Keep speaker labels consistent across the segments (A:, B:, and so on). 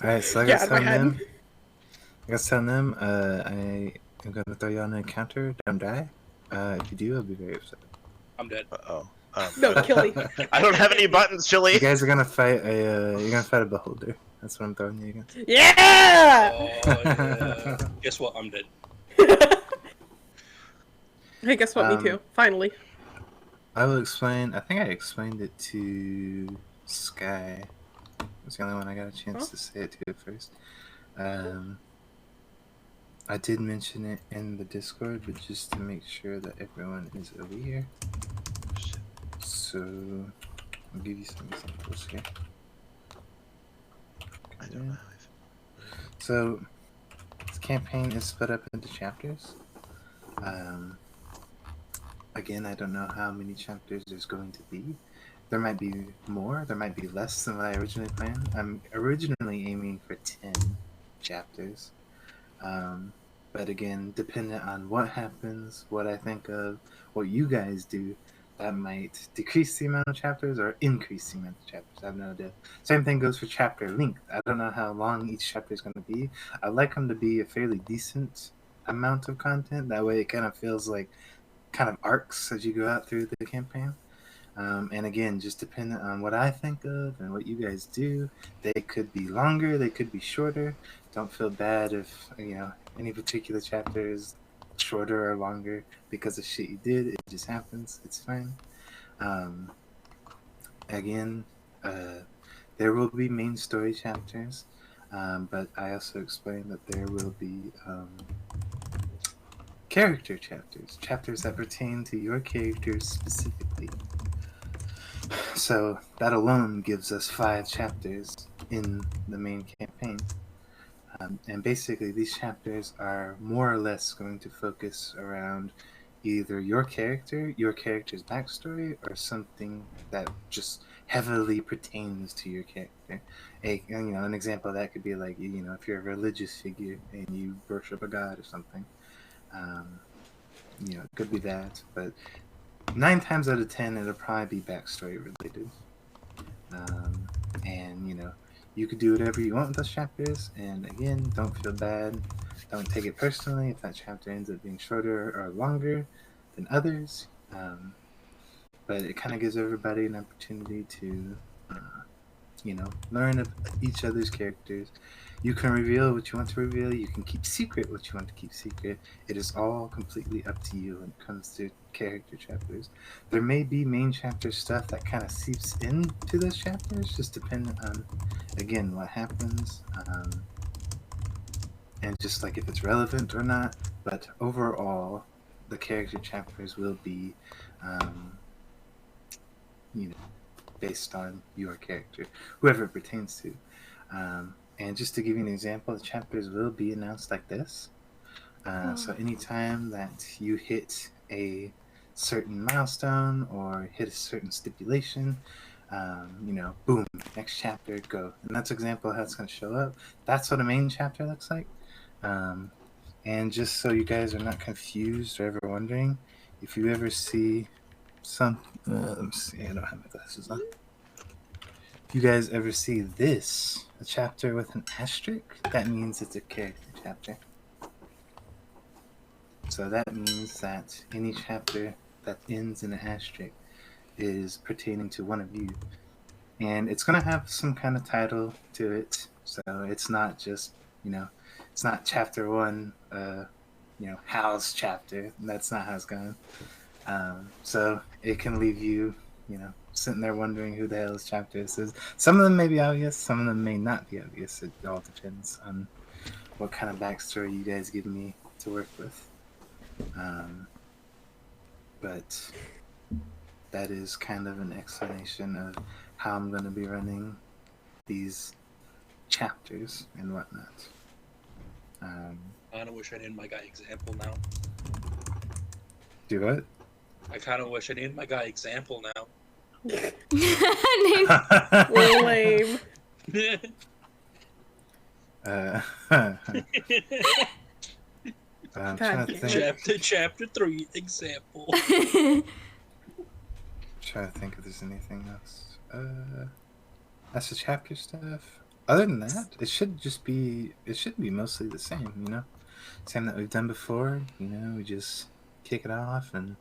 A: Alright, so I
B: Yeah,
A: gotta
B: in my head.
A: tell them, I am gonna throw you on an encounter. Don't die. If you do, I'll be very upset.
C: I'm dead.
D: Uh-oh.
B: No, Killy.
D: I don't have any buttons, Chili.
A: You guys are gonna fight a beholder. That's what I'm throwing you against.
B: Yeah!
C: Oh, yeah. Guess what? I'm dead.
B: Hey, guess what? Me too. Finally.
A: I will explain. I think I explained it to Sky. It's the only one I got a chance to say it to at first. I did mention it in the Discord, but just to make sure that everyone is aware. So, I'll give you some examples here.
D: I don't know.
A: So, this campaign is split up into chapters. Again, I don't know how many chapters there's going to be. There might be more, there might be less than what I originally planned. I'm originally aiming for 10 chapters. But again, dependent on what happens, what I think of, what you guys do, that might decrease the amount of chapters or increase the amount of chapters. I have no idea. Same thing goes for chapter length. I don't know how long each chapter is going to be. I'd like them to be a fairly decent amount of content. That way it kind of feels like kind of arcs as you go out through the campaign. And again, just dependent on what I think of and what you guys do, they could be longer, they could be shorter. Don't feel bad if, any particular chapter is shorter or longer because of shit you did. It just happens. It's fine. Again, there will be main story chapters, but I also explained that there will be character chapters that pertain to your characters specifically. So that alone gives us 5 chapters in the main campaign. And basically these chapters are more or less going to focus around either your character's backstory, or something that just heavily pertains to your character. An example of that could be like, if you're a religious figure and you worship a god or something. It could be that, but 9 times out of 10 it'll probably be backstory related. And you could do whatever you want with those chapters, and again, don't feel bad, don't take it personally if that chapter ends up being shorter or longer than others. But it kind of gives everybody an opportunity to learn of each other's characters. You can reveal what you want to reveal, you can keep secret what you want to keep secret. It is all completely up to you when it comes to character chapters. There may be main chapter stuff that kind of seeps into those chapters, just depending on, again, what happens, and just like if it's relevant or not. But overall, the character chapters will be based on your character, whoever it pertains to. And just to give you an example, the chapters will be announced like this. So anytime that you hit a certain milestone or hit a certain stipulation, boom, next chapter, go. And that's an example of how it's going to show up. That's what a main chapter looks like. And just so you guys are not confused or ever wondering, if you ever see let me see, I don't have my glasses on. If you guys ever see this, a chapter with an asterisk, that means it's a character chapter. So that means that any chapter that ends in an asterisk is pertaining to one of you. And it's going to have some kind of title to it. So it's not just, it's not chapter 1, Hal's chapter. That's not how it's going. So it can leave you, sitting there wondering who the hell this chapter is. Some of them may be obvious, some of them may not be obvious. It all depends on what kind of backstory you guys give me to work with. But that is kind of an explanation of how I'm going to be running these chapters and whatnot.
C: I kind of wish I didn't my guy example now.
A: Do what?
C: I kind of wish I didn't my guy example now.
B: Lame.
A: I'm trying to think.
C: Chapter 3 example.
A: Trying to think if there's anything else. That's the chapter stuff. Other than that, it should be mostly the same, you know? Same that we've done before, you know, we just kick it off and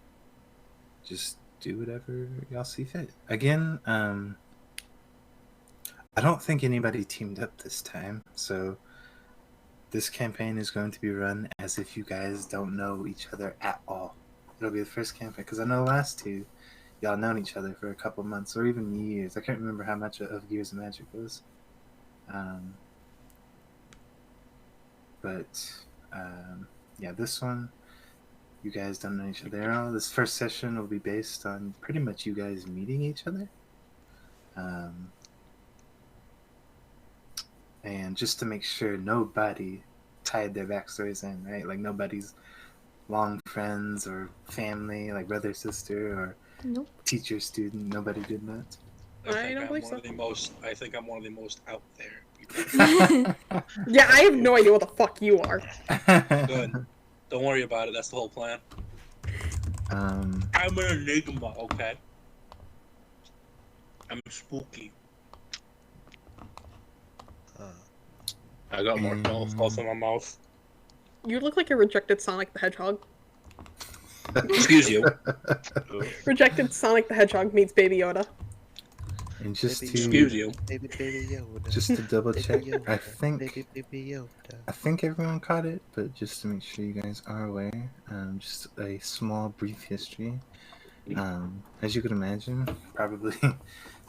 A: just do whatever y'all see fit. Again, I don't think anybody teamed up this time, so this campaign is going to be run as if you guys don't know each other at all. It'll be the first campaign, because I know the last two, y'all known each other for a couple months or even years. I can't remember how much of Gears of Magic was. But yeah, this one, you guys don't know each other at all. This first session will be based on pretty much you guys meeting each other. And just to make sure nobody tied their backstories in, right? Like nobody's long friends or family, like brother, sister, or
B: Nope.
A: teacher, student. Nobody did that.
B: I don't believe so.
C: I think I'm one of the most out there people.
B: Yeah, I have no idea what the fuck you are.
C: Good. Don't worry about it. That's the whole plan. I'm an enigma, okay? I'm spooky. I got more false in my mouth.
B: You look like a rejected Sonic the Hedgehog.
C: Excuse you.
B: Rejected Sonic the Hedgehog meets Baby Yoda.
A: And just
E: Baby
A: to
C: Excuse you.
E: Baby Yoda.
A: just to double check,
E: Baby Yoda.
A: I think
E: Baby Yoda.
A: I think everyone caught it, but just to make sure you guys are aware, just a small brief history. As you could imagine, probably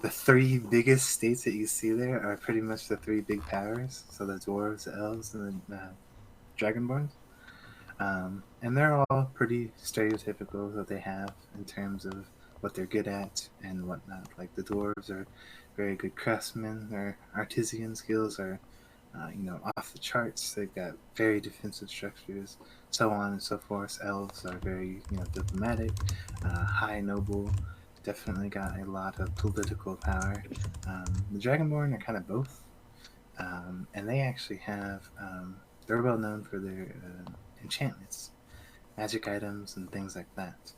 A: the three biggest states that you see there are pretty much the three big powers. So the dwarves, the elves, and the dragonborns. And they're all pretty stereotypical that they have in terms of what they're good at and whatnot. Like the dwarves are very good craftsmen. Their artisan skills are, off the charts. They've got very defensive structures, so on and so forth. Elves are very, diplomatic, high noble. Definitely got a lot of political power. The dragonborn are kind of both, and they actually have. They're well known for their enchantments, magic items, and things like that.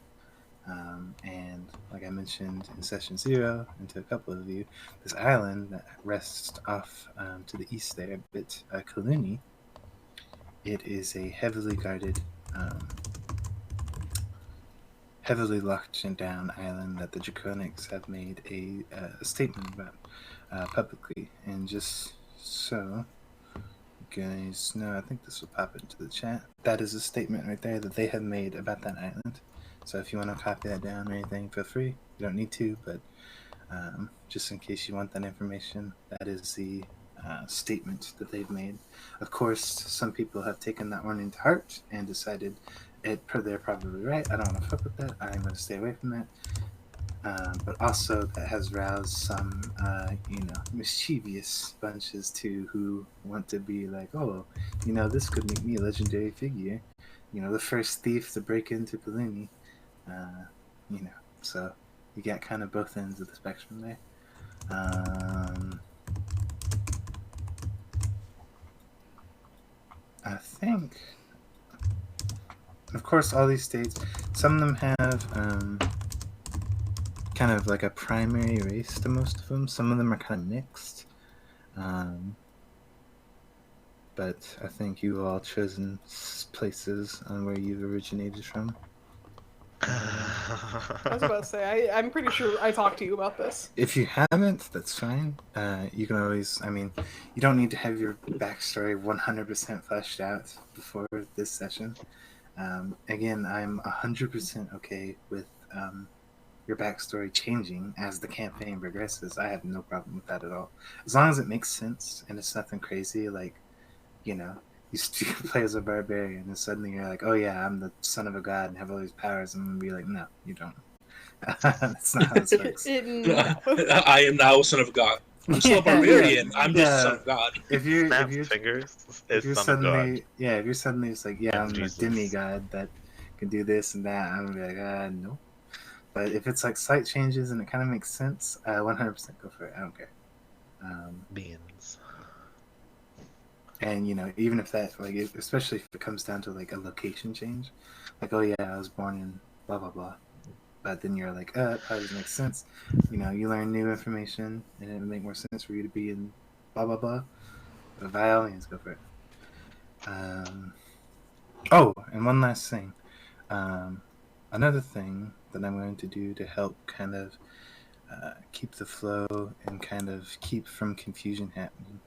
A: And like I mentioned in session 0, and to a couple of you, this island that rests off to the east there, a bit Kaluni, it is a heavily guarded, heavily locked down island that the Draconics have made a statement about publicly. And just so you guys know, I think this will pop into the chat. That is a statement right there that they have made about that island. So if you want to copy that down or anything, feel free. You don't need to, but just in case you want that information, that is the statement that they've made. Of course, some people have taken that warning to heart and decided they're probably right. I don't want to fuck with that. I'm going to stay away from that. But also that has roused some, mischievous bunches too who want to be like, oh, this could make me a legendary figure. The first thief to break into Kaluni. So you got kind of both ends of the spectrum there. I think, of course, all these states, some of them have kind of like a primary race to most of them. Some of them are kind of mixed. But I think you've all chosen places on where you've originated from.
B: I was about to say, I'm pretty sure I talked to you about this.
A: If you haven't, that's fine. You can always, you don't need to have your backstory 100% fleshed out before this session. Again, I'm 100% okay with your backstory changing as the campaign progresses. I have no problem with that at all. As long as it makes sense and it's nothing crazy, like, you play as a barbarian and suddenly you're like, oh yeah, I'm the son of a god and have all these powers, and I'm gonna be like, no, you don't. That's not how this works.
C: I am now a son of God. I'm still a barbarian. I'm just a son of God.
A: If you're
E: suddenly,
A: it's like, yeah, I'm
E: Jesus.
A: a demigod that can do this and that, I'm gonna be like, no. But if it's like slight changes and it kind of makes sense, 100% go for it. I don't care.
E: Beans.
A: And even if that, like, especially if it comes down to like a location change, like, oh yeah, I was born in blah blah blah, but then you're like, that doesn't make sense. You learn new information, and it would make more sense for you to be in blah blah blah. By all means, go for it. Oh, and one last thing. Another thing that I'm going to do to help kind of keep the flow and kind of keep from confusion happening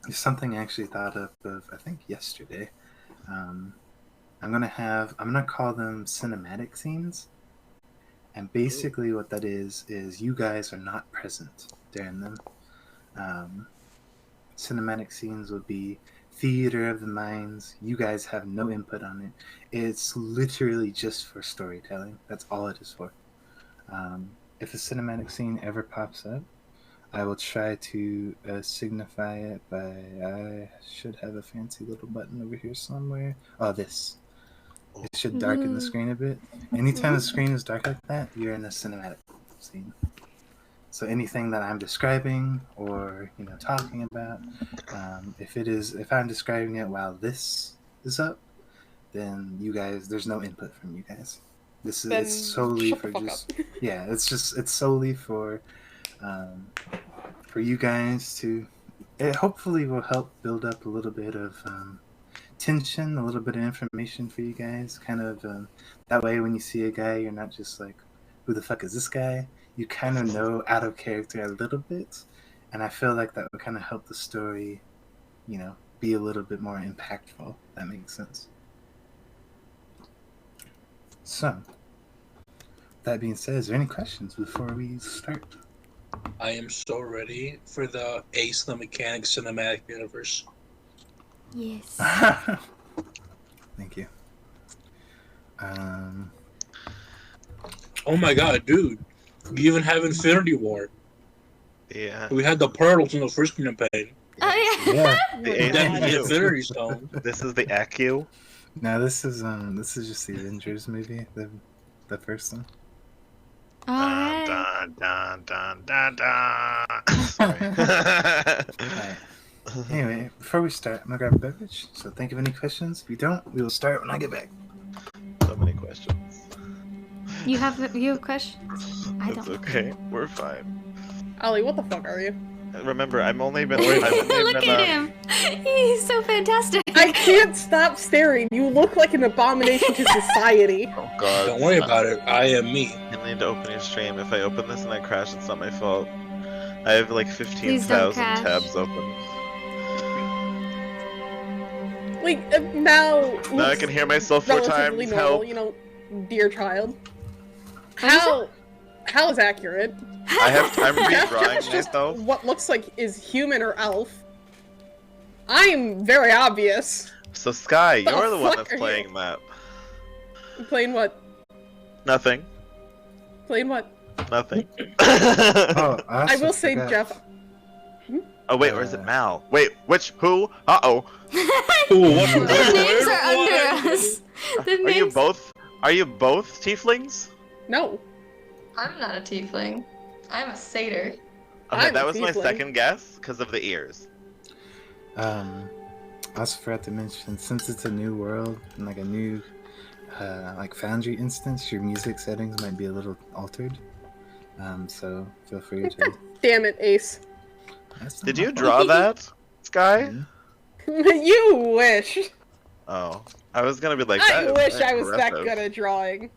A: is something I actually thought of I think yesterday. I'm gonna call them cinematic scenes, and basically what that is you guys are not present during them. Cinematic scenes would be theater of the minds. You guys have no input on it. It's literally just for storytelling. That's all it is for. If a cinematic scene ever pops up, I will try to signify it by... I should have a fancy little button over here somewhere. Oh, this. It should darken the screen a bit. Anytime the screen is dark like that, you're in a cinematic scene. So anything that I'm describing or talking about, if I'm describing it while this is up, then you guys, there's no input from you guys. It's solely for just it's solely for you guys to. It hopefully will help build up a little bit of tension, a little bit of information for you guys. Kind of that way, when you see a guy, you're not just like, "Who the fuck is this guy?" You kind of know out of character a little bit, and I feel like that would kind of help the story, be a little bit more impactful. If that makes sense. So, that being said, is there any questions before we start?
C: I am so ready for the Ace the Mechanic cinematic universe.
F: Yes.
A: Thank you.
C: Oh my god, dude. We even have Infinity War.
E: Yeah.
C: We had the Pearls in the first campaign.
F: Oh yeah.
A: Yeah.
C: Then the Infinity Stone.
E: This is the ACU.
A: No, this is just the Avengers movie, the first one.
F: Alright.
E: Dun, dun, dun, dun, dun. Sorry.
A: Alright. Anyway, before we start, I'm gonna grab a beverage. So think of any questions. If you don't, we will start when I get back.
E: So many questions.
F: You have questions? I
E: It's
F: don't.
E: okay. We're fine.
B: Ollie, what the fuck are you?
E: Remember, I've only been.
F: Look at him. He's so fantastic.
B: I can't stop staring. You look like an abomination to society.
E: Oh god.
C: Don't worry about it. I am me.
E: I need to open your stream. If I open this and I crash, it's not my fault. I have like
F: Please don't
E: 15,000
F: crash.
E: tabs open.
B: Like, now...
E: Now I can hear myself 4
B: relatively
E: times.
B: normal,
E: Help.
B: Dear child.
F: What
B: How is accurate?
E: I'm
B: That's
E: redrawing
B: just
E: myself.
B: what looks like is human or elf. I'm very obvious.
E: So Sky,
B: The
E: you're the one
B: fuck
E: that's
B: are you?
E: playing that.
B: Playing what?
E: Nothing.
B: Playing what?
E: Nothing.
A: Oh,
B: I will say,
A: forgot.
B: Jeff.
E: Oh wait, or is it Mal? Wait, which? Who? Uh-oh.
C: Ooh, what
F: The names are
C: what?
F: under us. The
E: Are you
F: names...
E: both? Are you both tieflings?
B: No.
G: I'm not a tiefling. I'm a satyr.
E: Okay,
B: I'm
E: that
B: a
E: was my
B: tiefling.
E: second guess because of the ears.
A: I also forgot to mention, since it's a new world and like a new like Foundry instance, your music settings might be a little altered. So feel free to.
B: Damn it, Ace.
A: That's
E: Did
A: not
E: you
A: my
E: draw that, Sky?
A: fault.
B: You wish.
E: Oh, I was gonna be like.
B: I
E: that
B: wish
E: is
B: I was that
E: aggressive.
B: good at drawing.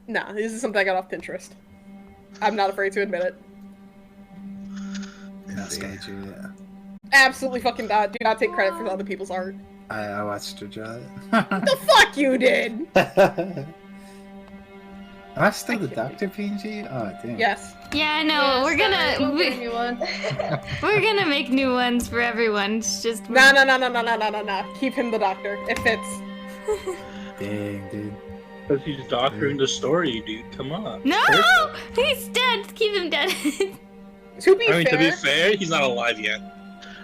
B: Nah, this is something I got off Pinterest. I'm not afraid to admit it.
A: No, Sky drew it.
B: Absolutely fucking not. Do not take credit for other people's art.
A: I watched her draw it.
B: The fuck you did!
A: Am I still the Doctor PNG? Oh damn.
B: Yes.
F: Yeah, I know.
G: Yes,
F: we're
G: we'll
F: gonna
G: give you one.
F: we're gonna make new ones for everyone. It's just
B: No. Keep him the doctor. It fits.
A: Dang, dude.
C: Because he's doctoring the story, dude. Come on.
F: No,
C: Perfect.
F: he's dead. Keep him dead.
B: To be
C: To be
B: fair,
C: fair, he's not alive yet.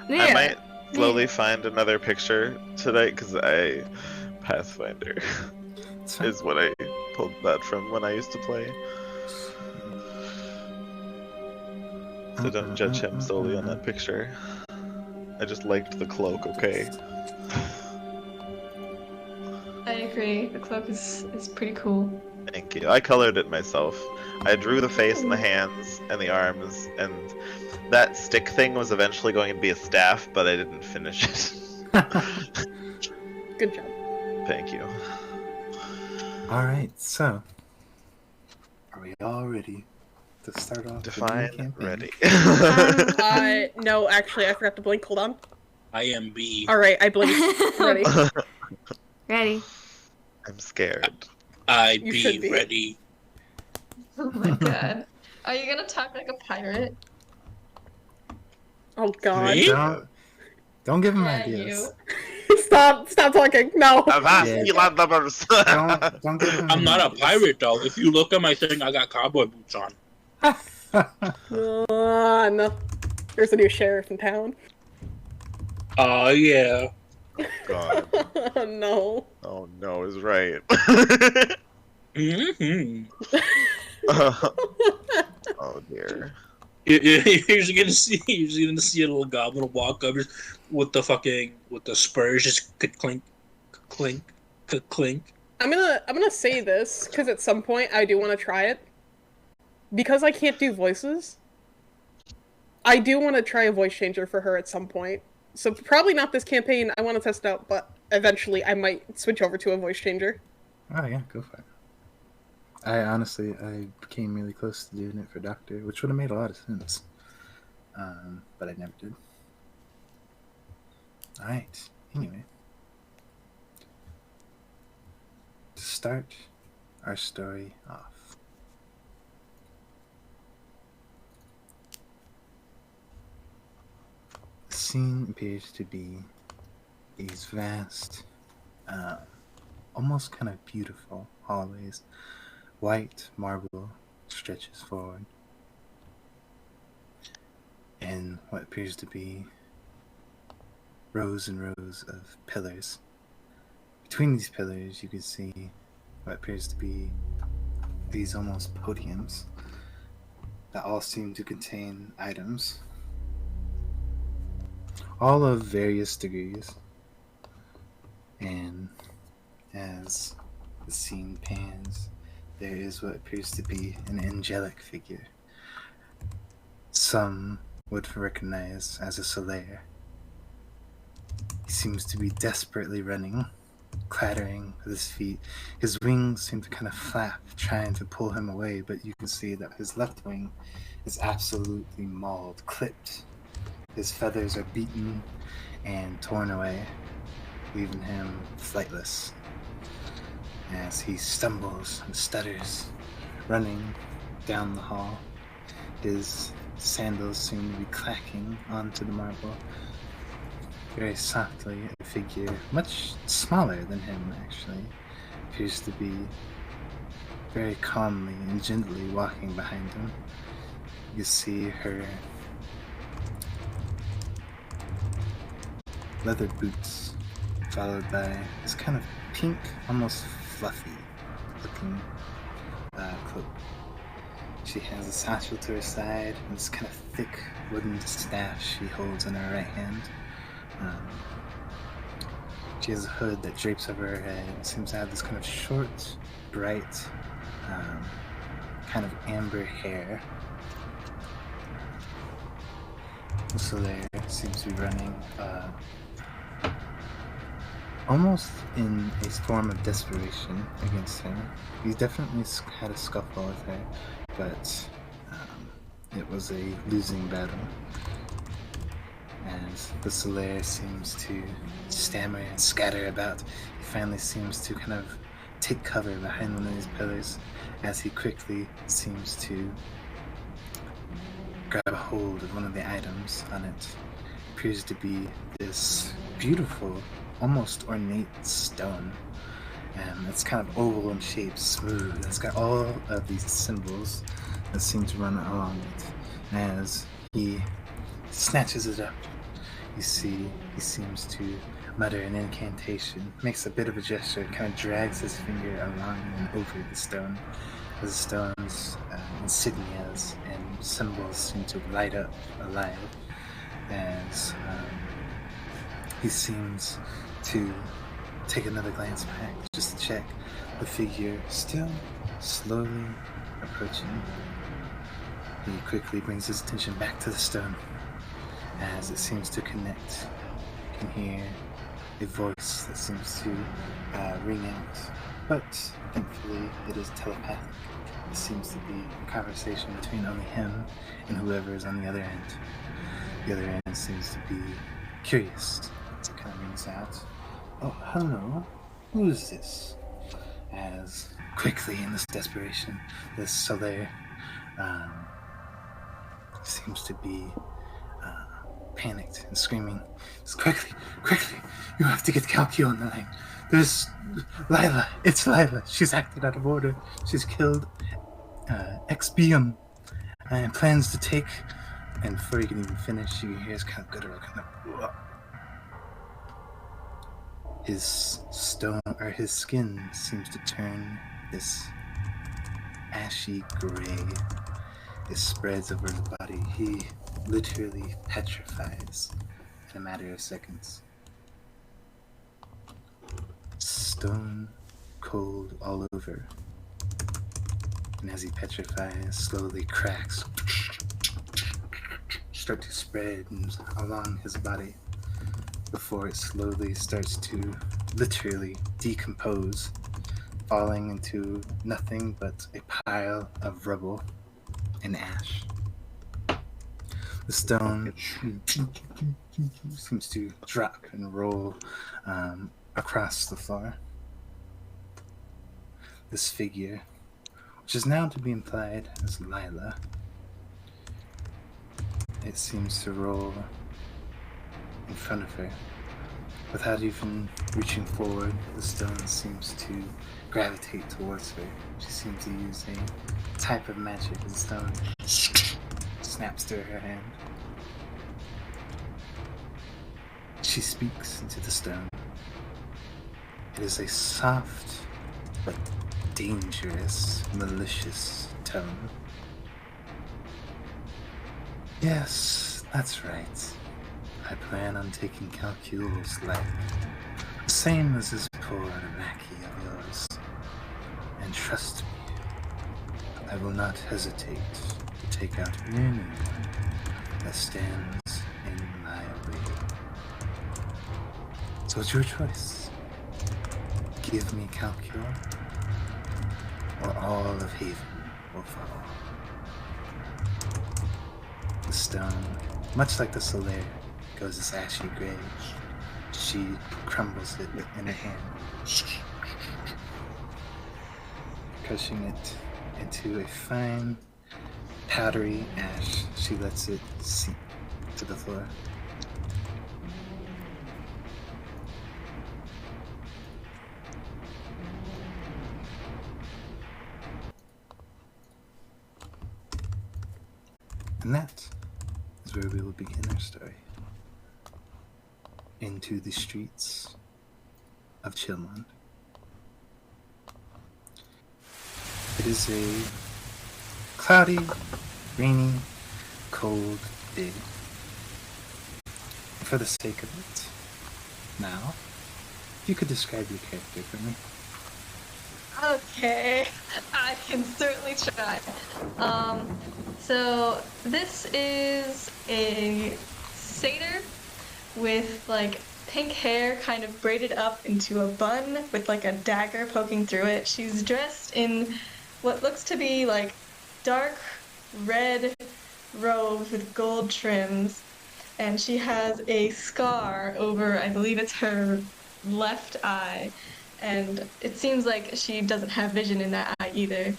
E: I
F: Yeah.
E: might slowly find another picture tonight because I Pathfinder
A: It's fine.
E: is what I pulled that from when I used to play. So don't judge him solely on that picture. I just liked the cloak, okay?
G: I agree. The cloak is pretty cool.
E: Thank Thank you. I colored it myself. I drew the face and the hands and the arms, and that stick thing was eventually going to be a staff, but I didn't finish it.
B: Good job.
E: Thank you.
A: Alright, so are we all ready to start off the new
E: Define
A: campaign?
E: ready.
B: No, actually, I forgot to blink. Hold on.
C: I am B.
B: Alright, I blinked. Ready.
F: Ready.
E: I'm scared.
C: I
B: You should
C: be
B: be.
C: ready.
G: Oh my god. Are you gonna talk like a pirate?
B: Oh god.
C: Me?
A: Don't give him
G: Yeah,
A: ideas.
B: Stop talking. No.
A: Yeah.
E: Lovers.
A: Don't give him
C: I'm not a
A: ideas.
C: pirate though. If you look at my thing, I got cowboy boots on.
B: No. There's a new sheriff in town.
C: Oh yeah.
E: God.
B: Oh no.
E: Oh no, is right.
C: Mm-hmm.
E: Oh dear.
C: You're just gonna see a little goblin walk up with the spurs just clink, clink, clink.
B: I'm gonna say this because at some point I do want to try it. Because I can't do voices, I do want to try a voice changer for her at some point. So probably not this campaign. I want to test it out, but eventually I might switch over to a voice changer.
A: Oh yeah, go for it. I became really close to doing it for Doctor, which would have made a lot of sense. But I never did. Alright, anyway. To start our story off. The scene appears to be these vast, almost kind of beautiful hallways. White marble stretches forward, and what appears to be rows and rows of pillars. Between these pillars, you can see what appears to be these almost podiums that all seem to contain items, all of various degrees. And as the scene pans, there is what appears to be an angelic figure. Some would recognize as a Solaire. He seems to be desperately running, clattering with his feet. His wings seem to kind of flap, trying to pull him away, but you can see that his left wing is absolutely mauled, clipped. His feathers are beaten and torn away, leaving him flightless as he stumbles and stutters, running down the hall. His sandals seem to be clacking onto the marble. Very softly, a figure much smaller than him, actually, appears to be very calmly and gently walking behind him. You see her leather boots, followed by this kind of pink, almost fluffy looking cloak. She has a satchel to her side and this kind of thick wooden staff she holds in her right hand. She has a hood that drapes over her head and seems to have this kind of short, bright, kind of amber hair. The Solaire seems to be running almost in a form of desperation against her. He's definitely had a scuffle with her, but it was a losing battle. As the Solaire seems to stammer and scatter about, he finally seems to kind of take cover behind one of these pillars as he quickly seems to grab a hold of one of the items on it. It appears to be this beautiful, almost ornate stone. It's kind of oval in shape, smooth. It's got all of these symbols that seem to run along it. As he snatches it up, you see he seems to mutter an incantation, makes a bit of a gesture, kind of drags his finger along and over the stone. The stone's insignias and symbols seem to light up alive as he seems to take another glance back just to check the figure still slowly approaching. He quickly brings his attention back to the stone. As it seems to connect, you can hear a voice that seems to ring out. But thankfully, it is telepathic. It seems to be a conversation between only him and whoever is on the other end. The other end seems to be curious. It kind of rings out. Oh, hello. Who is this? As quickly, in this desperation, this Soler seems to be panicked and screaming. Just quickly, you have to get Calcio on the line. There's Lila. It's Lila. She's acted out of order. She's killed Expium and plans to take. And before you can even finish, you hear his kind of guttural kind of. His stone or his skin seems to turn this ashy gray. It spreads over his body. He literally petrifies in a matter of seconds. Stone cold all over. And as he petrifies, slowly cracks start to spread along his body before it slowly starts to literally decompose, falling into nothing but a pile of rubble and ash. The stone seems to drop and roll across the floor. This figure, which is now to be implied as Lila, it seems to roll in front of her. Without even reaching forward, the stone seems to gravitate towards her. She seems to use a type of magic. The stone snaps to her hand. She speaks into the stone. It is a soft but dangerous, malicious tone. Yes, that's right. I plan on taking Calcul's life, the same as this poor lackey of yours. And trust me, I will not hesitate to take out anyone that stands in my way. So it's your choice. Give me Calcul, or all of Haven will follow. The stone, much like the Soler, goes this ashy gray. She crumbles it in her hand, crushing it into a fine, powdery ash. She lets it seep to the floor. And that is where we will begin our story. Into the streets of Chillmond. It is a cloudy, rainy, cold day. For the sake of it, now, if you could describe your character for me.
G: Okay, I can certainly try. So this is a satyr with like pink hair kind of braided up into a bun with like a dagger poking through it. She's dressed in what looks to be like dark red robes with gold trims, and she has a scar over, I believe it's her left eye, and it seems like she doesn't have vision in that eye either.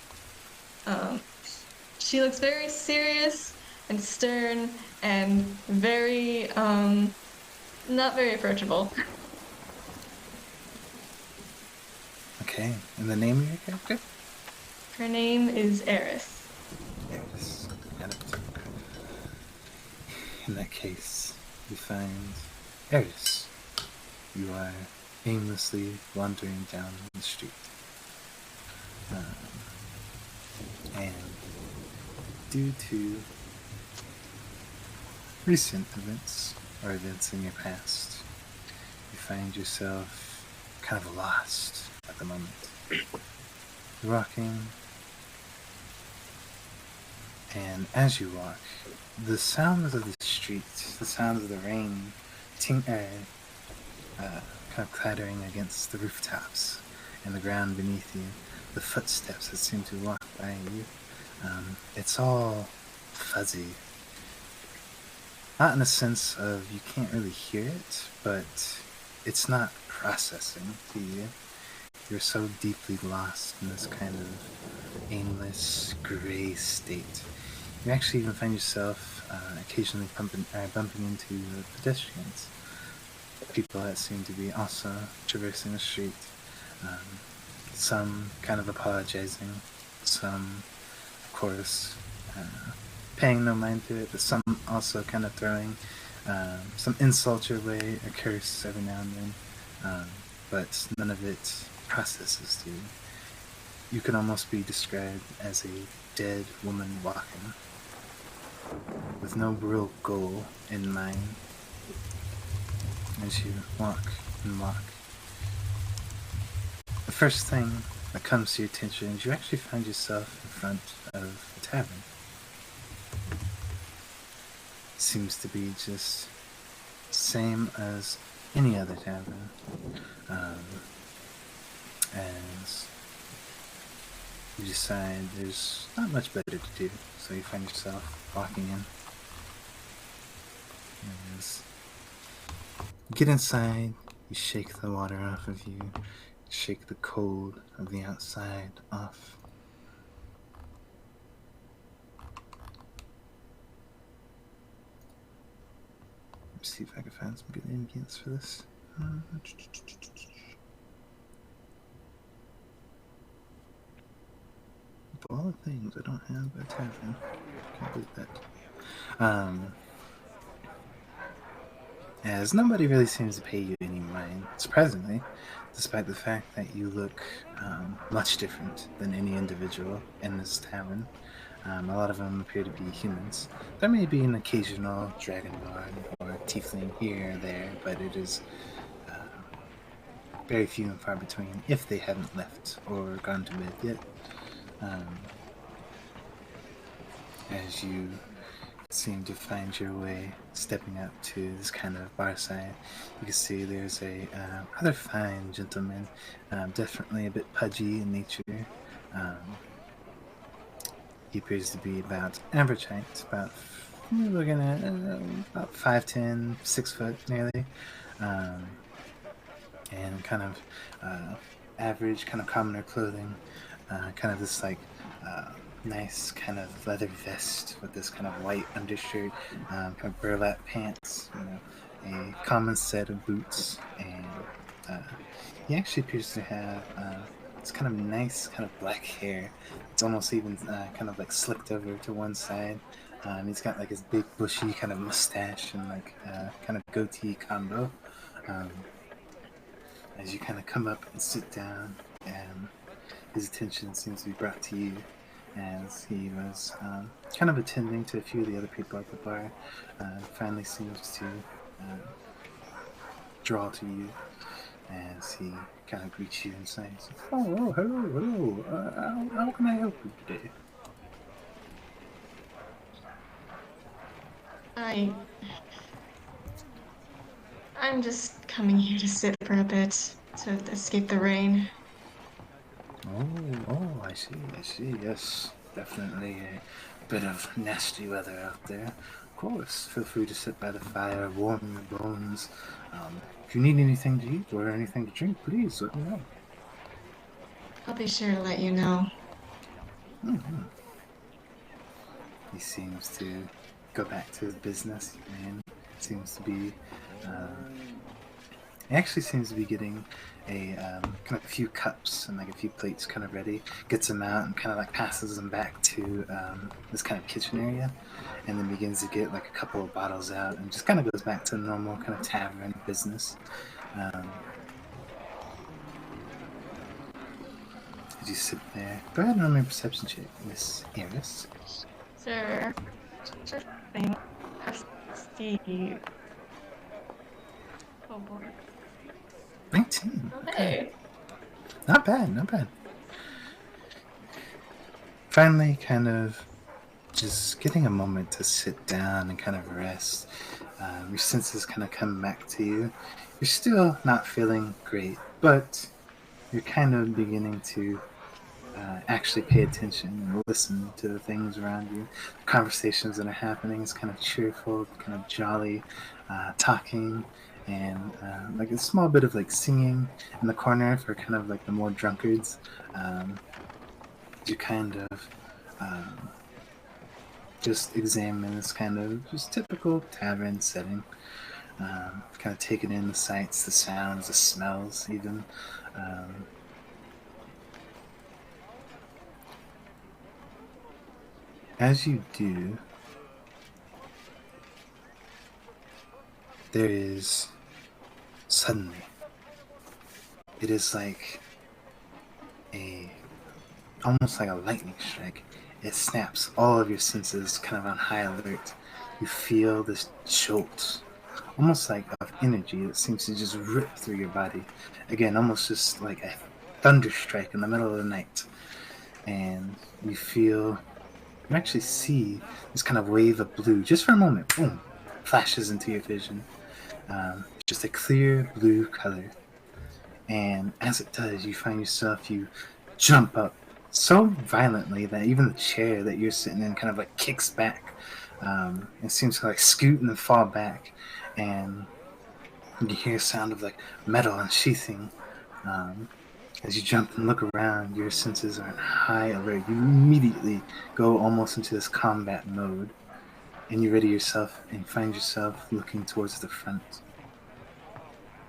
G: She looks very serious and stern and very, not very approachable.
A: Okay, and the name of your character?
G: Her name is Eris.
A: Eris. Got it. In that case, we find Eris. You are aimlessly wandering down the street. And due to recent events, or events in your past, you find yourself kind of lost at the moment. You're walking And as you walk, the sounds of the streets, the sounds of the rain, kind of clattering against the rooftops and the ground beneath you, the footsteps that seem to walk by you, it's all fuzzy. Not in a sense of you can't really hear it, but it's not processing to you. You're so deeply lost in this kind of aimless, gray state. You actually even find yourself occasionally bumping into pedestrians, people that seem to be also traversing the street. Some kind of apologizing, some, of course, paying no mind to it, but some also kind of throwing some insult your way, a curse every now and then, but none of it processes to you. You can almost be described as a dead woman walking, with no real goal in mind as you walk and walk. The first thing that comes to your attention is you actually find yourself in front of a tavern. It seems to be just same as any other tavern. As you decide there's not much better to do, so you find yourself walking in. As you get inside, you shake the water off of you, shake the cold of the outside off. Let's see if I can find some good ingredients for this. Of all the things I don't have a tavern. Can't believe that. As nobody really seems to pay you any mind, surprisingly, despite the fact that you look much different than any individual in this tavern. A lot of them appear to be humans. There may be an occasional dragonborn or tiefling here or there, but it is very few and far between, if they haven't left or gone to bed yet. As you seem to find your way stepping up to this kind of bar side, you can see there's a rather fine gentleman, definitely a bit pudgy in nature. He appears to be about average height, about, we're looking at about 5'10", 6 foot nearly, and kind of average, kind of commoner clothing, kind of this like nice kind of leather vest with this kind of white undershirt, kind of burlap pants, a common set of boots, and he actually appears to have this kind of nice kind of black hair. It's almost even kind of like slicked over to one side. He's got like his big bushy kind of mustache and like kind of goatee combo. As you kind of come up and sit down, and his attention seems to be brought to you as he was kind of attending to a few of the other people at the bar. Finally seems to draw to you as he kind of greets you and says, "Oh, hello. How can I help you today?"
G: I'm just coming here to sit for a bit to escape the rain.
A: Oh, I see. Yes, definitely a bit of nasty weather out there. Of course, feel free to sit by the fire, warm your bones. If you need anything to eat or anything to drink, please let me know.
G: I'll be sure to let you know.
A: Mm-hmm. He seems to go back to his business, and seems to be he actually seems to be getting a kind of a few cups and like a few plates kind of ready, gets them out and kind of like passes them back to this kind of kitchen area, and then begins to get like a couple of bottles out and just kind of goes back to normal kind of tavern business. As you sit there, go ahead and roll me a perception check, Miss Eris.
G: Sure. Sure thing. Steve. Oh boy.
A: 19.
G: Okay.
A: Not bad. Finally, kind of just getting a moment to sit down and kind of rest. Your senses kind of come back to you. You're still not feeling great, but you're kind of beginning to actually pay attention and listen to the things around you. The conversations that are happening is kind of cheerful, kind of jolly, talking, and like a small bit of like singing in the corner for kind of like the more drunkards. You kind of just examine this kind of just typical tavern setting. Kind of taking in the sights, the sounds, the smells, even. As you do, there is suddenly, it is like almost like a lightning strike. It snaps all of your senses kind of on high alert. You feel this jolt, almost like of energy that seems to just rip through your body. Again, almost just like a thunder strike in the middle of the night. And you actually see this kind of wave of blue, just for a moment, boom, flashes into your vision. Just a clear blue color. And as it does, you find yourself, you jump up so violently that even the chair that you're sitting in kind of like kicks back. It seems to like scoot and then fall back. And you hear a sound of like metal unsheathing. As you jump and look around, your senses are in high alert. You immediately go almost into this combat mode, and you ready yourself and find yourself looking towards the front.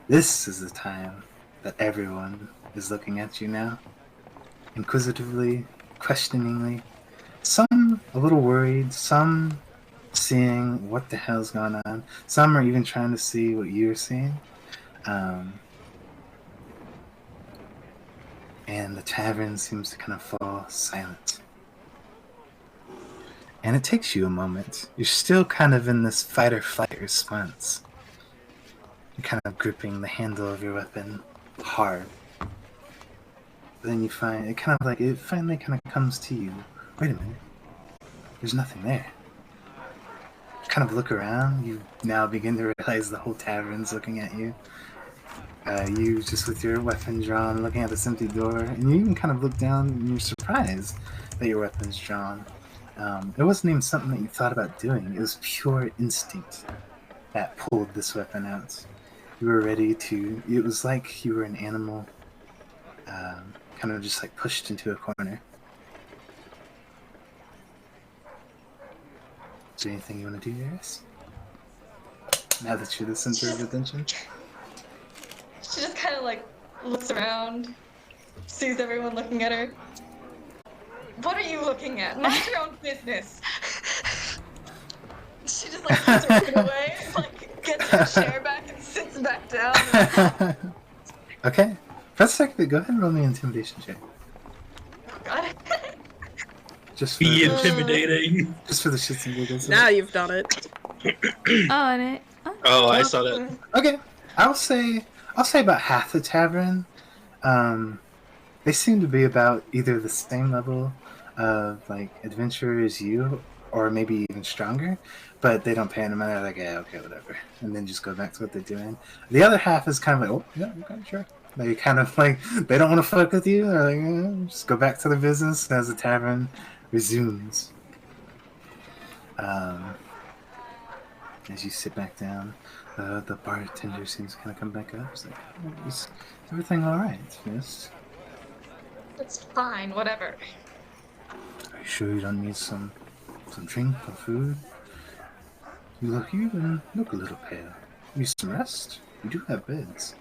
A: This is the time that everyone is looking at you now, inquisitively, questioningly. Some a little worried, some seeing what the hell's going on. Some are even trying to see what you're seeing. And the tavern seems to kind of fall silent. And it takes you a moment. You're still kind of in this fight or flight response. You're kind of gripping the handle of your weapon hard. But then you find it finally kind of comes to you. Wait a minute. There's nothing there. You kind of look around. You now begin to realize the whole tavern's looking at you. You just with your weapon drawn, looking at this empty door, and you even kind of look down and you're surprised that your weapon's drawn. It wasn't even something that you thought about doing. It was pure instinct that pulled this weapon out. You were ready to... It was like you were an animal, kind of just like pushed into a corner. Is there anything you want to do, Eris? Now that you're the center of attention?
G: She just kind of like looks around, sees everyone looking at her. What are you looking at? Mind your own business. She just like puts her foot away, like gets her chair back and sits back down.
A: Okay. Press second. Go ahead and roll me an intimidation check.
G: Oh god.
A: Just for,
C: Be intimidating.
A: just for the shits and giggles.
B: Now you've done it.
F: Oh, and it.
C: Oh, I saw that.
A: Okay. I'll say about half the tavern. They seem to be about either the same level of like adventure as you, or maybe even stronger, but they don't pay any money. They're like, yeah, okay, whatever, and then just go back to what they're doing. The other half is kind of like, oh, yeah, okay, sure. They kind of like, they don't want to fuck with you. They're like, just go back to their business as the tavern resumes. As you sit back down, the bartender seems to kind of come back up. It's like, oh, is everything all right? Yes.
G: It's fine, whatever.
A: Are you sure you don't need some drink or food? You even look a little pale. Need some rest? We do have beds.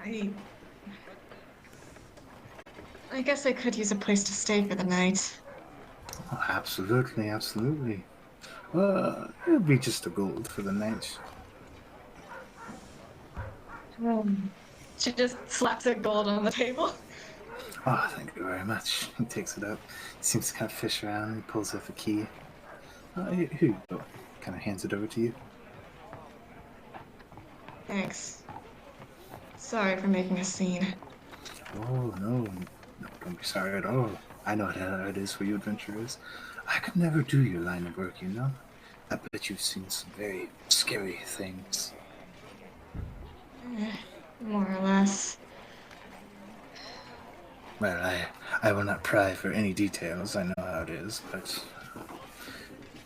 G: I guess I could use a place to stay for the night.
A: Oh, absolutely, absolutely. It'll be just a gold for the night.
G: She just slaps a gold on the table.
A: Oh, thank you very much. He takes it up. He seems to kind of fish around. He pulls off a key. Here you go. Kind of hands it over to you.
G: Thanks. Sorry for making a scene.
A: Oh, no, don't be sorry at all. I know how it is for you adventurers. I could never do your line of work, you know? I bet you've seen some very scary things.
G: More or less.
A: Well, I will not pry for any details. I know how it is, but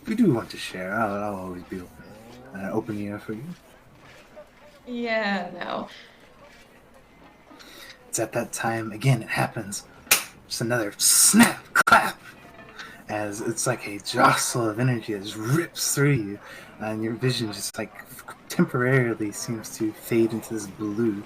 A: if you do want to share, I'll always be open. An open ear for you.
G: Yeah, no.
A: It's at that time, again, it happens. Just another snap, clap, as it's like a jostle of energy that just rips through you, and your vision just like temporarily seems to fade into this blue.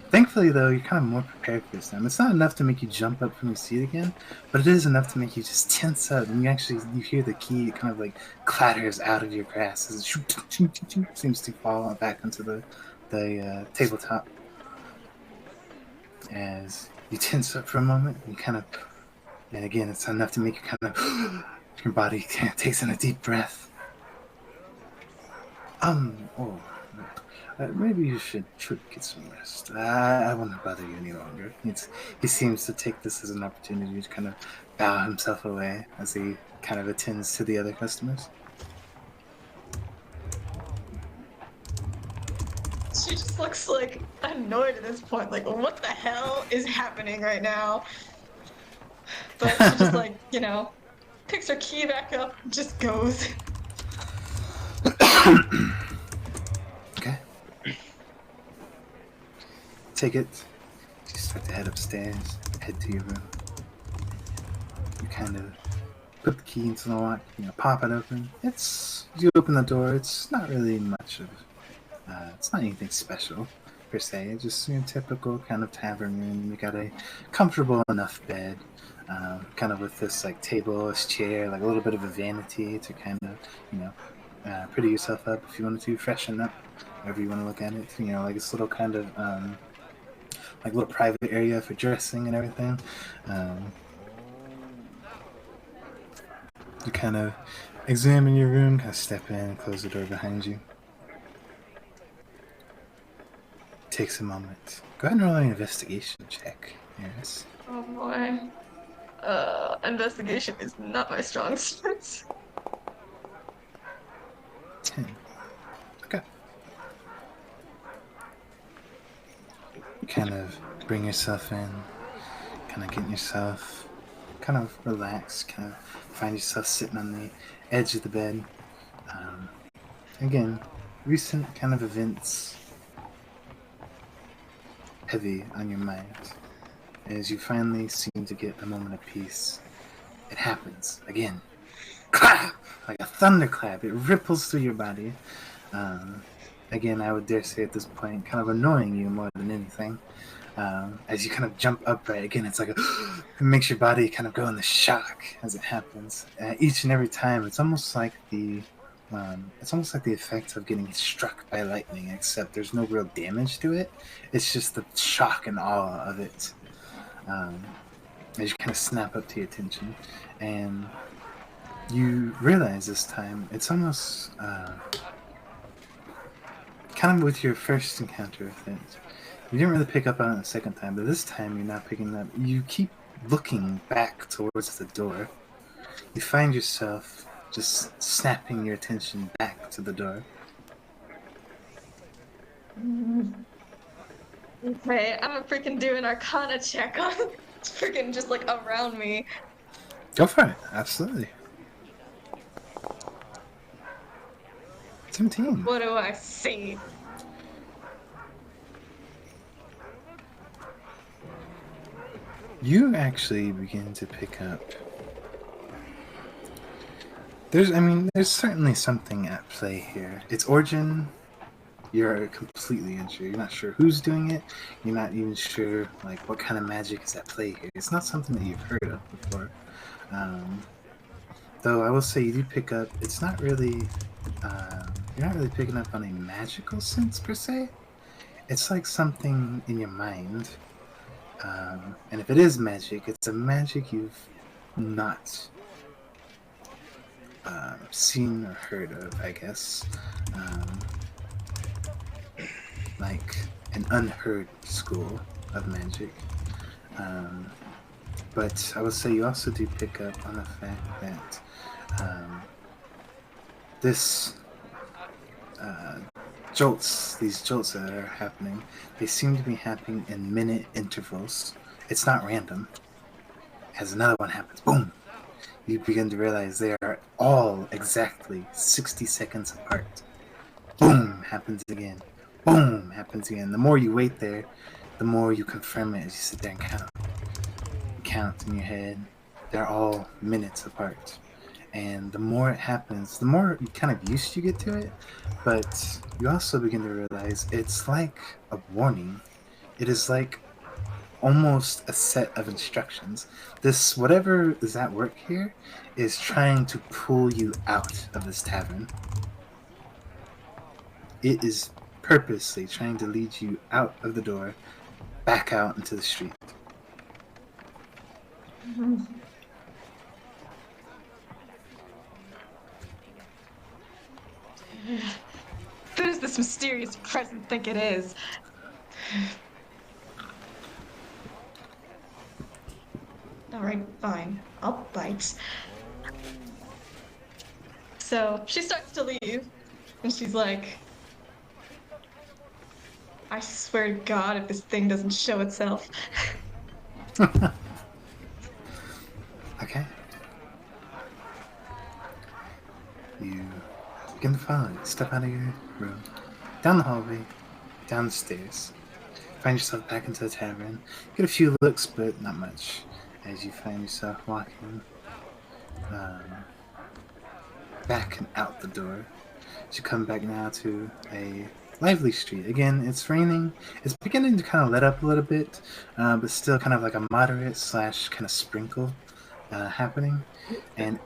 A: Thankfully, though, you're kind of more prepared for this time. It's not enough to make you jump up from your seat again, but it is enough to make you just tense up, and you hear the key, it kind of like clatters out of your grasp as it seems to fall back onto the tabletop. As you tense up for a moment, and again, it's enough to make you kind of, your body kind of takes in a deep breath. Maybe you should get some rest. I won't bother you any longer. He seems to take this as an opportunity to kind of bow himself away as he kind of attends to the other customers.
G: She just looks like annoyed at this point, like, what the hell is happening right now? But she just like, picks her key back up and just goes.
A: Okay. Take it. You start to head upstairs, head to your room. You kind of put the key into the lock, pop it open. You open the door, it's not really much of it's not anything special, per se. It's just your typical kind of tavern room. You got a comfortable enough bed, kind of with this like table, this chair, like a little bit of a vanity to kind of, pretty yourself up if you wanted to, freshen up, however you want to look at it. Like this little kind of, like little private area for dressing and everything. You kind of examine your room, kind of step in, close the door behind you. Takes a moment. Go ahead and roll an investigation check, Eris.
G: Oh boy. Investigation is not my strong suit.
A: 10. Okay. Kind of bring yourself in, kind of getting yourself kind of relaxed, kind of find yourself sitting on the edge of the bed. Again, recent kind of events heavy on your mind. As you finally seem to get a moment of peace, it happens again. Clap! Like a thunderclap. It ripples through your body. Again, I would dare say at this point, kind of annoying you more than anything. As you kind of jump upright, again, it's like it makes your body kind of go in the shock as it happens. Each and every time, it's almost like the effect of getting struck by lightning, except there's no real damage to it. It's just the shock and awe of it. As you kind of snap up to your attention, and you realize this time it's almost kind of with your first encounter with it. You didn't really pick up on it the second time, but this time you're not picking up. You keep looking back towards the door. You find yourself just snapping your attention back to the door.
G: Okay, I'm gonna freaking do an Arcana check on freaking just like around me.
A: Go for it, absolutely. 17.
G: What do I see?
A: You actually begin to pick up. There's certainly something at play here. Its origin, you're completely unsure. You're not sure who's doing it. You're not even sure like what kind of magic is at play here. It's not something that you've heard of before. Though I will say you do pick up. It's not really. You're not really picking up on a magical sense per se. It's like something in your mind. And if it is magic, it's a magic you've not seen or heard of, I guess. Like an unheard school of magic. But I would say you also do pick up on the fact that this these jolts that are happening, they seem to be happening in minute intervals. It's not random. As another one happens, boom, you begin to realize they are all exactly 60 seconds apart. Boom, happens again. Boom, happens again. The more you wait there, the more you confirm it as you sit there and count. You count in your head. They're all minutes apart. And the more it happens, the more kind of used you get to it, but you also begin to realize it's like a warning. It is like almost a set of instructions. This, whatever is at work here, is trying to pull you out of this tavern. It is purposely trying to lead you out of the door, back out into the street.
G: Who does this mysterious present think it is? Alright, fine. I'll bite. So she starts to leave, and she's like, I swear to God if this thing doesn't show itself.
A: Okay. You begin to follow it. Step out of your room, down the hallway, down the stairs. Find yourself back into the tavern. Get a few looks, but not much. As you find yourself walking back and out the door. As you come back now to a lively street. Again, it's raining. It's beginning to kind of let up a little bit, but still kind of like a moderate / kind of sprinkle happening. And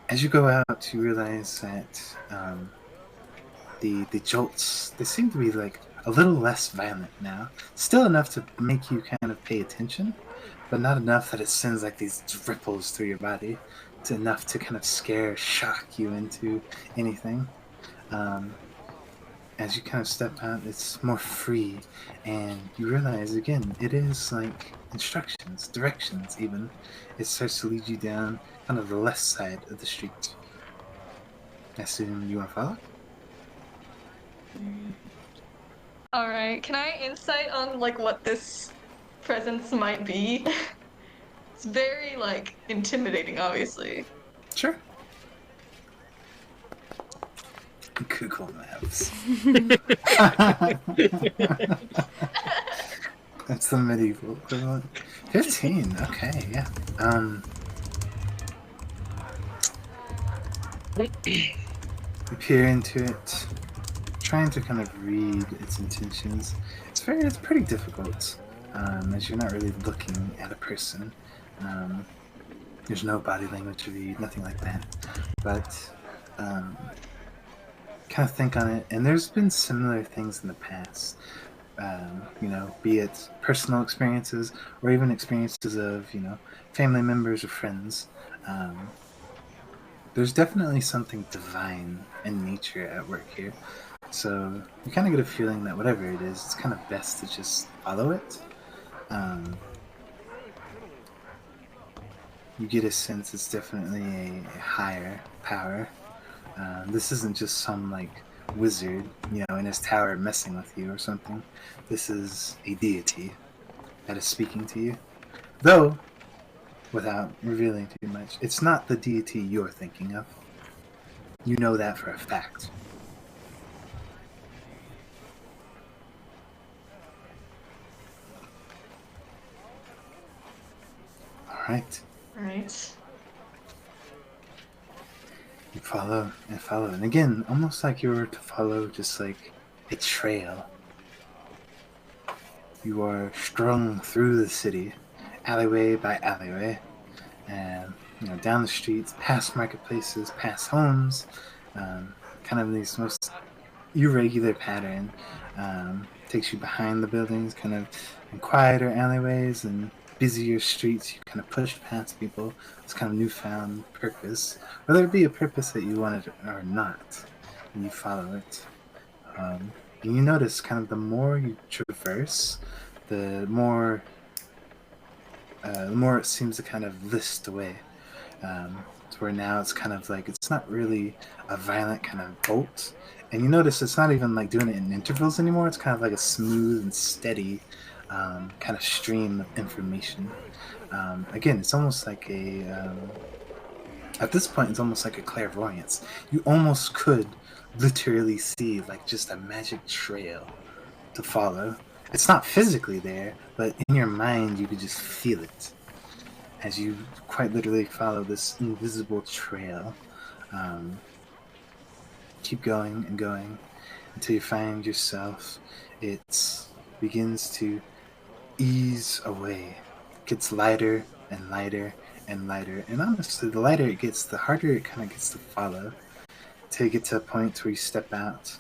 A: as you go out, you realize that the jolts, they seem to be like a little less violent now. Still enough to make you kind of pay attention, but not enough that it sends like these ripples through your body. It's enough to kind of shock you into anything. As you kind of step out, it's more free, and you realize again, it is like instructions, directions even. It starts to lead you down kind of the left side of the street. I assume you want to follow?
G: Alright, can I insight on like what this presence might be? It's very like intimidating, obviously.
A: Sure. Google Maps. That's the medieval equivalent. 15, okay, yeah. You peer into it, trying to kind of read its intentions. It's pretty difficult, as you're not really looking at a person. There's no body language to read, nothing like that. But kind of think on it, and there's been similar things in the past. Be it personal experiences or even experiences of, family members or friends. There's definitely something divine in nature at work here. So you kind of get a feeling that whatever it is, it's kind of best to just follow it. You get a sense it's definitely a higher power. This isn't just some like wizard, in his tower messing with you or something. This is a deity that is speaking to you. Though, without revealing too much, it's not the deity you're thinking of. You know that for a fact. Alright.
G: Right.
A: You follow and follow. And again, almost like you were to follow just like a trail. You are strung through the city, alleyway by alleyway, and down the streets, past marketplaces, past homes, kind of these most irregular pattern. Takes you behind the buildings, kind of in quieter alleyways and busier streets. You kind of push past people. It's kind of newfound purpose, whether it be a purpose that you wanted or not, and you follow it. And you notice kind of the more you traverse, the more the more it seems to kind of list away. To where now it's kind of like, it's not really a violent kind of bolt. And you notice it's not even like doing it in intervals anymore. It's kind of like a smooth and steady kind of stream of information. Again, it's almost like at this point, it's almost like a clairvoyance. You almost could literally see like just a magic trail to follow. It's not physically there, but in your mind, you could just feel it as you quite literally follow this invisible trail. Keep going and going until you find yourself. It begins to ease away. It gets lighter and lighter and lighter. And honestly, the lighter it gets, the harder it kind of gets to follow. Till you get to a point where you step out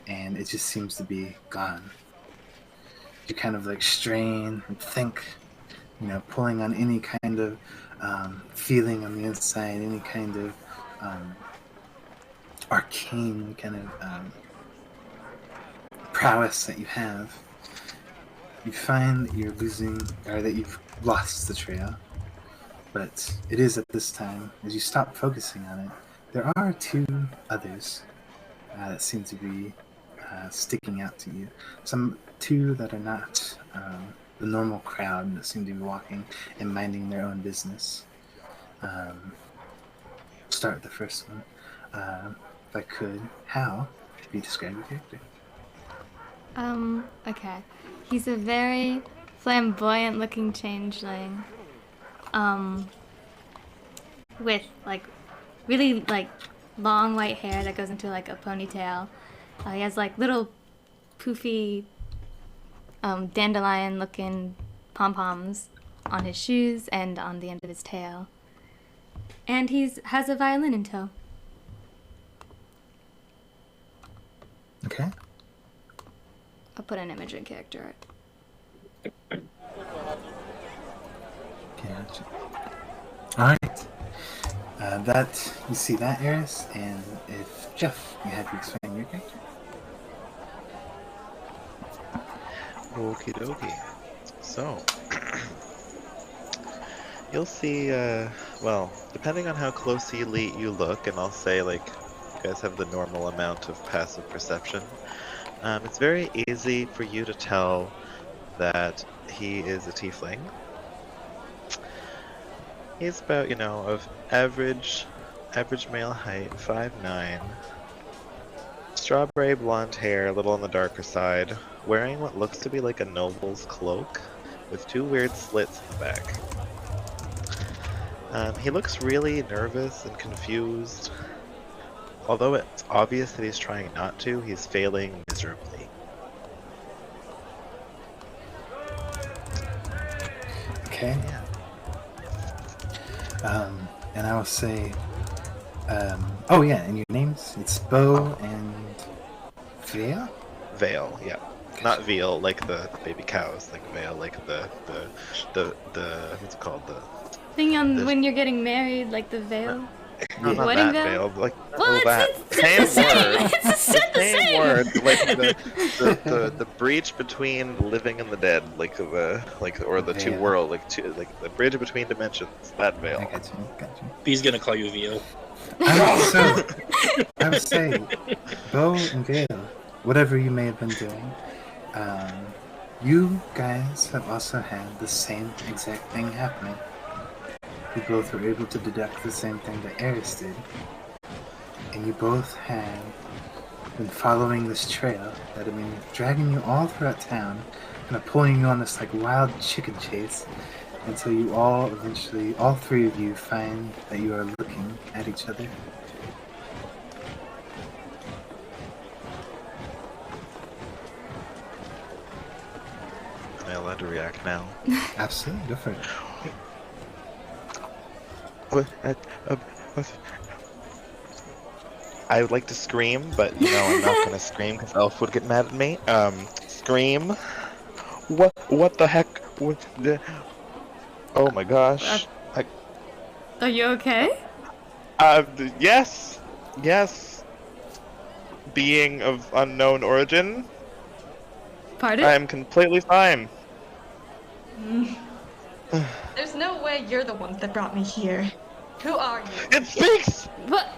A: and it just seems to be gone. You kind of like strain and think, pulling on any kind of feeling on the inside, any kind of arcane kind of prowess that you have. You find that you're losing, or that you've lost the trail. But it is at this time, as you stop focusing on it, there are two others that seem to be sticking out to you. Two that are not the normal crowd that seem to be walking and minding their own business. Start with the first one. If I could, how do you describe your character?
F: Okay. He's a very flamboyant looking changeling. With like really like long white hair that goes into like a ponytail. He has like little poofy dandelion looking pom-poms on his shoes and on the end of his tail. And has a violin in tow.
A: Okay.
F: I'll put an image in character art.
A: Gotcha. Alright. That, you see that, Eris? And if Jeff, you have to explain your character.
E: Okie dokie. So, you'll see, well, depending on how closely you look, and I'll say, like, you guys have the normal amount of passive perception, it's very easy for you to tell that he is a tiefling. He's about, of average male height, 5'9", strawberry blonde hair, a little on the darker side, wearing what looks to be like a noble's cloak, with two weird slits in the back. He looks really nervous and confused. Although it's obvious that he's trying not to, he's failing miserably.
A: Okay. And I will say, oh yeah, and your names, it's Beau and Veil?
E: Veil, yeah. Not veal, like the baby cows, like veil, like the what's it called?
F: Thing on when you're getting married, like the veil?
E: No, not
F: Wedding
E: that
F: veil?
E: veil, like
F: Well,
E: that.
F: it's the same.
E: Word.
F: It's the same
E: Word, like the breach between the living and the dead, or the two
A: Veil.
E: world, like the bridge between dimensions. That veil.
A: I got you.
C: B's gonna call you Veal.
A: I would say, Beau and Veil, whatever you may have been doing, you guys have also had the same exact thing happening. You both were able to deduct the same thing that Eris did. And you both had been following this trail that had been dragging you all throughout town, kind of pulling you on this like wild chicken chase until you all three of you find that you are looking at each other.
E: Am I allowed to react now?
A: Absolutely, go for it.
E: I would like to scream, but I'm not gonna scream because Elf would get mad at me. Scream. What the heck? What the... Oh my gosh.
F: Are you okay?
E: Yes. Being of unknown origin.
F: Pardon?
E: I'm completely fine.
G: There's no way you're the ones that brought me here. Who are you?
E: It speaks!
F: What?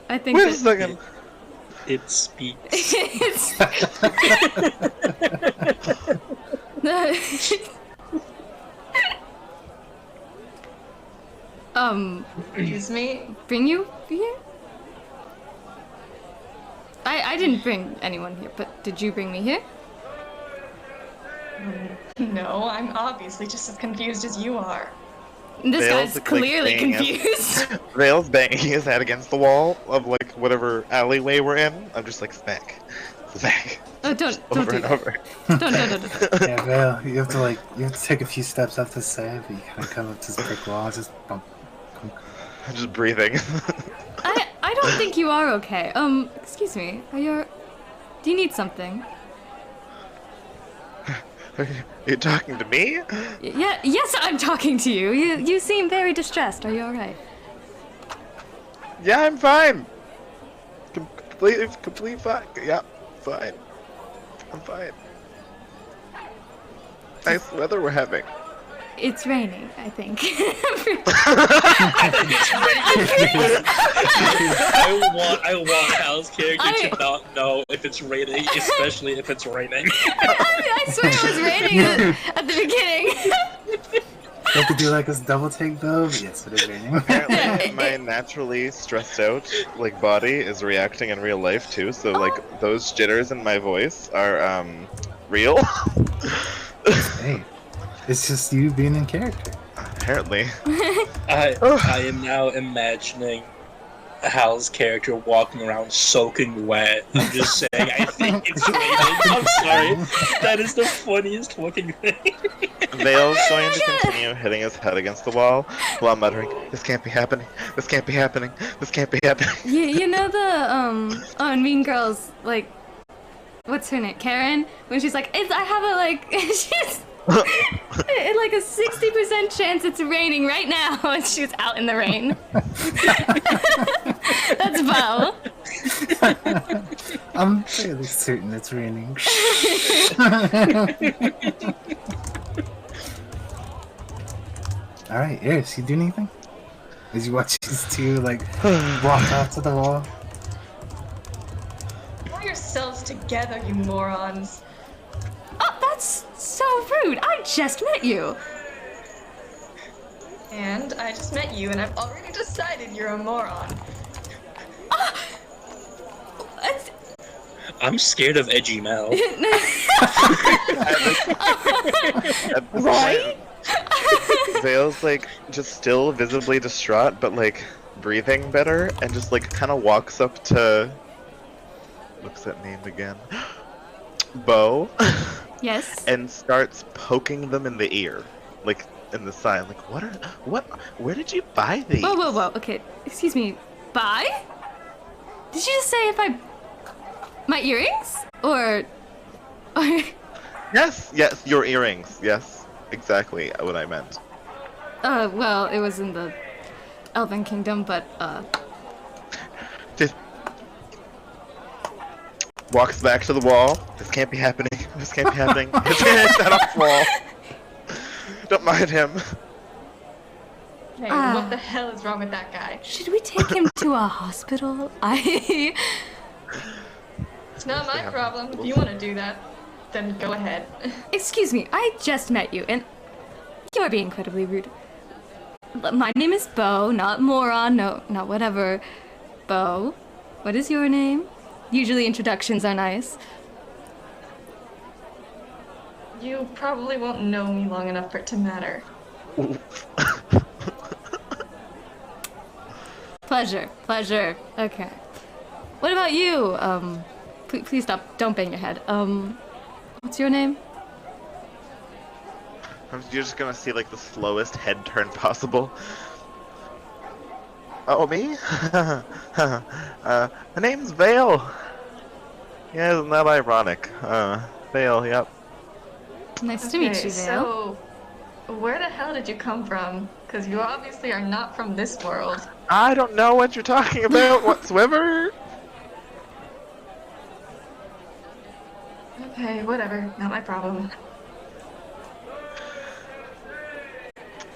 F: I think
E: Wait a
F: that
E: second.
C: It speaks.
F: it's.
G: Excuse me?
F: Bring you here? I didn't bring anyone here, but did you bring me here?
G: No, I'm obviously just as confused as you are.
F: This
E: Vale's,
F: guy's
E: like,
F: clearly
E: banging
F: confused.
E: Vale's banging his head against the wall of like whatever alleyway we're in. I'm just like smack.
F: Oh, don't
E: Over
F: do
E: and
F: that.
E: over.
F: Don't.
A: Yeah, Vale, you have to take a few steps up the side, but you kind of come up to this brick wall, just bump.
E: I'm just breathing.
F: I don't think you are okay. Excuse me. Do you need something?
E: Are you talking to me?
F: Yeah, yes, I'm talking to you. You seem very distressed. Are you alright?
E: Yeah, I'm fine. Complete fine. Yeah, fine. I'm fine. Nice weather we're having.
F: It's raining, I think.
C: I want Hal's character to not know if it's raining, especially if it's raining.
F: I swear it was raining at the beginning.
A: You have to do like this double take though. Yes, it is raining.
E: Apparently, my naturally stressed out like body is reacting in real life too. So like those jitters in my voice are real.
A: Hey, it's just you being in character.
E: Apparently.
C: I am now imagining Hal's character walking around soaking wet. I'm just saying, I think it's raining. I'm sorry. That is the funniest fucking thing.
E: Vale's going to continue hitting his head against the wall while muttering, "This can't be happening. This can't be happening. This can't be happening."
F: You know the in Mean Girls, like, what's her name, Karen, when she's like, I have a like, she's like a 60% chance it's raining right now, and she's out in the rain. That's Beau.
A: I'm fairly certain it's raining. Alright, Eris, you do anything? As you watch these two, like, walk off to the wall?
G: Pull yourselves together, you morons.
F: Oh, that's so rude. I just met you.
G: And I just met you, and I've already decided you're a moron.
C: I'm scared of Edgy Mel.
F: Right?
E: Vale's like just still visibly distraught, but like breathing better, and just like kind of walks up to. What's that name again? Beau.
F: Yes.
E: And starts poking them in the ear, like in the sign. Like, where did you buy these?
F: Whoa. Okay, excuse me. Buy? Did you just say if I... My earrings? Or...
E: Yes, your earrings. Yes, exactly what I meant.
F: Well, it was in the Elven Kingdom, but,
E: Just walks back to the wall. This can't be happening. This can't be happening. His hands out off the wall. Don't mind him.
G: Hey, what the hell is wrong with that guy?
F: should we take him to a hospital?
G: It's not my problem. If you want to do that, then go ahead.
F: Excuse me, I just met you, and you're being incredibly rude. My name is Beau, not moron, no, not whatever. Beau, what is your name? Usually introductions are nice.
G: You probably won't know me long enough for it to matter.
F: Pleasure. Okay. What about you? Please stop. Don't bang your head. What's your name?
E: You're just gonna see like the slowest head turn possible. Oh, me? My name's Vale. Yeah, isn't that ironic? Vale, yep.
F: Nice to meet you, Vale.
G: So, where the hell did you come from? Because you obviously are not from this world.
E: I don't know what you're talking about whatsoever.
G: Okay, whatever. Not my problem.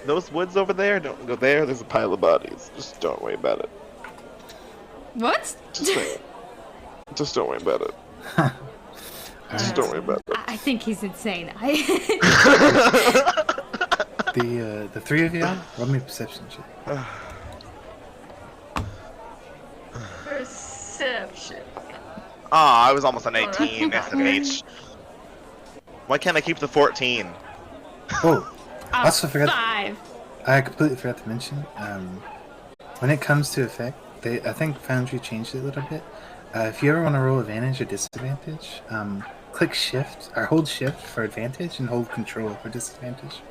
E: Those woods over there, don't go there. There's a pile of bodies. Just don't worry about it.
F: What?
E: Just saying. Just don't worry about it. Just don't worry about it.
F: I think he's insane.
A: The three of y'all, roll me a perception check.
G: Perception.
E: I was almost an 18 SMH. Why can't I keep the 14?
A: Oh, I also forgot.
F: 5.
A: I completely forgot to mention. When it comes to effect, I think Foundry changed it a little bit. If you ever want to roll advantage or disadvantage, click Shift or hold Shift for advantage and hold Control for disadvantage.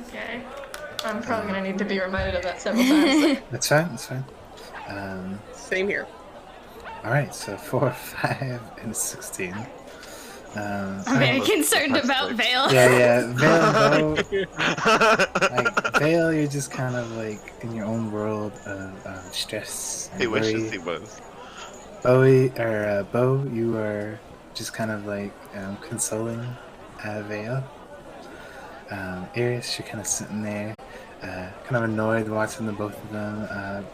G: Okay. I'm probably gonna need to be reminded of that several times.
A: That's fine. That's fine.
B: Same here.
A: All right. So 4, 5, and 16.
F: I'm very concerned about Veil.
A: Yeah. Veil, like Veil, you're just kind of like in your own world of stress. And
E: He
A: worry.
E: wishes he was.
A: Beau, you are just kind of like consoling Veil. Eris, you're kind of sitting there, kind of annoyed watching the both of them.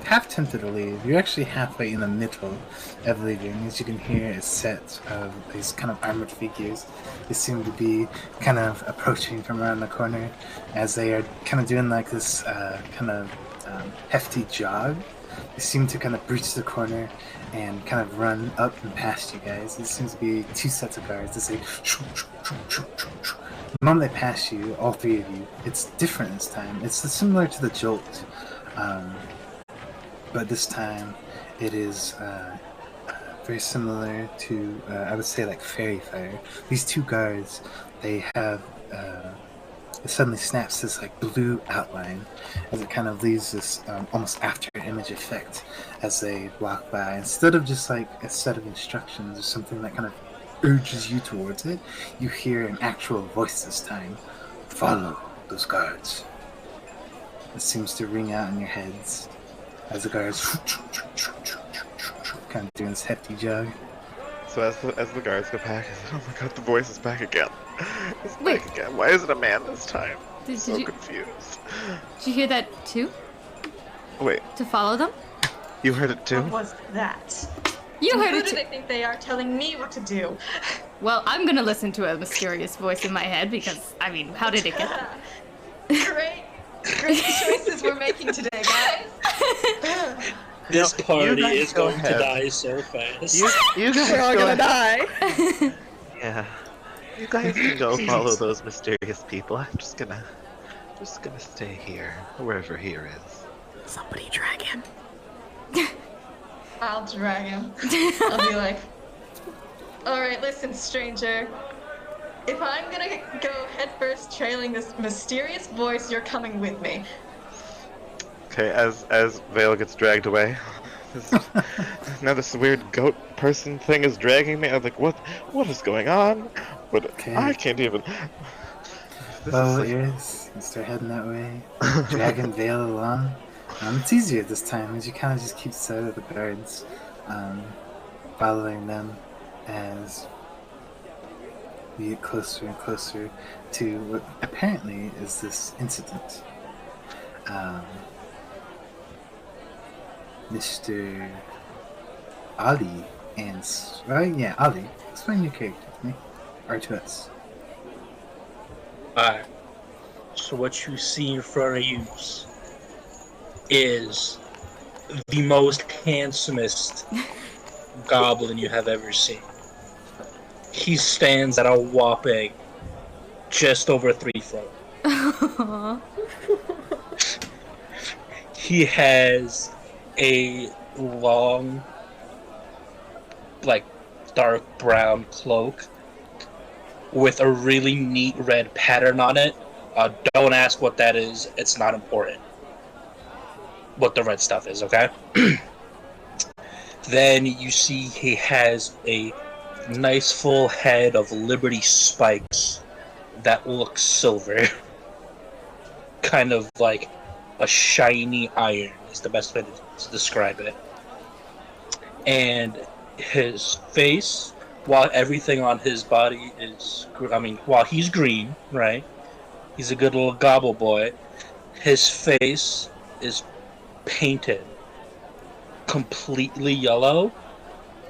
A: Half tempted to leave. You're actually halfway in the middle of leaving, as you can hear a set of these kind of armored figures. They seem to be kind of approaching from around the corner as they are kind of doing like this hefty jog. They seem to kind of breach the corner and kind of run up and past you guys. It seems to be two sets of guards that say shoo, shoo, shoo, shoo, shoo, shoo. The moment they pass you, all three of you, it's different this time. It's similar to the jolt, but this time it is very similar to, I would say, like fairy fire. These two guards, they have, it suddenly snaps this like blue outline as it kind of leaves this almost after image effect as they walk by. Instead of just like a set of instructions or something that kind of urges you towards it, you hear an actual voice this time. Follow those guards. It seems to ring out in your heads as the guards kind of doing this hefty jog.
E: So as the guards go back, I said, "Oh my god, the voice is back again! It's
F: Wait.
E: back again. Why is it a man this time? I'm
F: Did
E: so
F: you-
E: confused."
F: Did you hear that too?
E: Wait,
F: To follow them?
E: you heard it too?
G: What was that?
F: You heard
G: Who
F: it
G: do
F: too.
G: they think they are telling me what to do?
F: Well, I'm gonna listen to a mysterious voice in my head because, I mean, how did it get there?
G: Great choices we're making today, guys.
C: This
E: You
C: party
E: guys
C: is
E: go
C: going to
E: ahead.
C: die so fast.
E: You guys
B: We're all
E: go
B: gonna
E: ahead.
B: die.
E: Yeah. You guys can go follow those mysterious people. I'm just gonna stay here, wherever here is.
B: Somebody drag him.
G: I'll drag him. I'll be like, alright, listen, stranger. If I'm gonna go headfirst trailing this mysterious voice, you're coming with me.
E: Okay, as Vale gets dragged away, now this weird goat person thing is dragging me. I'm like, what is going on? But
A: Okay.
E: I can't even. This
A: Beau,
E: is like-
A: Eris, you start heading that way, dragging Veil along. It's easier this time as you kind of just keep sight of the guards, following them as we get closer and closer to what apparently is this incident. Mr. Ali and Ali, explain your character to me, or to us.
C: Alright. So what you see in front of you is the most handsomest goblin you have ever seen. He stands at a whopping just over 3 foot.
F: Aw.
C: He has a long, like, dark brown cloak with a really neat red pattern on it. Don't ask what that is. It's not important. What the red stuff is, okay? Then you see he has a nice full head of Liberty spikes that looks silver. Kind of like a shiny iron is the best way to describe it. And his face, while everything on his body is, while he's green, right? He's a good little gobble boy. His face is painted completely yellow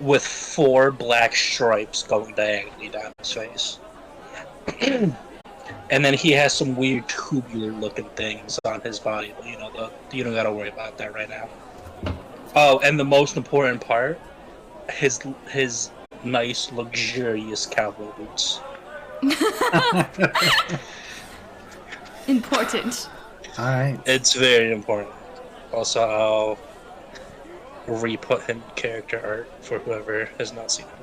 C: with 4 black stripes going diagonally down his face. And then he has some weird tubular looking things on his body, but you don't gotta worry about that right now. Oh, and the most important part, his nice, luxurious cowboy boots.
F: Important.
A: All right.
C: It's very important. Also, I'll re-put him in character art for whoever has not seen him.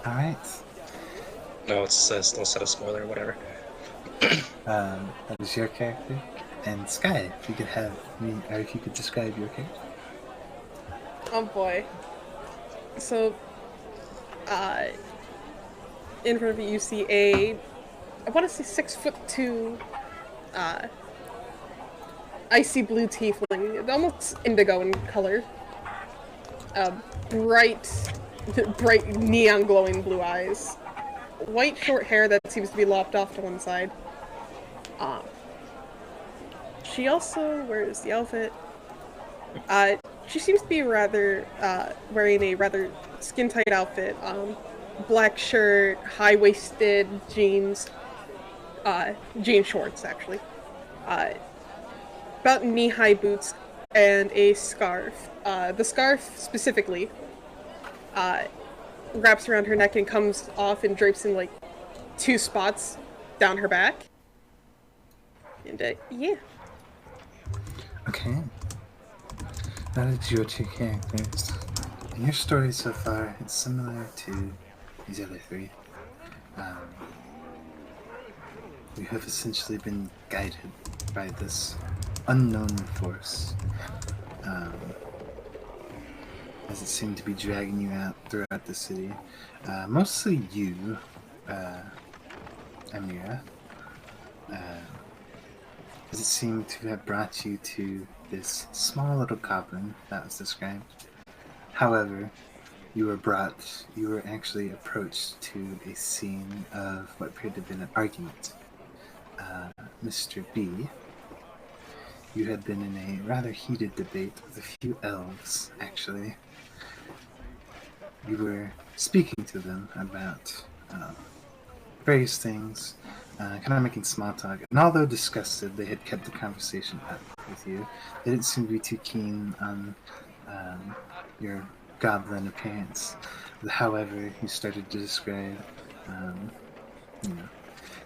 A: All right.
C: No, it says don't set a spoiler or whatever.
A: That was your character. And Sky, if you could have me, or if you could describe your character.
B: Oh boy. So, in front of you see I want to say 6'2", icy blue tiefling, almost indigo in color. Bright neon glowing blue eyes. White short hair that seems to be lopped off to one side. She also wears the outfit. She seems to be rather wearing a rather skin-tight outfit. Black shirt, high-waisted jeans, jean shorts actually. About knee-high boots and a scarf. The scarf specifically wraps around her neck and comes off and drapes in like 2 spots down her back. And yeah.
A: Okay. That is your 2 characters. And your story so far is similar to these other 3. You have essentially been guided by this unknown force, as it seemed to be dragging you out throughout the city. Mostly you, Amira, as it seemed to have brought you to this small little goblin that was described. However, you were actually approached to a scene of what appeared to have been an argument. Mr. B, you had been in a rather heated debate with a few elves, actually. You were speaking to them about various things, kind of making small talk. And although disgusted, they had kept the conversation up with you. They didn't seem to be too keen on your goblin appearance. However, you started to describe,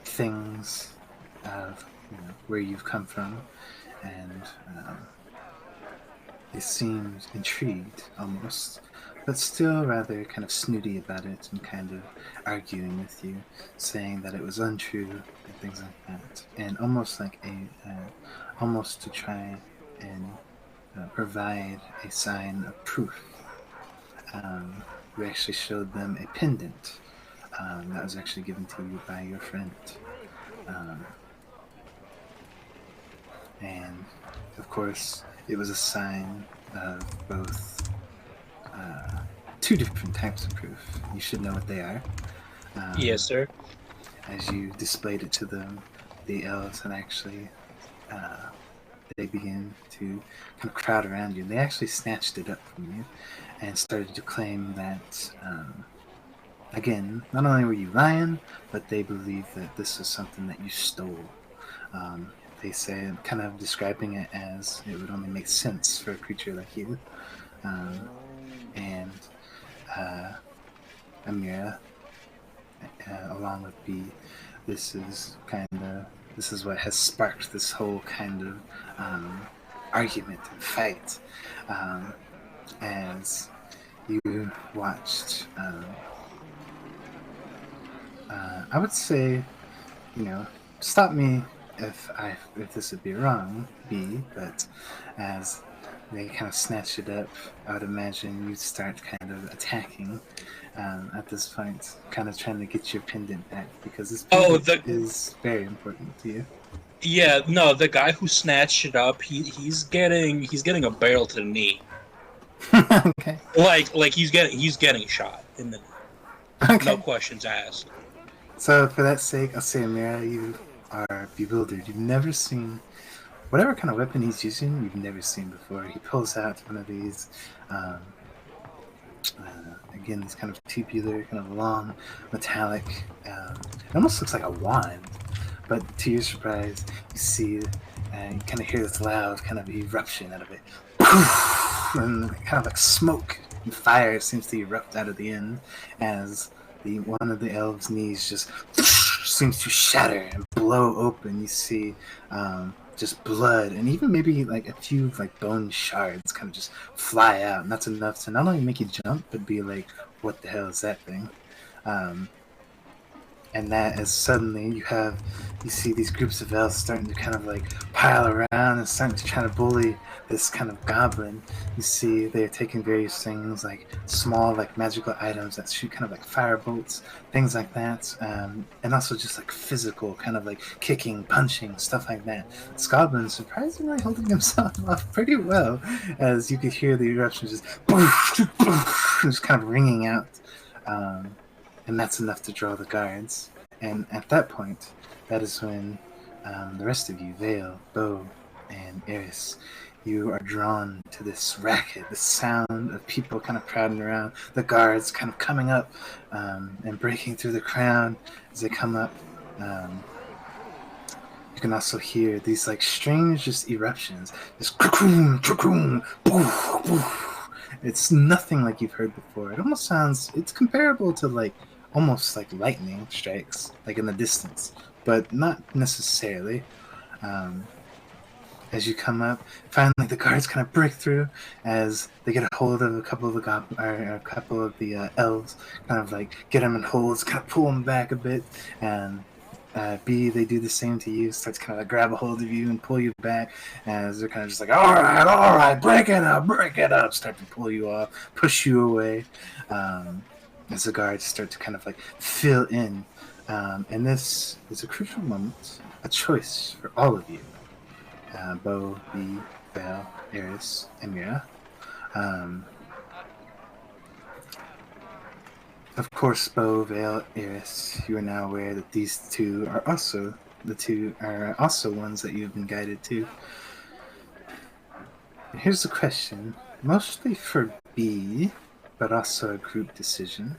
A: things of where you've come from, and they seemed intrigued almost, but still rather kind of snooty about it and kind of arguing with you, saying that it was untrue and things like that, and almost like almost to try and provide a sign of proof. We actually showed them a pendant that was actually given to you by your friend. And of course, it was a sign of both 2 different types of proof. You should know what they are.
C: Yes, sir.
A: As you displayed it to them, the elves had actually, they began to kind of crowd around you. They actually snatched it up from you and started to claim that, again, not only were you lying, but they believed that this was something that you stole. They said, kind of describing it as it would only make sense for a creature like you. And Amira, along with B, this is what has sparked this whole kind of argument and fight. As you watched, I would say, stop me if this would be wrong, B, but as they kind of snatch it up, I would imagine you start kind of attacking at this point, kind of trying to get your pendant back, because this pendant is very important to you.
C: Yeah, no, the guy who snatched it up, he's getting a barrel to the knee.
A: Okay.
C: Like he's getting shot in the knee. Okay. No questions asked.
A: So for that sake, I'll say, Amira, you are bewildered. You've never seen whatever kind of weapon he's using. You've never seen before. He pulls out one of these. Again, these kind of tubular, kind of long, metallic. It almost looks like a wand, but to your surprise, you see, you kind of hear this loud kind of eruption out of it, and kind of like smoke and fire seems to erupt out of the end as one of the elves' knees just seems to shatter and blow open. You see just blood and even maybe like a few like bone shards kind of just fly out, and that's enough to not only make you jump but be like, what the hell is that thing? And that is suddenly you see these groups of elves starting to kind of like pile around and starting to try to bully this kind of goblin. You see they're taking various things like small like magical items that shoot kind of like fire bolts, things like that, and also just like physical kind of like kicking, punching, stuff like that. This goblin is surprisingly holding himself off pretty well, as you could hear the eruptions just kind of ringing out. And that's enough to draw the guards. And at that point, that is when the rest of you, Vale, Beau, and Eris, you are drawn to this racket, the sound of people kind of crowding around, the guards kind of coming up and breaking through the crowd as they come up. You can also hear these like strange just eruptions, just it's nothing like you've heard before. It almost sounds, it's comparable to like almost like lightning strikes, like in the distance, but not necessarily. As you come up, finally the guards kind of break through as they get a hold of a couple of the elves, kind of like get them in holds, kind of pull them back a bit, and B, they do the same to you, start to kind of like grab a hold of you and pull you back, as they're kind of just like, all right, break it up, start to pull you off, push you away, as the guards start to kind of like fill in. And this is a crucial moment, a choice for all of you. Beau, B, Vale, Eris, and Mira. Of course, Beau, Vale, Eris, you are now aware that these two are also ones that you've been guided to. And here's the question, mostly for B, but also a group decision.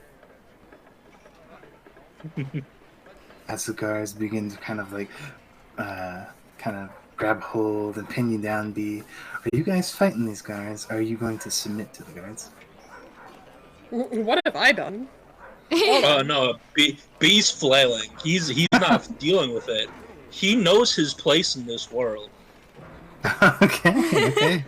A: As the guards begin to kind of like, kind of grab hold and pin you down, B, are you guys fighting these guards? Or are you going to submit to the guards?
B: What have I done?
C: Oh no, B's flailing. He's not dealing with it. He knows his place in this world.
A: Okay.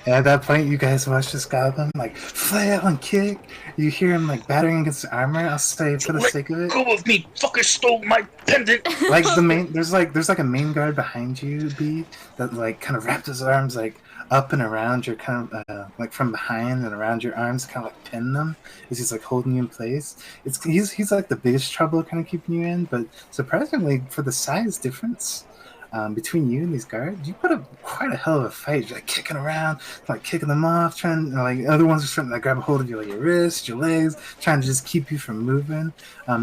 A: At that point, you guys watch this goblin like flail and kick. You hear him like battering against the armor. I'll say for the sake of it.
C: Go with me, fucker stole my pendant.
A: Like there's like a main guard behind you, B, that like kind of wrapped his arms like up and around your kind of like from behind and around your arms, kind of like pin them as he's like holding you in place. He's like the biggest trouble, kind of keeping you in. But surprisingly, for the size difference between you and these guards, you put up quite a hell of a fight. You're like kicking around, like kicking them off, trying like other ones are trying to like grab a hold of you, like your wrists, your legs, trying to just keep you from moving.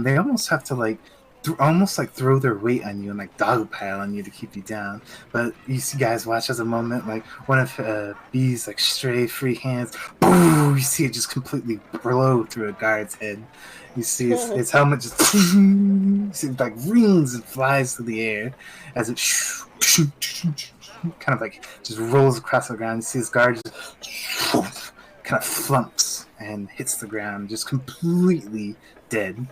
A: They almost have to like throw their weight on you and like dogpile on you to keep you down. But you see guys watch as a moment like one of B's like stray free hands, boom, you see it just completely blow through a guard's head. You see his helmet just you see it like rings and flies through the air as it kind of like just rolls across the ground. You see his guard just kind of flumps and hits the ground, just completely dead.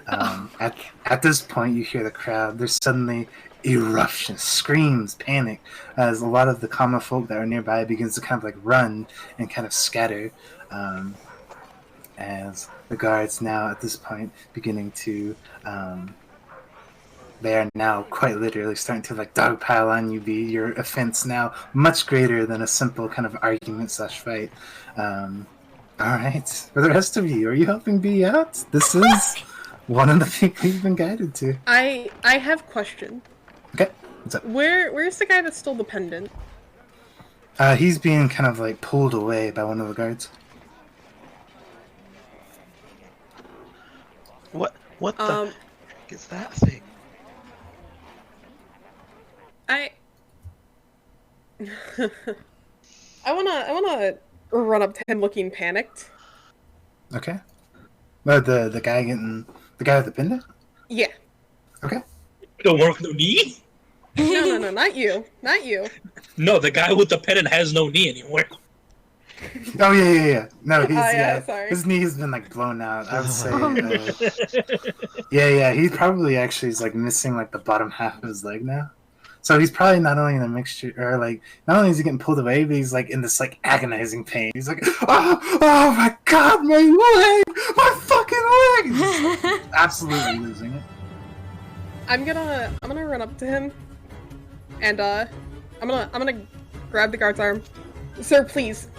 A: At this point, you hear the crowd. There's suddenly eruption, screams, panic, as a lot of the common folk that are nearby begins to kind of like run and kind of scatter. As the guards now at this point beginning to, they are now quite literally starting to like dogpile on you. Be your offense now much greater than a simple kind of argument / fight. All right, for the rest of you, are you helping B out? This is one of the people you've been guided to.
B: I have a question.
A: Okay, what's up?
B: Where's the guy that stole the pendant?
A: He's being kind of like pulled away by one of the guards.
E: What the? fuck is that thing?
B: I wanna run up to him looking panicked.
A: Okay. But the guy with the pendant?
B: Yeah.
A: Okay.
C: Don't work no knee?
B: No, not you. Not you.
C: No, the guy with the pendant has no knee anymore.
A: Oh yeah. No, he's
B: sorry.
A: his knee has been like blown out. I would say. Yeah. He probably actually is like missing like the bottom half of his leg now. So he's probably not only in a mixture, or like not only is he getting pulled away, but he's like in this like agonizing pain. He's like, oh my god, my leg, my fucking leg! He's just, like, absolutely losing it.
B: I'm gonna run up to him, and I'm gonna grab the guard's arm. Sir, please.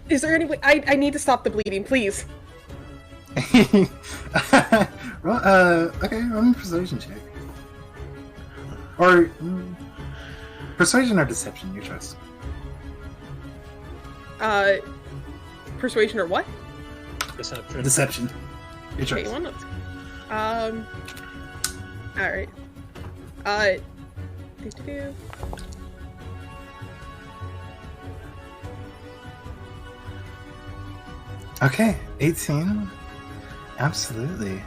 B: Is there any way I need to stop the bleeding, please?
A: Well, okay, roll me a persuasion check. Or persuasion or deception, your choice.
B: Persuasion or what?
C: Deception.
A: Deception, your choice.
B: Okay, you want alright. Do.
A: Okay, 18. Absolutely.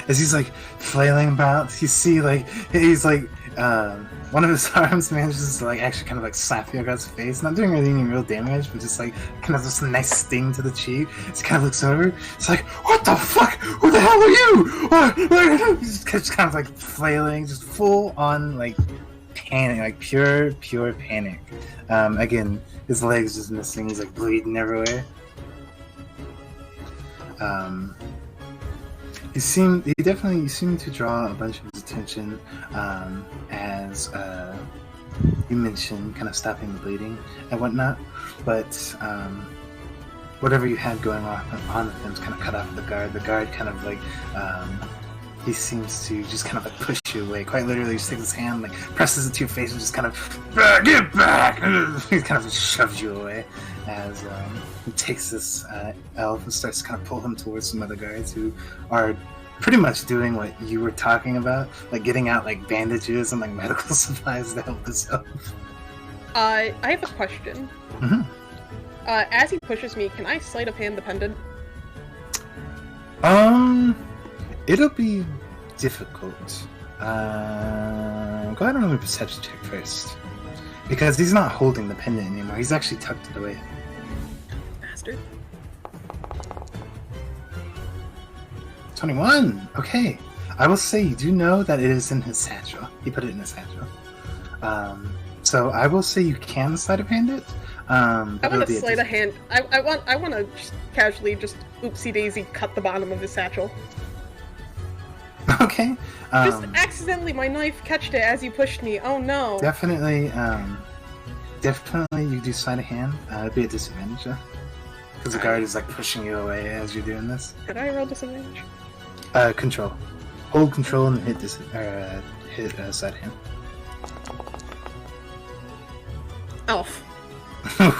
A: As he's like flailing about, you see like he's like one of his arms manages to like actually kind of like slap the guy's face, not doing really any real damage, but just like kind of just a nice sting to the cheek. He kind of looks over. It's like, what the fuck? Who the hell are you? He's just kind of like flailing, just full on like panic, like pure panic. Again, his legs just missing. He's like bleeding everywhere. You seem to draw a bunch of his attention as you mentioned kind of stopping the bleeding and whatnot, but whatever you had going on with him is kind of cut off the guard. The guard kind of like he seems to just kind of like push you away, quite literally just takes his hand, like presses it to your face and just kind of get back. He kind of just shoves you away as he takes this elf and starts to kind of pull him towards some other guards who are pretty much doing what you were talking about, like getting out like bandages and like medical supplies to help this elf.
B: I have a question.
A: Mm-hmm.
B: As he pushes me, can I sleight of hand the pendant?
A: It'll be difficult. Go ahead and roll a perception check first. Because he's not holding the pendant anymore. He's actually tucked it away.
B: Bastard.
A: 21! Okay. I will say you do know that it is in his satchel. He put it in his satchel. So I will say you can sleight of hand it.
B: I want to sleight of hand. I want to just casually just oopsie daisy cut the bottom of his satchel.
A: Okay.
B: Just accidentally, my knife catched it as you pushed me. Oh no.
A: Definitely you do sleight of hand. It'd be a disadvantage though. Because the guard is like pushing you away as you're doing this.
B: Did I roll disadvantage?
A: Control. Hold control and hit sleight of hand.
B: Elf. That's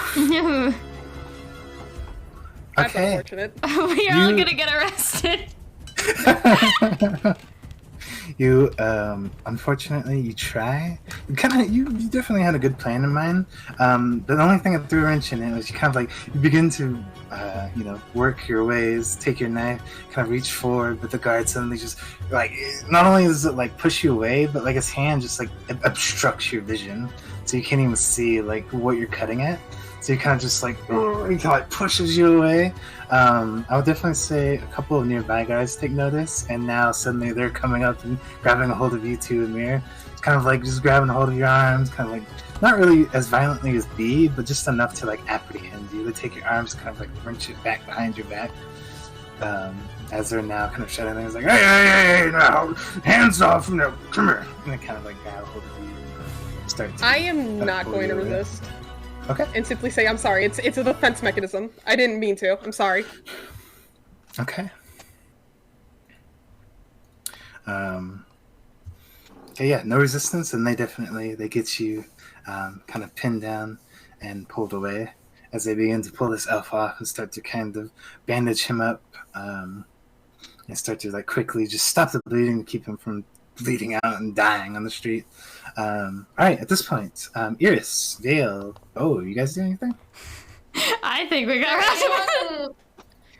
A: Okay.
B: unfortunate.
F: We're all gonna get arrested.
A: You unfortunately you try. You definitely had a good plan in mind. The only thing that threw a wrench in it was you kind of like you begin to work your ways, take your knife, kind of reach forward, but the guard suddenly just like not only does it like push you away, but like his hand just like obstructs your vision, so you can't even see like what you're cutting at. So you kind of just like he kind of like pushes you away. I would definitely say a couple of nearby guys take notice, and now suddenly they're coming up and grabbing a hold of you too, Amir. It's kind of like just grabbing a hold of your arms, kind of like not really as violently as B, but just enough to like apprehend you. They take your arms, kind of like wrench it back behind your back, as they're now kind of shutting things like, hey, no, hands off, no, come here, and they kind of like grab a hold of you and start.
B: I am not going to resist.
A: Okay.
B: And simply say, I'm sorry. It's a defense mechanism. I didn't mean to. I'm sorry.
A: Okay. Okay, yeah, no resistance, and they get you kind of pinned down and pulled away as they begin to pull this elf off and start to kind of bandage him up. and start to like quickly just stop the bleeding to keep him from bleeding out and dying on the street. All right, at this point, Eris, Vale, you guys do anything?
F: I think we got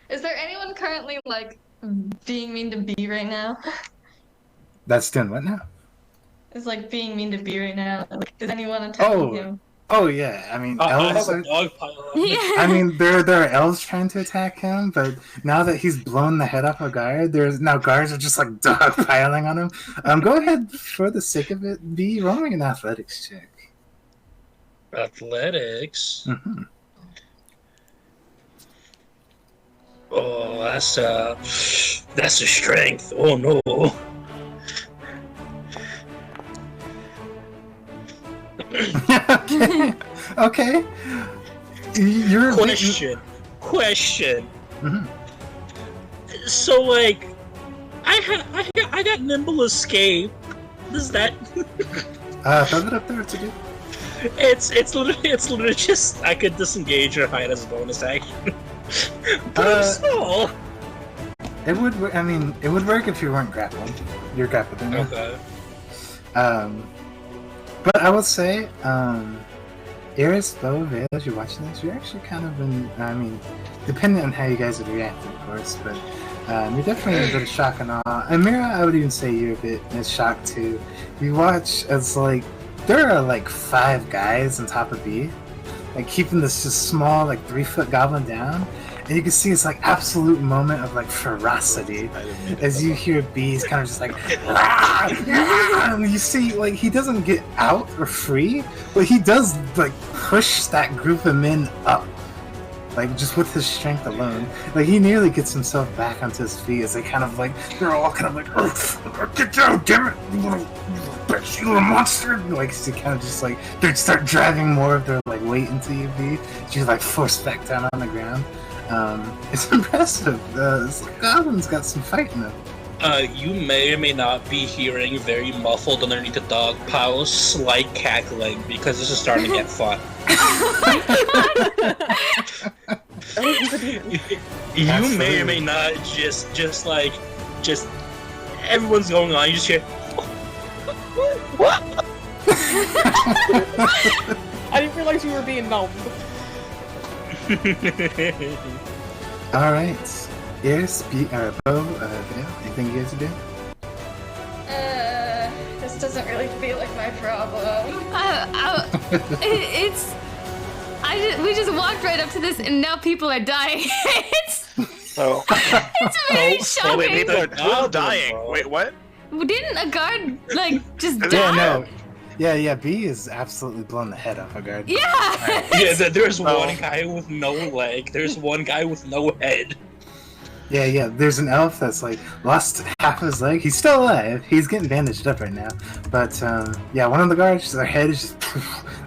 G: Is there anyone currently like being mean to B right now?
A: That's doing what now?
G: Is like being mean to B right now. Like, is anyone attacking him?
A: Oh yeah, I mean,
C: I
A: elves
C: have a
A: are...
C: dog pile.
F: Yeah.
A: I mean, there are elves trying to attack him, but now that he's blown the head off a guard, there's now guards are just like dogpiling on him. Go ahead, for the sake of it, be rolling an athletics check.
C: Athletics.
A: Mm-hmm.
C: Oh, that's a strength. Oh no.
A: Okay. You're
C: Question.
A: Mm-hmm.
C: So like, I got nimble escape. Does that?
A: Throw it up there to do.
C: It's literally just I could disengage or hide as a bonus action. But still.
A: It would. I mean, it would work if you weren't grappled. You're grappled.
C: Okay.
A: But I will say, Eris, Beau, Vale, as you're watching this, you're actually kind of in. I mean, depending on how you guys would react, of course, but you're definitely in a bit of shock and awe. And Mira, I would even say you're a bit in shock too. You watch as like there are like 5 guys on top of B, like keeping this just small, like 3-foot goblin down. And you can see it's like absolute moment of like ferocity as you hear bees kind of just like and you see like he doesn't get out or free, but he does like push that group of men up, like just with his strength alone. Like he nearly gets himself back onto his feet as they kind of like they're all kind of like get down, damn it, you little bitch, you little monster. Like to kind of just like they start dragging more of their like weight into you, B. She's like forced back down on the ground. It's impressive. This goblin's got some fight in him.
C: You may or may not be hearing very muffled underneath the dog pile, slight cackling because this is starting to get fun. You may or may not just everyone's going on. You just hear. What?
B: I didn't realize you were being numbed.
A: All right, Eris, Beau, Vale, anything you guys do?
G: This doesn't really feel like my problem.
F: We just walked right up to this, and now people are dying. It's
D: Oh.
F: very shocking.
D: Wait, people are all dying. Wait, what?
F: Didn't a guard like just die?
A: Yeah, no. Yeah, B is absolutely blown the head off a guard.
F: Yeah.
C: Yeah, there's one guy with no leg. There's one guy with no head.
A: Yeah. There's an elf that's like lost half of his leg. He's still alive. He's getting bandaged up right now. But one of the guards, their head is just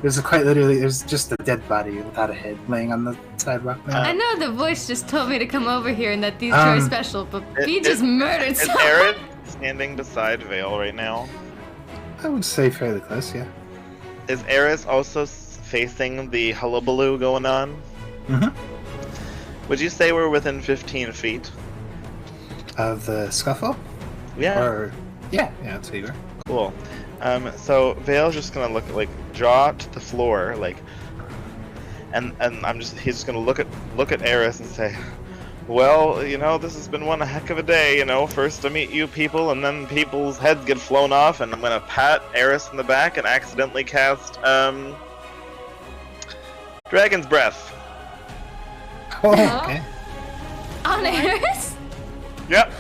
A: there's just a dead body without a head laying on the sidewalk now.
F: I know the voice just told me to come over here and that these two are special, but he just murdered
E: Is
F: someone.
E: Eris standing beside Vale right now?
A: I would say fairly close, yeah.
E: Is Eris also facing the hullabaloo going on?
A: Mm-hmm.
E: Would you say we're within 15 feet?
A: Of the scuffle?
E: Yeah.
A: Yeah, I'd say you are.
E: Cool. So Vale's just gonna draw to the floor, and he's just gonna look at Eris and say, well, this has been one heck of a day, first to meet you people, and then people's heads get flown off, and I'm gonna pat Eris in the back and accidentally cast, Dragon's Breath.
A: Oh, okay.
F: On Eris?
E: Yep.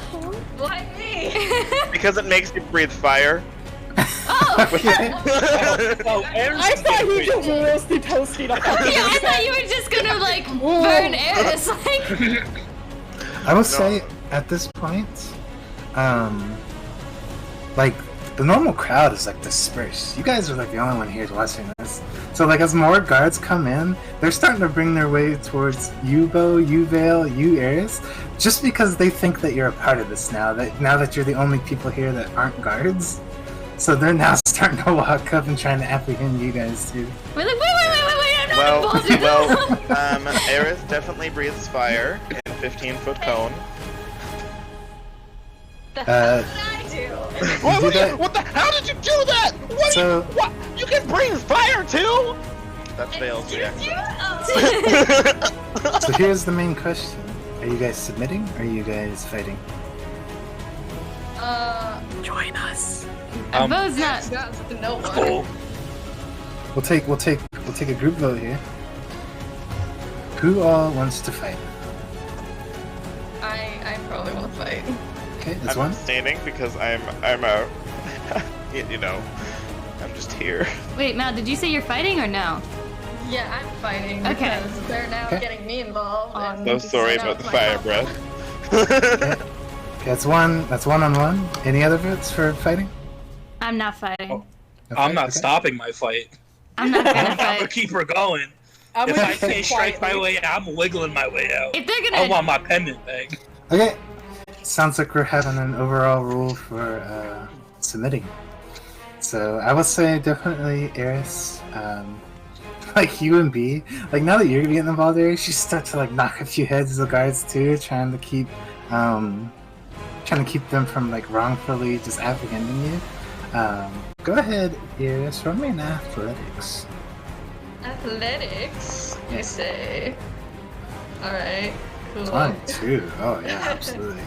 G: Why me?
E: Because it makes you breathe fire.
F: Oh!
B: I thought he just roasted toasted up.
F: Yeah, I thought you were just gonna burn Eris.
A: I will say at this point, the normal crowd is dispersed. You guys are the only one here watching this. So as more guards come in, they're starting to bring their way towards you, Beau, you, Vale, you, Eris, just because they think that you're a part of this now that you're the only people here that aren't guards. So they're now starting to walk up and trying to apprehend you guys too.
F: We're like, wait, I'm not involved.
E: Eris definitely breathes fire in 15-foot cone.
G: The hell did I do?
D: How did you do that? What? You can breathe fire too?
E: That's Vale's reaction.
A: So here's the main question: are you guys submitting? Or are you guys fighting?
B: Join us.
F: Beau's not.
G: No one.
C: Cool.
A: We'll take a group vote here. Who all wants to fight?
G: I probably want to fight.
A: Okay, that's
D: I'm
A: one.
D: abstaining because I'm a, you know, I'm just here.
F: Wait, Mal, did you say you're fighting or no?
G: Yeah, I'm fighting
F: Okay.
G: because they're now
A: Okay.
G: getting me involved. and
D: So
G: this is
D: sorry
G: not
D: about the
G: my
D: fire
G: fault.
D: breath.
A: Okay, that's one. That's one on one. Any other votes for fighting?
F: I'm not fighting.
C: Oh. I'm not
A: Okay.
C: stopping my fight.
F: I'm not gonna
C: I'm gonna
F: fight.
C: keep her going.
B: I'm
C: If
B: gonna
C: I
B: sit
C: can't strike my
B: quietly.
C: way out, I'm wiggling my way out.
F: If they're
C: I
F: gonna,
C: want my pendant back.
A: Okay. Sounds like we're having an overall rule for submitting. So I would say definitely Eris. Like you and B. Like now that you're getting involved, Eris, you start to like knock a few heads of the guards too, trying to keep them from like wrongfully just apprehending you. Go ahead, Eris. Run me an athletics.
G: Athletics, you say? Alright, cool.
A: 22. Oh yeah, absolutely.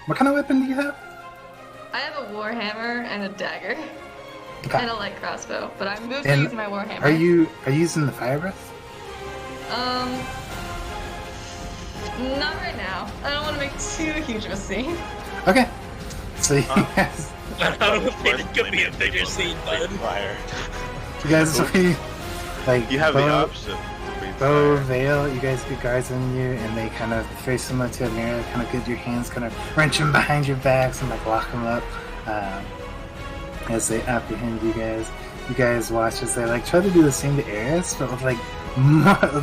A: What kind of weapon do you have?
G: I have a warhammer and a dagger.
A: Okay.
G: And a light crossbow, but I'm mostly
A: And
G: using my warhammer.
A: Are you using the fire breath?
G: Not right now. I don't want to make too huge of a scene.
A: Okay. So you guys,
C: I don't think it could be a bigger scene, bud.
E: Fire.
A: you guys like
E: You have the
A: Beau,
E: option to breathe
A: Beau,
E: fire.
A: Vale, you guys get guards on you, and they kind of very similar to a mirror. Kind of get your hands, kind of wrench them behind your backs and like lock them up as they apprehend you guys. You guys watch as they like try to do the same to Eris, but with like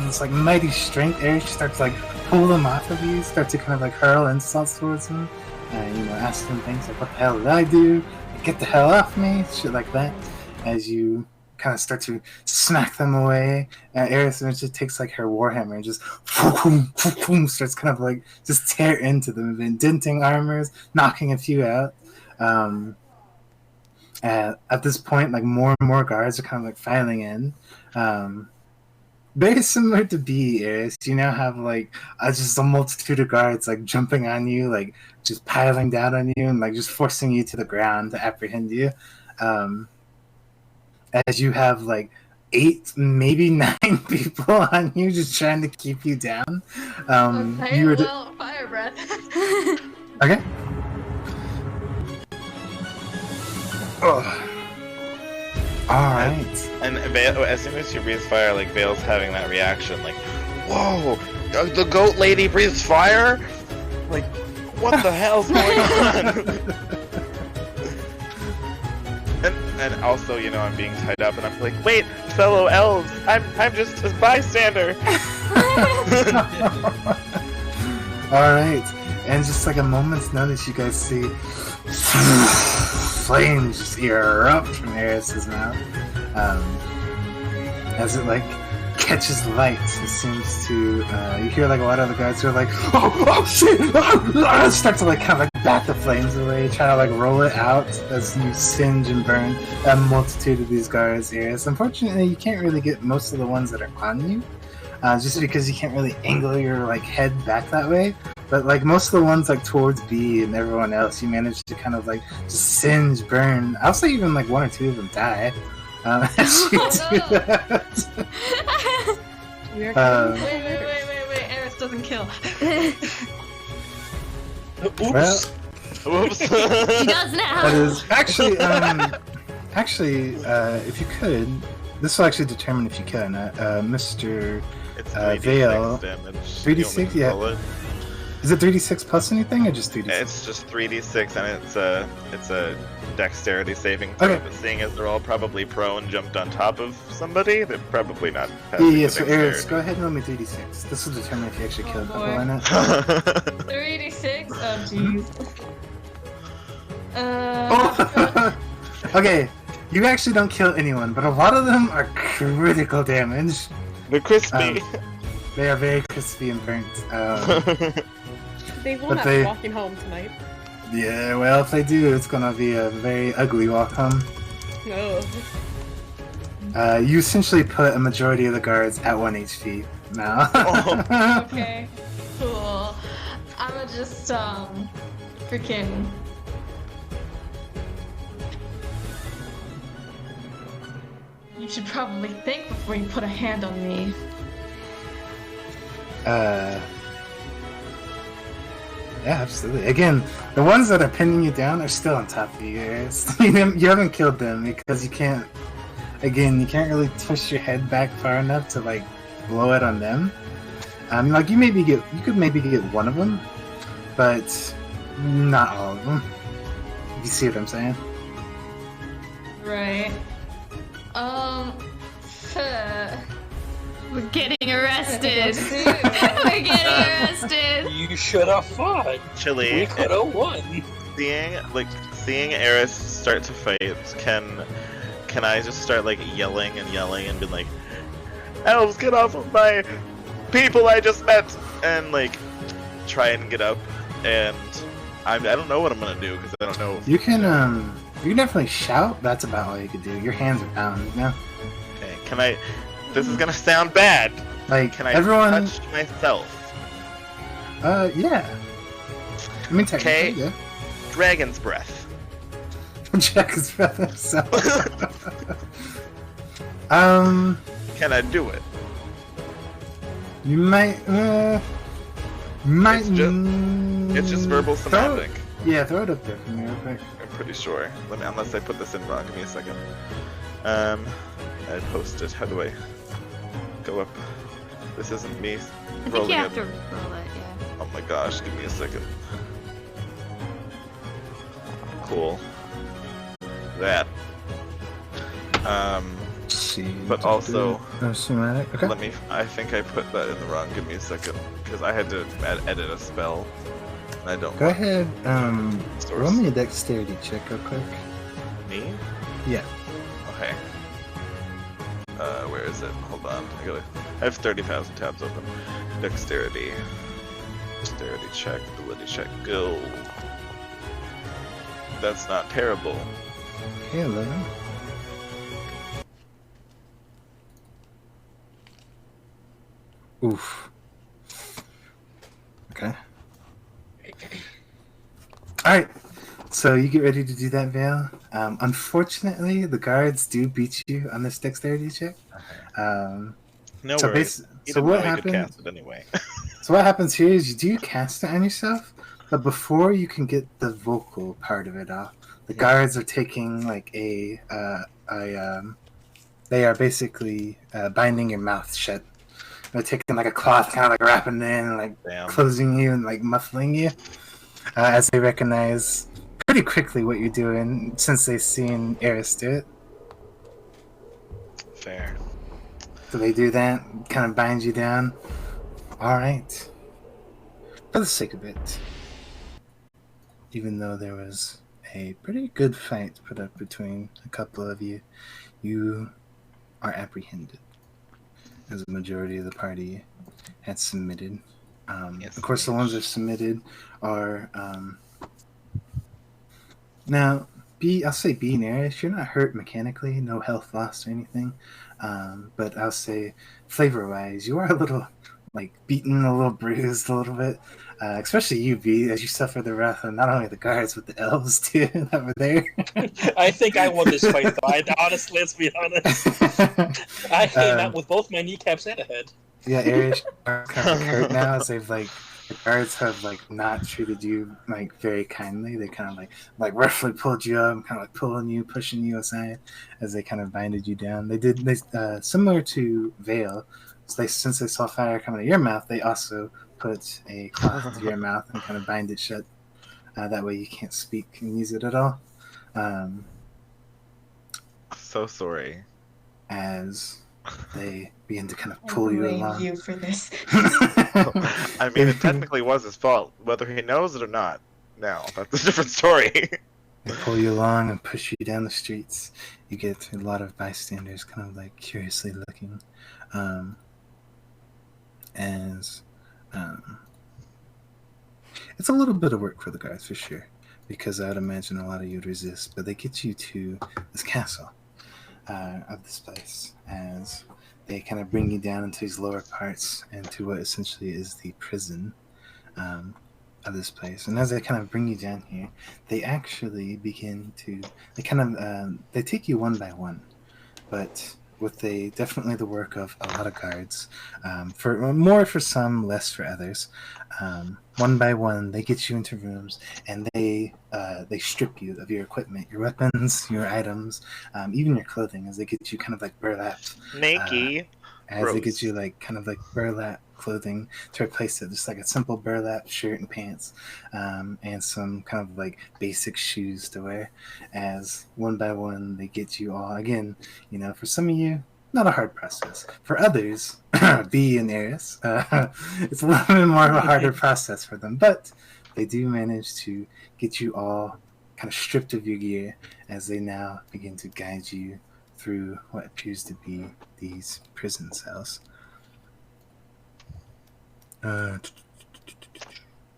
A: this like mighty strength. Eris starts to like pull them off of you, start to kind of like hurl insults towards them, and ask them things like, "What the hell did I do? Get the hell off me!" Shit like that. As you kind of start to smack them away, Eris eventually takes like her warhammer and just starts kind of like just tear into them, indenting armors, knocking a few out. At this point, like more and more guards are kind of like filing in. Very similar to B, Eris. You now have like just a multitude of guards like jumping on you, like just piling down on you, and like just forcing you to the ground to apprehend you. As you have like 8, maybe 9 people on you, just trying to keep you down.
G: Okay,
A: You were
G: well, fire breath.
A: okay. Oh. All right.
D: And Vale, as soon as she breathes fire, like Vale's having that reaction, like, "Whoa, the goat lady breathes fire! Like, what the hell's going on?" and also, I'm being tied up, and I'm like, "Wait, fellow elves, I'm just a bystander."
A: All right, and just like a moment's notice, you guys see flames just erupt from Eris's mouth as it like catches light. It seems to you hear like a lot of the guys who are like, oh shit, start to like kind of like bat the flames away, trying to like roll it out as you singe and burn a multitude of these guards' ears. Unfortunately, you can't really get most of the ones that are on you, just because you can't really angle your like head back that way. But like most of the ones like towards B and everyone else, you manage to kind of like just singe, burn. I'll say even like 1 or 2 of them die. As you do that.
G: Wait, Eris doesn't kill.
C: Oops.
A: Well,
D: Whoops.
F: He does now.
A: that is actually, if you could, this will actually determine if you can. Mr.
E: It's
A: Vale.
E: 3d6 damage.
A: 3d6,
E: You want me to
A: yeah.
E: roll it?
A: Is it 3d6 plus anything or just 3d6?
E: It's just 3d6, and it's a dexterity saving throw.
A: Okay.
E: But seeing as they're all probably prone, jumped on top of somebody, they're probably not passing
A: Yeah,
E: the
A: so Eris,
E: dexterity.
A: go ahead and roll me 3d6. This will determine if you actually kill a couple
G: boy.
A: or not.
G: 3d6? Oh, jeez.
A: Okay, you actually don't kill anyone, but a lot of them are critical damage.
D: They're crispy.
A: They are very crispy and burnt.
B: They will
A: But
B: not
A: they-
B: be walking home tonight.
A: Yeah, well, if they do, it's gonna be a very ugly walk home.
B: No.
A: You essentially put a majority of the guards at 1 HP now.
G: Okay, cool. I'ma just freaking. You should probably think before you put a hand on me.
A: Yeah, absolutely. Again, the ones that are pinning you down are still on top of you. You haven't killed them because you can't. Again, you can't really twist your head back far enough to like blow it on them. Like you could maybe get one of them, but not all of them. You see what I'm saying?
G: Right.
F: We're getting arrested.
G: See?
F: We're getting arrested.
C: You should have fought.
D: Chili,
C: We could have won.
D: seeing Eris start to fight, can I just start like yelling and be like, "Elves, get off of my people I just met!" and like try and get up, and I don't know what I'm gonna do because I don't know.
A: You can definitely shout. That's about all you can do. Your hands are bound. You know?
D: Okay, can I? This is gonna sound bad.
A: Like
D: Can I
A: everyone.
D: touch myself?
A: Yeah. I mean, technically, yeah.
D: Dragon's breath.
A: Check his breath himself.
D: Can I do it?
A: You might.
D: It's just verbal semantic.
A: Throw it up there for me real quick.
D: I'm pretty sure. Unless I put this in wrong. Give me a second. I posted. How do I go up? This isn't me
F: I think
D: rolling
F: you have
D: it.
F: to roll it, yeah.
D: Oh my gosh, give me a second. Cool. That.
A: See.
D: But also,
A: cinematic. Okay.
D: I think I put that in the wrong. Give me a second. Because I had to edit a spell. And I don't
A: Go
D: want
A: ahead.
D: source.
A: Roll me a dexterity check real quick.
D: Me?
A: Yeah.
D: Okay. Where is it? Hold on. I have 30,000 tabs open. Dexterity. Dexterity check. Ability check. Go. That's not terrible.
A: Hello. Oof. Okay. Alright. So you get ready to do that, Vale. Unfortunately, the guards do beat you on this dexterity check.
D: No
A: So
D: worries.
A: so what happens?
D: Cast it anyway.
A: So what happens here is you do cast it on yourself, but before you can get the vocal part of it off, the guards are taking like they are basically binding your mouth shut. They're taking like a cloth, kind of like wrapping it in, and like
D: Damn.
A: closing you and like muffling you, as they recognize pretty quickly what you're doing since they've seen Eris do it.
D: Fair.
A: So they do that, kind of bind you down. All right. For the sake of it, even though there was a pretty good fight put up between a couple of you, you are apprehended, as a majority of the party had submitted.
D: Yes,
A: of course, the ones that submitted are now. I'll say B and Eris, you're not hurt mechanically, no health loss or anything. But I'll say flavor-wise, you are a little like beaten, a little bruised, a little bit. Especially you, B, as you suffer the wrath of not only the guards but the elves too that were there.
C: I think I won this fight, though. Honestly, let's be honest. I came out with both my kneecaps and a head.
A: Yeah, Eris are kind of hurt now as they've like the guards have like not treated you like very kindly. They kind of like roughly pulled you up, kind of like pulling you, pushing you aside as they kind of binded you down. They similar to Vale. So since they saw fire coming out of your mouth, they also put a cloth to your mouth and kind of bind it shut. That way you can't speak and use it at all.
D: So sorry.
A: As they begin to kind of pull you
G: blame
A: along.
G: you for this.
D: I mean, it technically was his fault, whether he knows it or not. Now, that's a different story.
A: They pull you along and push you down the streets. You get a lot of bystanders kind of like curiously looking. It's a little bit of work for the guards for sure. because I would imagine a lot of you would resist, but they get you to this castle of this place as they kind of bring you down into these lower parts into what essentially is the prison of this place. And as they kind of bring you down here, they actually begin to they take you one by one, but with definitely the work of a lot of guards, for more for some, less for others. One by one, they get you into rooms and they strip you of your equipment, your weapons, your items, even your clothing, as they get you kind of like burlap.
D: Naked.
A: As they get you like kind of like burlap clothing to replace it, just like a simple burlap shirt and pants, and some kind of like basic shoes to wear. As one by one they get you all again. For some of you, not a hard process. For others, B and Eris, it's a little bit more of a harder process for them, but they do manage to get you all kind of stripped of your gear as they now begin to guide you through what appears to be these prison cells. Let's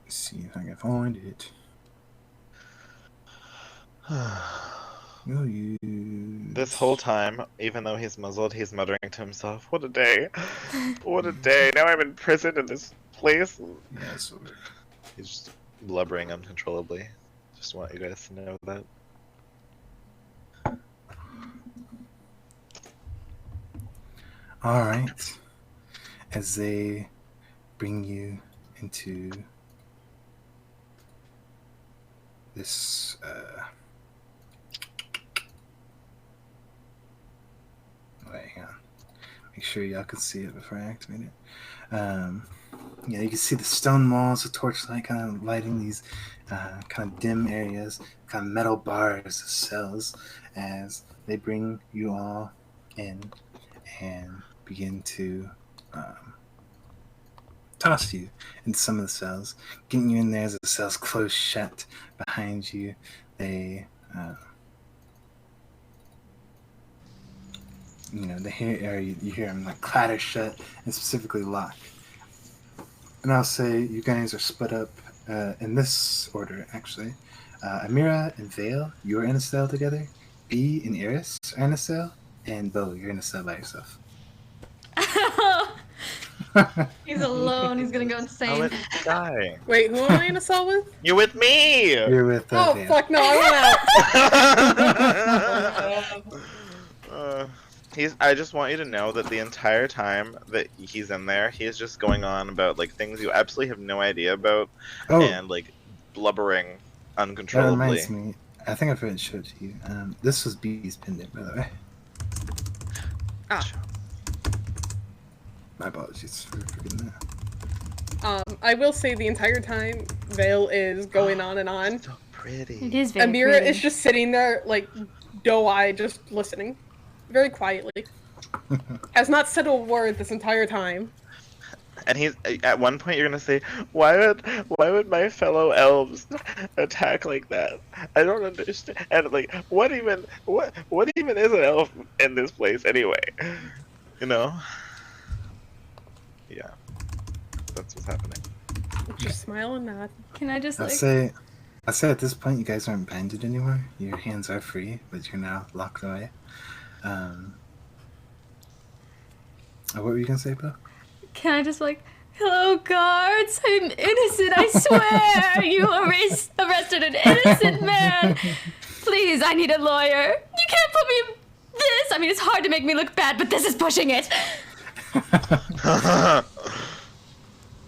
A: see if I can find it.
D: This whole time, even though he's muzzled, he's muttering to himself, "What a day! What a day! Now I'm in prison in this place."
A: Yeah, so
E: He's just blubbering uncontrollably. Just want you guys to know that.
A: all right. As they bring you into this wait, hang on. Make sure y'all can see it before I activate it. You can see the stone walls, the torchlight kind of lighting these kind of dim areas, kind of metal bars, cells, as they bring you all in and begin to toss you into some of the cells, getting you in there as the cells close shut behind you. They you hear them like clatter shut and specifically lock. And I'll say you guys are split up in this order, actually. Amira and Vale, you're in a cell together. B and Eris are in a cell. And Beau, you're in a cell by yourself.
G: He's alone. He's gonna go
D: I'll
G: insane.
D: let you die.
B: Wait, who am I in a cell with?
D: You're with me!
A: You're with
B: Oh,
A: Vale.
B: fuck no, I went out.
D: I just want you to know that the entire time that he's in there, he is just going on about like things you absolutely have no idea about, and like blubbering
A: That
D: uncontrollably.
A: reminds me. I think I've already showed it to you. This was B's pendant, by the way.
B: Ah.
A: My apologies for forgetting that.
B: I will say the entire time Vale is going on and on.
D: So pretty.
F: It is very
B: Amira
F: pretty.
B: is just sitting there, like, doe-eyed, just listening. Very quietly. Has not said a word this entire time.
D: And he's at one point you're gonna say, why would my fellow elves attack like that? I don't understand. And like, what even is an elf in this place anyway? You know? Yeah, that's what's happening.
B: Just smile and nod.
F: Can I just
A: I'll
F: like...
A: say at this point you guys aren't banded anymore. Your hands are free, but you're now locked away. What were you gonna say, Beau?
F: Can I just like... Hello, guards! I'm innocent, I swear! You arrested an innocent man! Please, I need a lawyer. You can't put me in this! I mean, it's hard to make me look bad, but this is pushing it!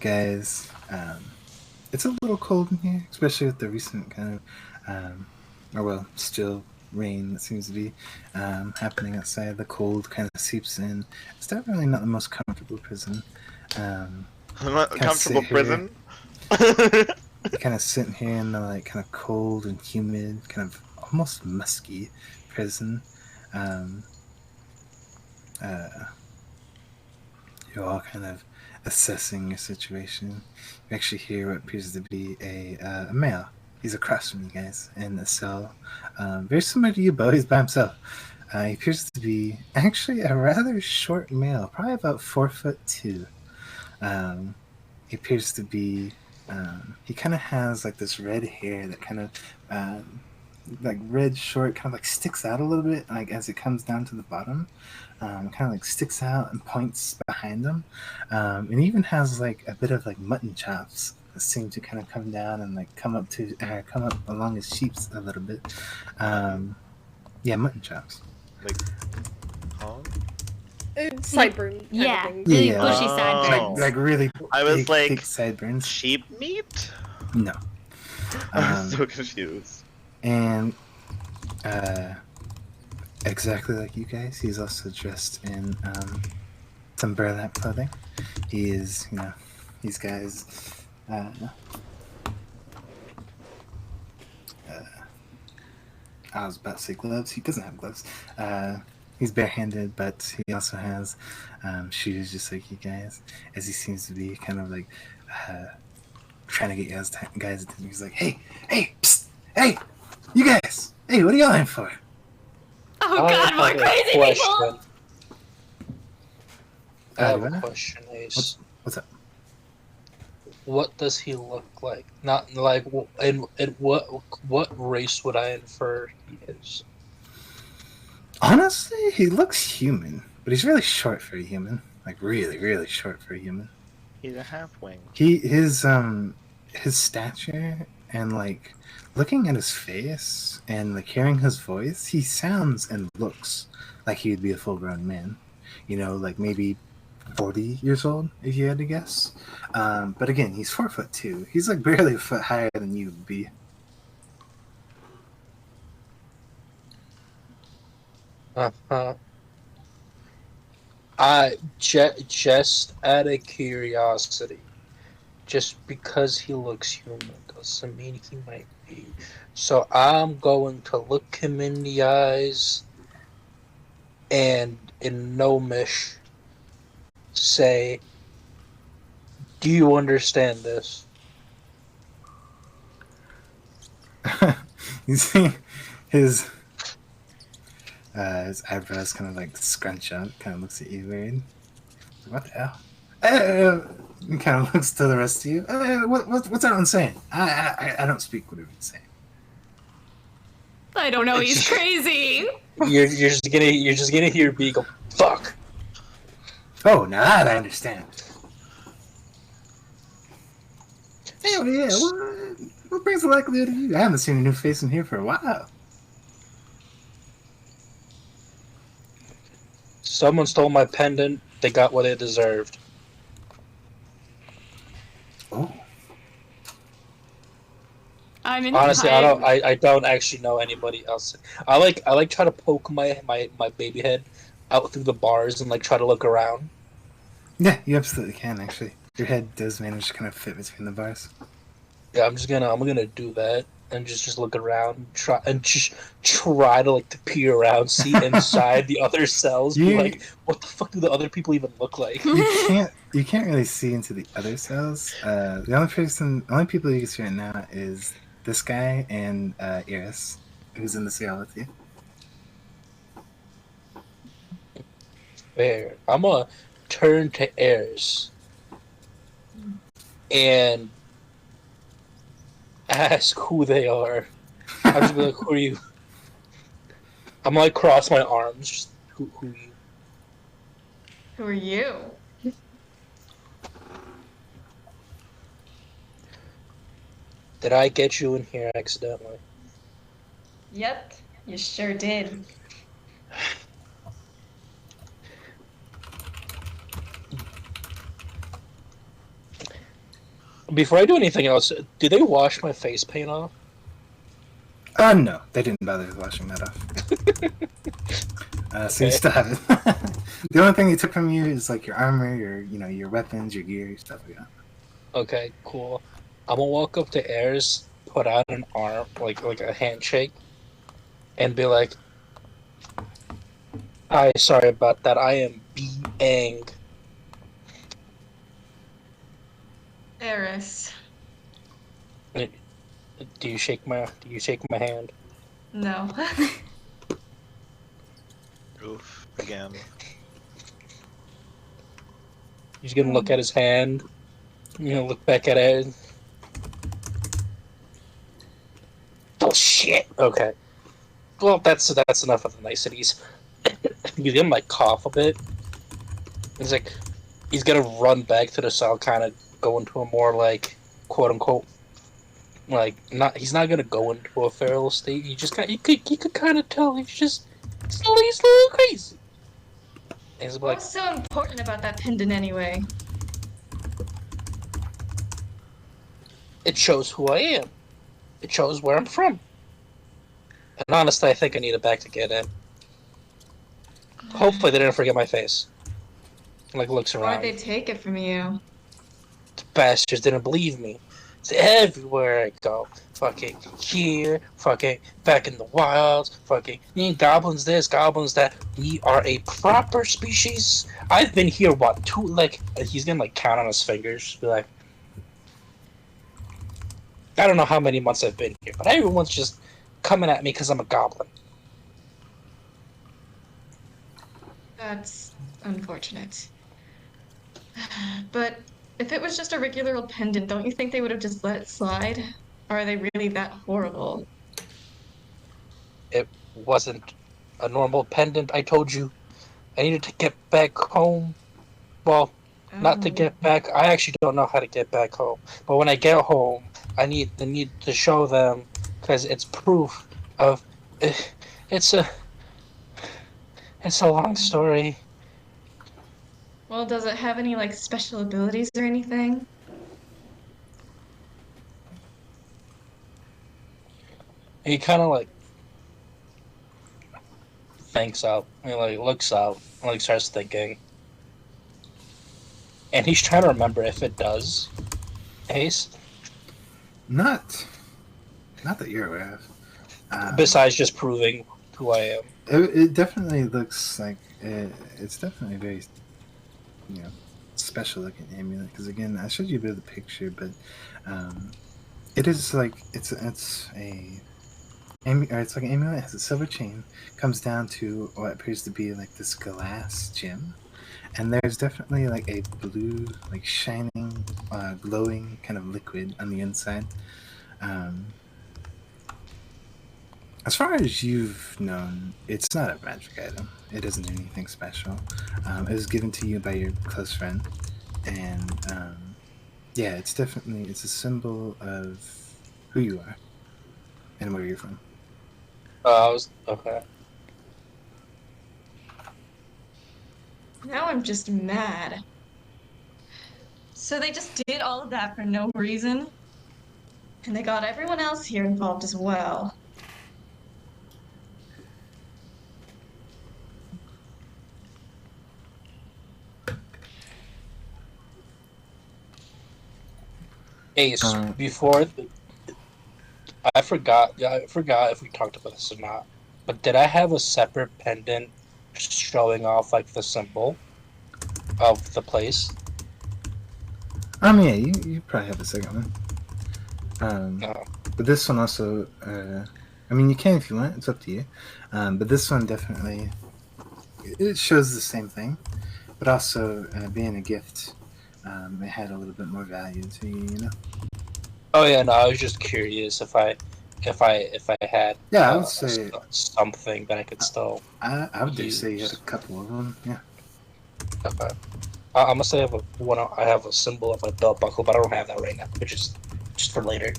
A: Guys, it's a little cold in here, especially with the recent kind of, still rain that seems to be happening outside. The cold kind of seeps in. It's definitely not the most comfortable prison.
D: Comfortable prison?
A: Kind of sitting here in the like kind of cold and humid, kind of almost musky prison. You're all kind of assessing your situation. You actually hear what appears to be a male. He's across from you guys in a cell. Very similar to you, Beau. He's by himself. He appears to be actually a rather short male, probably about 4'2". He appears to be He kind of has like this red hair that kind of like red short, kind of like sticks out a little bit, like as it comes down to the bottom. Kind of like sticks out and points behind him, and he even has like a bit of like mutton chops that seem to kind of come down and like come up along his cheeks a little bit. Yeah, mutton chops.
E: Like, hog?
B: Sideburn.
F: Yeah,
B: Kind of thing.
F: really
A: Yeah,
F: bushy
E: Oh.
F: sideburns.
A: like really.
E: I was
A: big,
E: like,
A: thick sideburns.
E: sheep meat?
A: No.
E: I was so confused.
A: And exactly like you guys, he's also dressed in some burlap clothing. He is, these guys. I was about to say gloves. He doesn't have gloves. He's barehanded, but he also has shoes just like you guys. As he seems to be kind of like trying to get you guys' attention. He's like, hey, psst, hey, you guys, hey, what are y'all in for?
F: Oh God, more crazy people!
C: I have
A: What?
C: a question, Ace.
A: What's up?
C: What does he look like? Not like, and what race would I infer he is?
A: Honestly, he looks human, but he's really short for a human. Like really, really short for a human.
E: He's a halfwing.
A: His stature and like looking at his face and like hearing his voice, he sounds and looks like he would be a full-grown man. Like maybe 40 years old, if you had to guess. But again, he's 4'2". He's like barely a foot higher than you would be.
C: Just out of curiosity, just because he looks human doesn't mean he might be. So I'm going to look him in the eyes and in Gnomish say, do you understand this?
A: You see his eyebrows kind of like scrunch up, kind of looks at you weird. What the hell? He kind of looks to the rest of you. What's that one saying? I don't speak whatever he's saying.
F: I don't know, he's crazy!
C: You're just gonna hear B go, fuck.
A: Oh, now that I understand. Hey, yeah, what brings the likelihood of you? I haven't seen a new face in here for a while.
C: Someone stole my pendant. They got what they deserved.
A: Oh.
C: Honestly, I don't actually know anybody else. I like try to poke my baby head out through the bars and like try to look around.
A: Yeah, you absolutely can actually. Your head does manage to kind of fit between the bars.
C: Yeah, I'm gonna do that and just look around, try to like to peer around, see inside the other cells, be like, what the fuck do the other people even look like?
A: You can't really see into the other cells. The only people you can see right now is this guy and Eris, who's in the cell with you.
C: Fair. I'm gonna turn to Eris and ask who they are. I'm just gonna be like, who are you? I'm gonna like cross my arms. Just, who are you?
G: Who are you?
C: Did I get you in here accidentally?
G: Yep, you sure did.
C: Before I do anything else, do they wash my face paint off?
A: No, they didn't bother washing that off. So you still have it. The only thing they took from you is like your armor, your weapons, your gear, stuff like that. Okay,
C: cool. I'm gonna walk up to Eris, put out an arm, like a handshake, and be like, "Hi, sorry about that. I am Beau."
G: Eris.
C: Do you shake my hand?
G: No.
E: Oof, again.
C: He's gonna look at his hand. Look back at it. shit. Okay. Well, that's enough of the niceties. You get him like cough a bit. He's like, he's gonna run back to the cell, kind of go into a more like quote unquote like not. He's not gonna go into a feral state. He just you could kind of tell he's a little crazy. And he's like,
G: What's so important about that pendant anyway?
C: it shows who I am. It shows where I'm from. And honestly, I think I need it back to get in. Hopefully, they didn't forget my face. Like looks around.
G: Why'd they take it from you?
C: The bastards didn't believe me. It's everywhere I go. Fucking here, fucking back in the wilds, fucking goblins this, goblins that. We are a proper species. I've been here, what, he's gonna like count on his fingers. Be like, I don't know how many months I've been here, but everyone's just coming at me because I'm a goblin.
G: That's unfortunate. But if it was just a regular old pendant, don't you think they would have just let it slide? Or are they really that horrible?
C: It wasn't a normal pendant, I told you. I needed to get back home. Well, not to get back. I actually don't know how to get back home. But when I get home, I need to show them because it's proof of. It's a long story.
G: Well, does it have any, like, special abilities or anything?
C: He kind of like thinks out. He like looks out. And, like starts thinking, and he's trying to remember if it does. Ace.
A: Not that you're aware of.
C: Besides just proving who I am.
A: It definitely looks like it's definitely very, special looking amulet. Because again, I showed you a bit of the picture, but it is like it's like an amulet. It has a silver chain, comes down to what appears to be like this glass gem, and there's definitely like a blue, like shining, glowing kind of liquid on the inside. As far as you've known, it's not a magic item. It isn't anything special. It was given to you by your close friend, and yeah, it's a symbol of who you are and where you're from.
C: Okay.
G: Now I'm just mad. So they just did all of that for no reason? And they got everyone else here involved as well.
C: Ace, before I forgot if we talked about this or not. But did I have a separate pendant showing off like the symbol of the place?
A: Yeah, you probably have a second one.
C: No.
A: But this one also, you can if you want. It's up to you. But this one definitely, it shows the same thing, but also being a gift, it had a little bit more value to you,
C: Oh yeah, no. I was just curious if I had.
A: Yeah, I would say
C: something that I could still.
A: I would just say you had a couple of them. Yeah.
C: Okay. I'm gonna say I have a symbol of a belt buckle, but I don't have that right now, which is just for later.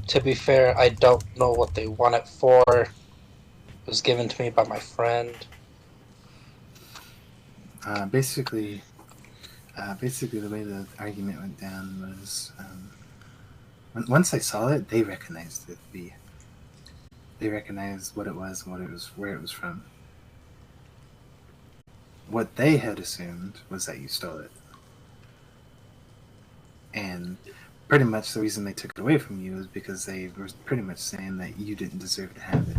C: To be fair, I don't know what they want it for. It was given to me by my friend.
A: Basically, the way the argument went down was, once I saw it, they recognized it. They recognized what it was and where it was from. What they had assumed was that you stole it, and pretty much the reason they took it away from you is because they were pretty much saying that you didn't deserve to have it.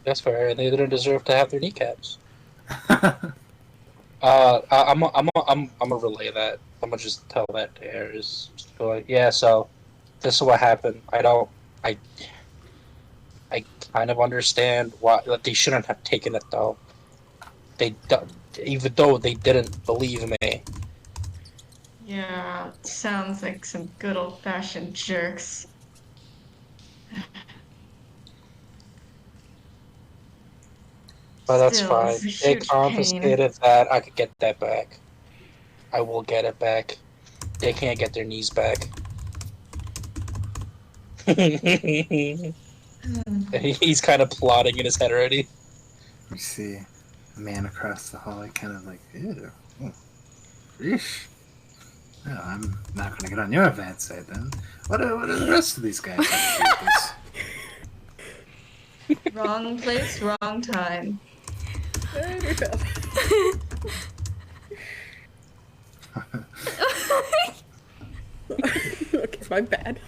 C: That's fair, and they didn't deserve to have their kneecaps. I'm gonna relay that. I'm gonna just tell that to Eris. Just go like, yeah. So this is what happened. I kind of understand why they shouldn't have taken it though. even though they didn't believe me.
G: Yeah, sounds like some good old-fashioned jerks.
C: But that's
G: Still,
C: fine.
G: it's a
C: They
G: huge pain.
C: confiscated that. I could get that back. I will get it back. They can't get their knees back. He's kind of plotting in his head already.
A: You see a man across the hallway kind of like, ew. Oh, eesh. Well, I'm not going to get on your bad side then. What are the rest of these guys have to do with this?
G: Wrong place, wrong time.
B: Okay, my bad.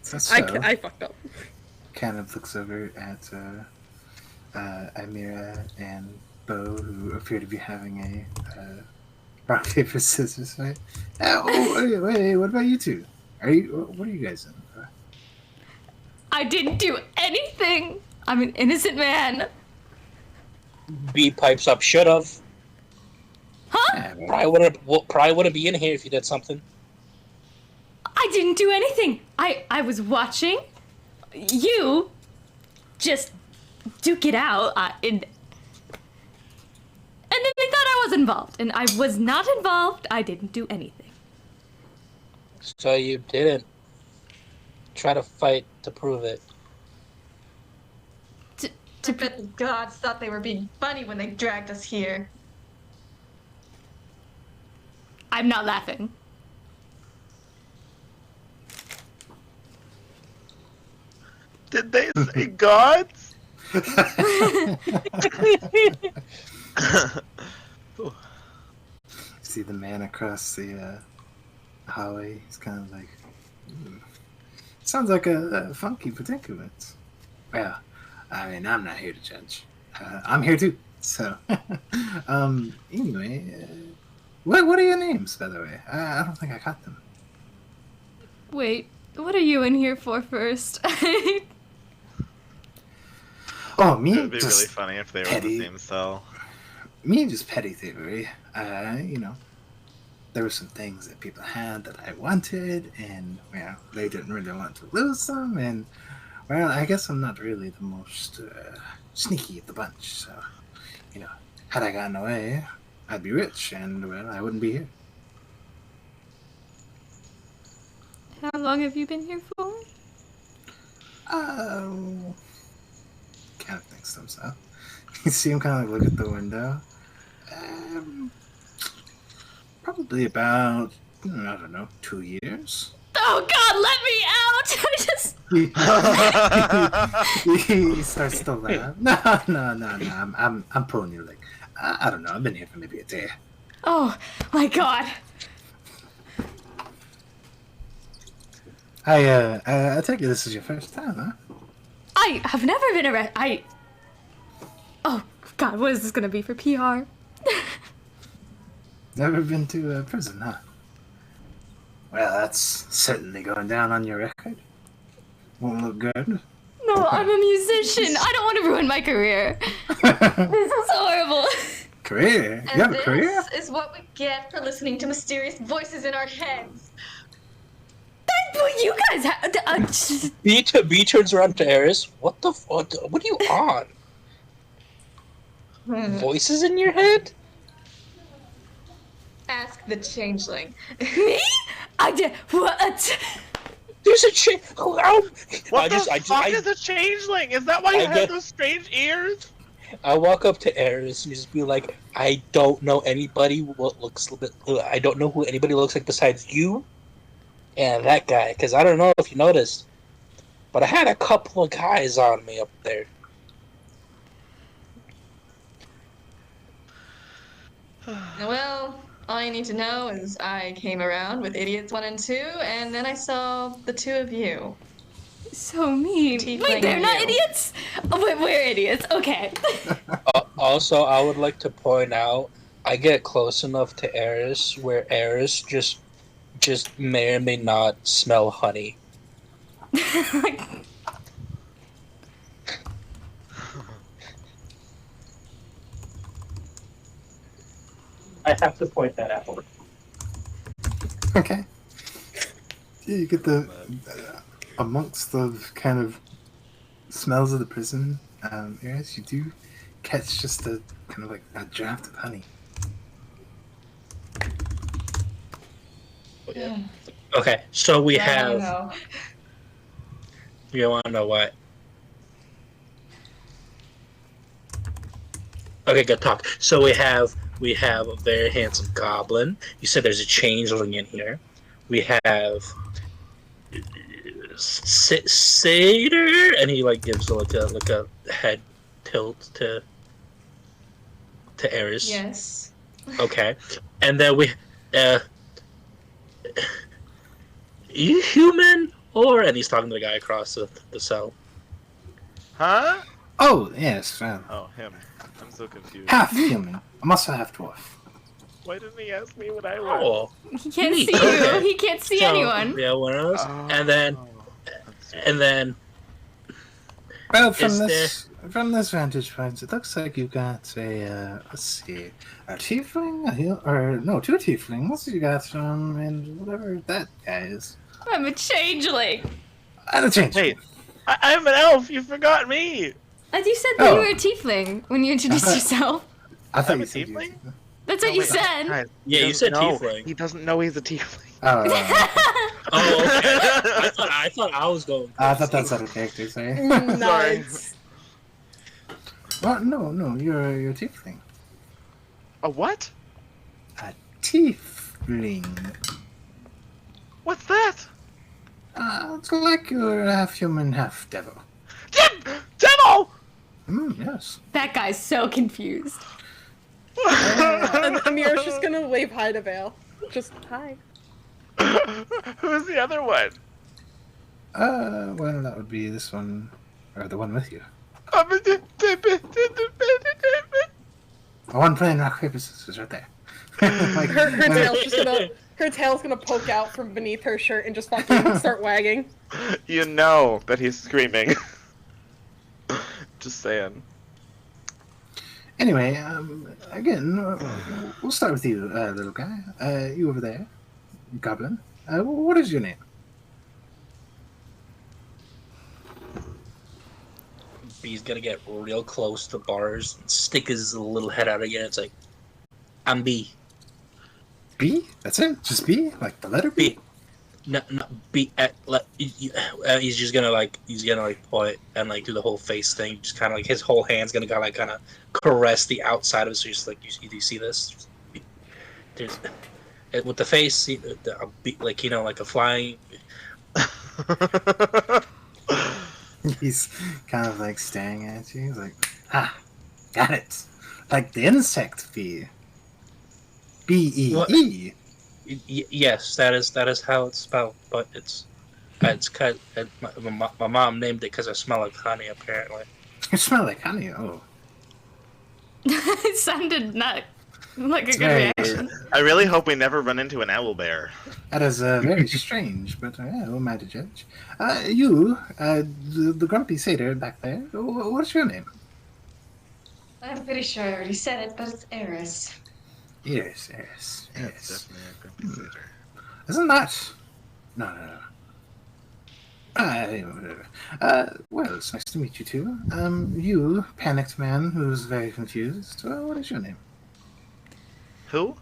A: So,
B: I fucked up.
A: kind of looks over at Amira and Beau, who appear to be having a rock, paper, scissors fight. Oh, wait, what about you two? What are you guys in?
F: I didn't do anything. I'm an innocent man.
C: B pipes up. Should've.
F: Huh?
A: Yeah, well,
C: Probably wouldn't be in here if you did something.
F: I didn't do anything. I was watching you just duke it out, and then they thought I was involved, and I was not involved. I didn't do anything.
C: So you didn't try to fight to prove it.
G: I bet the gods thought they were being funny when they dragged us here.
F: I'm not laughing.
D: Did they say gods?
A: see the man across the hallway. He's kind of like, sounds like a funky predicament. Well, I mean, I'm not here to judge. I'm here too. So, anyway, what are your names, by the way? I don't think I caught them.
F: Wait, what are you in here for first?
A: Oh, me?
E: It would be
A: just
E: really funny if they were in
A: petty.
E: the same cell.
A: Me, just petty thievery. You know, there were some things that people had that I wanted, and, well, they didn't really want to lose them, and, well, I guess I'm not really the most sneaky of the bunch, so, you know, had I gotten away, I'd be rich, and, well, I wouldn't be here.
F: How long have you been here for?
A: Kind of thinks to himself. You see him kind of like look at the window. Probably about, I don't know, 2 years.
F: Oh God, let me out!
A: He starts to laugh. No, I'm pulling your leg. I don't know. I've been here for maybe a day.
F: Oh my God.
A: I take it this is your first time, huh?
F: I have never been arrested. Oh God, what is this gonna be for PR?
A: Never been to a prison, huh? Well, that's certainly going down on your record. Won't look good.
F: No, I'm a musician. I don't want to ruin my career. This is horrible.
A: Career? You have a career?
G: This is what we get for listening to mysterious voices in our heads.
F: That's what you guys have.
C: B turns around to Eris. What the fuck? What are you on? Voices in your head?
G: Ask the changeling.
F: Me? I did what?
C: There's a change.
D: What the fuck is a changeling? Is that why you have those strange ears?
C: I walk up to Eris and just be like, I don't know anybody what looks. I don't know who anybody looks like besides you and that guy. Because I don't know if you noticed, but I had a couple of guys on me up there.
G: Well, all you need to know is I came around with idiots 1 and 2, and then I saw the two of you.
F: So mean.
G: Tiefling
F: Wait, they're not
G: you.
F: idiots? Oh, wait, we're idiots. Okay.
C: Also, I would like to point out, I get close enough to Eris where Eris just may or may not smell honey. I have to point that out.
A: Okay. Yeah, you get the amongst the kind of smells of the prison areas, you do catch just a kind of like a draft of honey.
G: Yeah.
C: Okay, so we
G: Yeah, I
C: have.
G: know.
C: You want to know what? Okay, good talk. So we have a very handsome goblin. You said there's a changeling in here. We have satyr, and he like gives like a head tilt to Eris.
G: Yes.
C: Okay, and then we you human or, and he's talking to the guy across the cell.
D: Huh?
A: Oh, yes.
D: Oh, him. I'm so confused.
A: Half human. I'm also half dwarf.
D: Why didn't he ask me what I was?
C: Oh,
F: He can't
C: Neat.
F: see you.
C: Okay.
F: He can't see
C: so,
F: anyone.
C: Yeah, one of those.
D: Oh,
C: And then
A: Well,
C: Is
A: from this vantage point, it looks like you got a let's see, a tiefling, two tieflings. You got and whatever that guy is,
F: I'm a changeling.
A: and a change.
D: Wait, I'm an elf. You forgot me.
F: As you said that you
A: Oh.
F: were a tiefling when you introduced yourself.
A: I thought
D: I'm
A: you
D: a
A: said you-
D: tiefling?
F: That's what
D: Oh,
F: you
D: wait,
F: said.
D: guys,
C: Yeah,
D: he
C: you
D: doesn't
C: said
D: know.
C: tiefling.
D: He doesn't know he's a tiefling.
A: Oh,
C: Oh, okay. I thought I was going.
A: I thought that's out of character. Sorry.
B: Nice.
A: Well, no, you're a tiefling.
D: A what?
A: A tiefling.
D: What's that?
A: It's like you're half human, half devil.
D: Devil!
A: Yes.
F: That guy's so confused.
B: And Amira's just gonna wave hi to Vale. Just hi.
D: Who's the other one?
A: Well, that would be this one, or the one with you. The one playing rock paper scissors right there. Like,
B: Her tail's gonna poke out from beneath her shirt and just fucking start wagging.
D: You know that he's screaming. Just saying.
A: Anyway, again, we'll start with you, little guy. You over there, goblin. What is your name?
C: He's gonna get real close to bars and stick his little head out again. It's like, I'm B.
A: B? That's it? Just B? Like the letter B?
C: B. No, B. He's just gonna point and like do the whole face thing. Just kind of like his whole hand's gonna kind of caress the outside of it. So he's like, you see this? There's with the face, like like a flying.
A: He's kind of like staring at you. He's like, got it. Like the insect bee. B-E-E.
C: Yes, that is how it's spelled, but it's cut. My mom named it because I smell like honey. Apparently,
A: You smell like honey. Oh.
F: It sounded not like a
A: It's
F: good
A: very-
F: reaction.
D: I really hope we never run into an owlbear.
A: That is very strange, but who am I to judge? You, the grumpy satyr back there, what's your name?
G: I'm pretty sure I already said it, but it's Eris.
A: Eris.
E: Yeah, it's
A: Yes.
E: definitely a grumpy satyr.
A: Isn't that? No. Well, it's nice to meet you too. You, panicked man who's very confused. What is your name?
D: Who?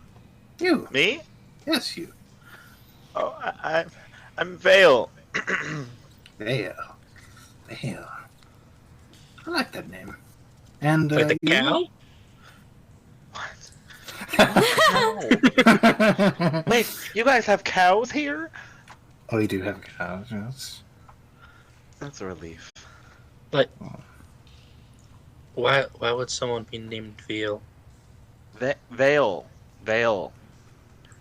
A: You.
D: Me?
A: Yes, you.
D: Oh, I'm Vale.
A: Vale. I like that name. And
C: like the
A: you?
C: cow.
D: Wait, you guys have cows here?
A: Oh, you do have cows, yes.
E: That's a relief.
C: But why would someone be named Veal?
D: Vale. Vale.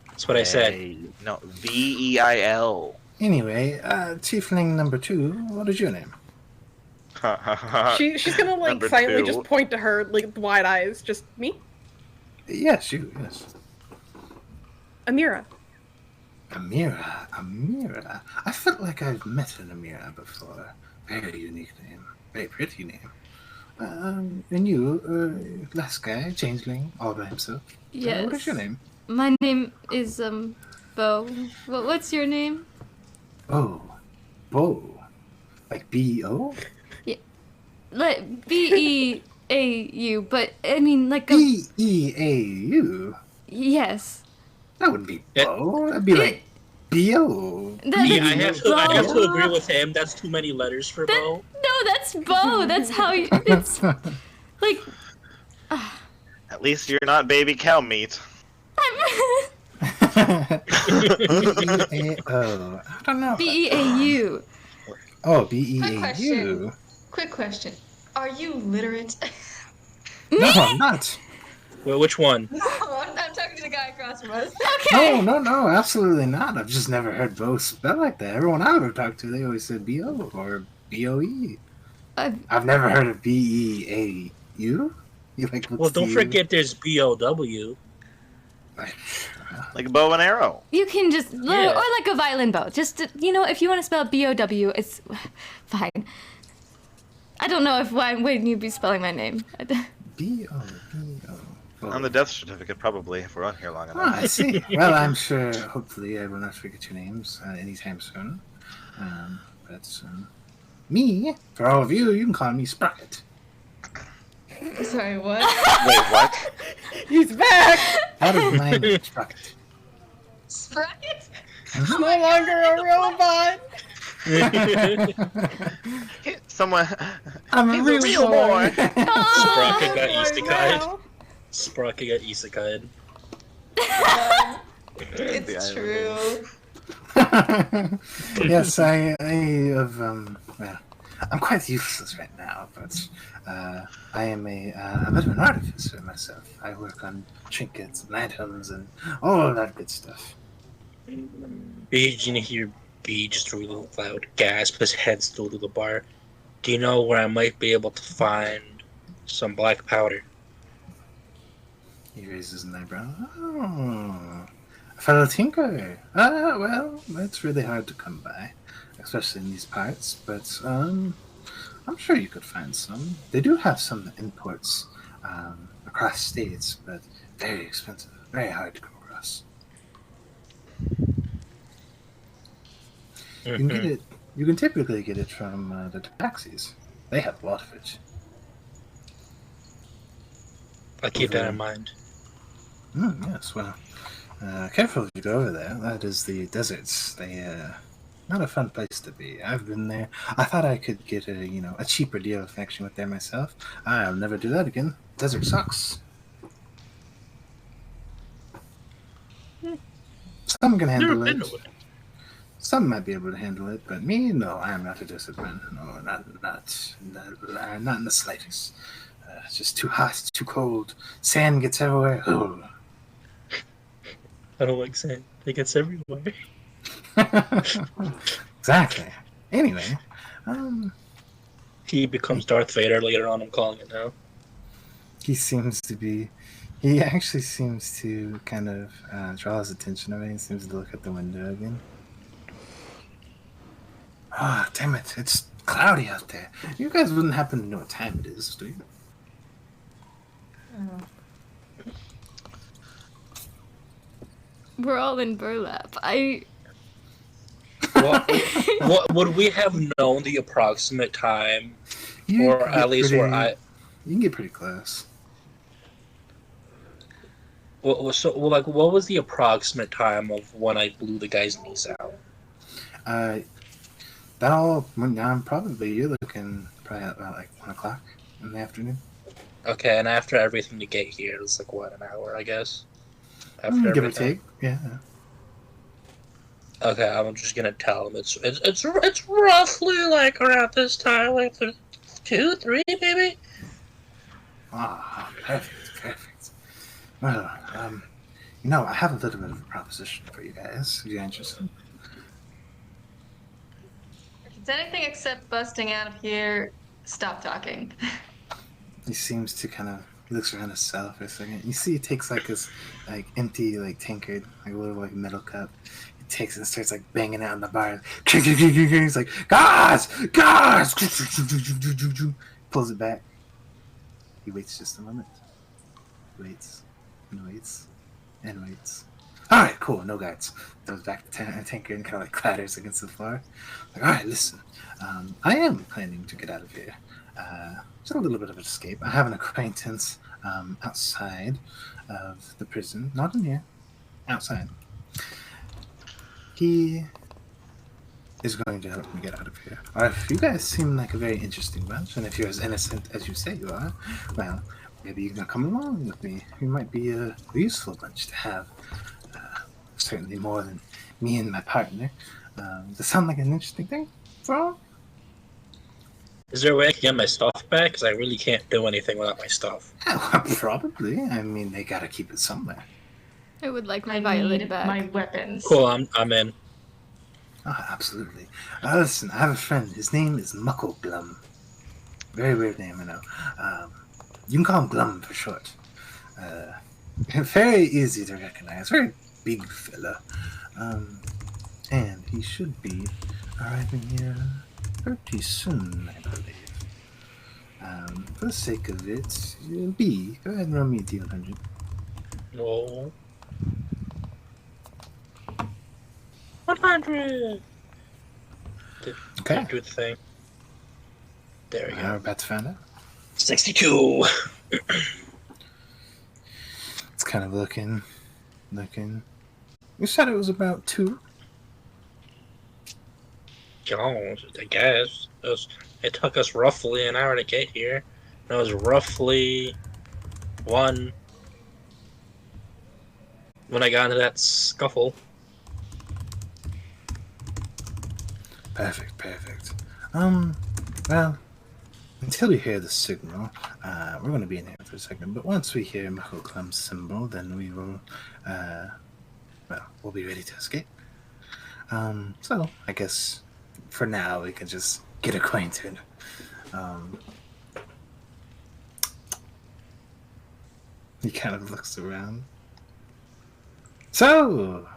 C: That's what I said.
D: No, V-E-I-L.
A: Anyway, tiefling number 2, what is your name?
B: She's gonna like
D: Number
B: silently
D: 2.
B: just point to her like with wide eyes. Just me,
A: Yes, you, yes.
B: Amira.
A: Amira. I felt like I've met an Amira before. Very unique name. Very pretty name. And you, last guy, changeling, all by himself.
F: Yes.
A: What is your name?
F: My name is Beau. What's your name?
A: Beau. Beau. Like B-O?
F: Like Beau, but I mean like a
A: B-E-A-U?
F: yes.
A: That wouldn't be Beau. That'd be like B-O.
C: Yeah, I have to
F: Beau.
C: agree with him. That's too many letters for Beau.
F: No, that's Beau. That's how you. It's like.
D: At least you're not baby cow meat.
A: B-E-A-O. I don't know.
F: Beau.
A: Oh, B-E-A-U.
G: Quick question. Are you literate?
A: No, I'm not.
C: Well, which one?
G: No, I'm talking to the guy across from us.
F: Okay.
A: No, absolutely not. I've just never heard Beau spelled like that. Everyone I would have talked to, they always said B-O or B-O-E. I've never heard of B-E-A-U.
C: Well, don't forget there's B-O-W.
D: Like a bow and arrow.
F: You can just,
C: Yeah.
F: or like a violin bow. Just, if you want to spell B-O-W, it's fine. I don't know why wouldn't you be spelling my name.
A: B-O-B-O.
D: On the death certificate, probably, if we're on here long enough.
A: Oh, I see. Well, I'm sure, hopefully, I will not forget your names anytime soon. Me, for all of you, you can call me Sprocket.
G: Sorry, what?
D: Wait, what?
B: He's back!
A: That is my name, Sprocket.
G: Sprocket?
B: No longer a robot!
D: Someone.
A: I'm
D: He's
A: a
D: a real boy.
C: Sprocket got
B: Oh,
C: isekai'd.
B: wow.
C: Sprocket got isekai'd.
G: It's true.
A: Yes, I have, well, I'm quite useless right now, but I am a bit of an artificer myself. I work on trinkets and items and all of that good stuff.
C: You hear B just really loud gasp, his head still to the bar. Do you know where I might be able to find some black powder?
A: He raises an eyebrow. Oh, a fellow tinker. Well, that's really hard to come by, especially in these parts, but I'm sure you could find some. They do have some imports across states, but very expensive, very hard to come across. You can get it. You can typically get it from the tabaxis. They have a lot of it.
C: I'll keep that in mind.
A: Yes, well, careful if you go over there. That is the deserts. Not a fun place to be. I've been there. I thought I could get a cheaper deal if I actually went there myself. I'll never do that again. Desert sucks. Some can handle it. Some might be able to handle it, but me, no. I am not a desert man. No, not in the slightest. It's just too hot, too cold. Sand gets everywhere. Ugh.
C: I don't like sand. It gets everywhere.
A: Exactly. Anyway,
C: He becomes Darth Vader later on, I'm calling it now.
A: he actually seems to kind of draw his attention away. He seems to look at the window again. Ah, damn it. It's cloudy out there. You guys wouldn't happen to know what time it is, do you?
F: We're all in burlap.
C: What would we have known the approximate time,
A: You
C: or
A: can get
C: at least
A: pretty-
C: where I?
A: You can get pretty close.
C: What was the approximate time of when I blew the guy's knees out?
A: That all went down probably. You're looking probably at about like 1 o'clock in the afternoon.
C: Okay, and after everything to get here, it was like what, an hour, I guess. After
A: Give or
C: everything.
A: take, yeah.
C: Okay, I'm just gonna tell him it's roughly like around this time, like 2, 3, maybe.
A: Ah, perfect. Well, I have a little bit of a proposition for you guys. If you're interested.
G: If it's anything except busting out of here, stop talking.
A: He seems to he looks around his cell for a second. You see, he takes like this, empty, tankard, a little metal cup. He takes it and starts banging out on the bar. He's like, guys! Pulls it back. He waits just a moment. Waits. and waits. And waits. Alright, cool, no guards. Goes back to Tanker and kind of like clatters against the floor. Like, alright, listen. I am planning to get out of here. Just a little bit of an escape. I have an acquaintance outside of the prison. Not in here. Outside. He is going to help me get out of here. Or if you guys seem like a very interesting bunch, and if you're as innocent as you say you are, well, maybe you can come along with me. You might be a useful bunch to have. Certainly more than me and my partner. Does that sound like an interesting thing for all?
C: Is there a way I can get my stuff back? Because I really can't do anything without my stuff.
A: Probably. I mean, they gotta keep it somewhere.
F: I would like my
G: I
F: violin
G: need
F: back.
G: my weapons.
C: Cool, I'm in.
A: Oh, absolutely. Listen, I have a friend. His name is Muckle Glum. Very weird name, I know. You can call him Glum for short. Very easy to recognize. Very big fella. And he should be arriving here pretty soon, I believe. For the sake of it, B, go ahead and roll me a D100.
C: No. 100!
A: Okay.
C: Do the thing. There we
A: We're
C: go.
A: about to find out.
C: 62!
A: It's kind of looking. You said it was about 2.
C: Oh, I guess. It took us roughly an hour to get here. It was roughly 1 when I got into that scuffle.
A: Perfect. Well, until we hear the signal, we're going to be in here for a second, but once we hear Muckle Glum's symbol, then we will, we'll be ready to escape. So, I guess, for now, we can just get acquainted. He kind of looks around. So,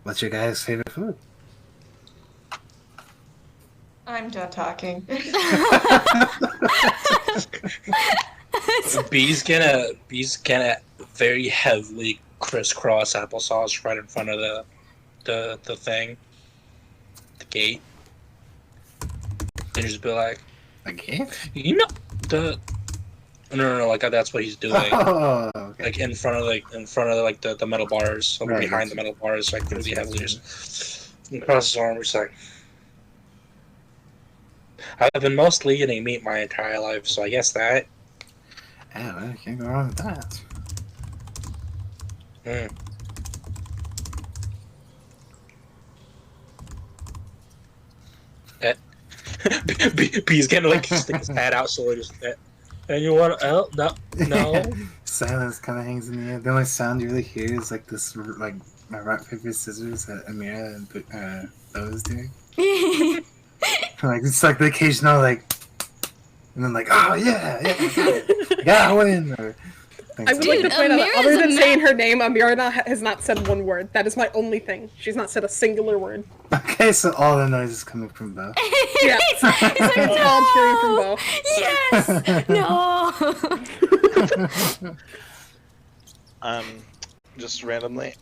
A: what's your guys' favorite food?
G: I'm done talking.
C: B's gonna very heavily crisscross applesauce right in front of the thing, the gate, and just be like,
A: Again?
C: you know, no, like that's what he's doing,
A: Oh, okay.
C: like in front of the metal bars, like
A: Right,
C: behind the metal bars, like really heavily just across his arm, just like. I've been mostly eating meat my entire life, so I guess that.
A: Yeah, well, you can't go wrong with that.
C: B's gonna like stick his head out, so just. And you want? Oh no.
A: Silence kind of hangs in the air. The only sound you really hear is like this, like my rock paper scissors that Amira and Beau is doing. Like it's like the occasional like, and then like, oh yeah, I got it. I win. Or
B: I would like to point out that other than saying her name, Amira has not said one word. That is my only thing. She's not said a singular word.
A: Okay, so all the noise is coming from Beau.
B: Yeah,
F: He's like,
B: it's all cheering from Beau.
F: Yes! No!
E: Just randomly.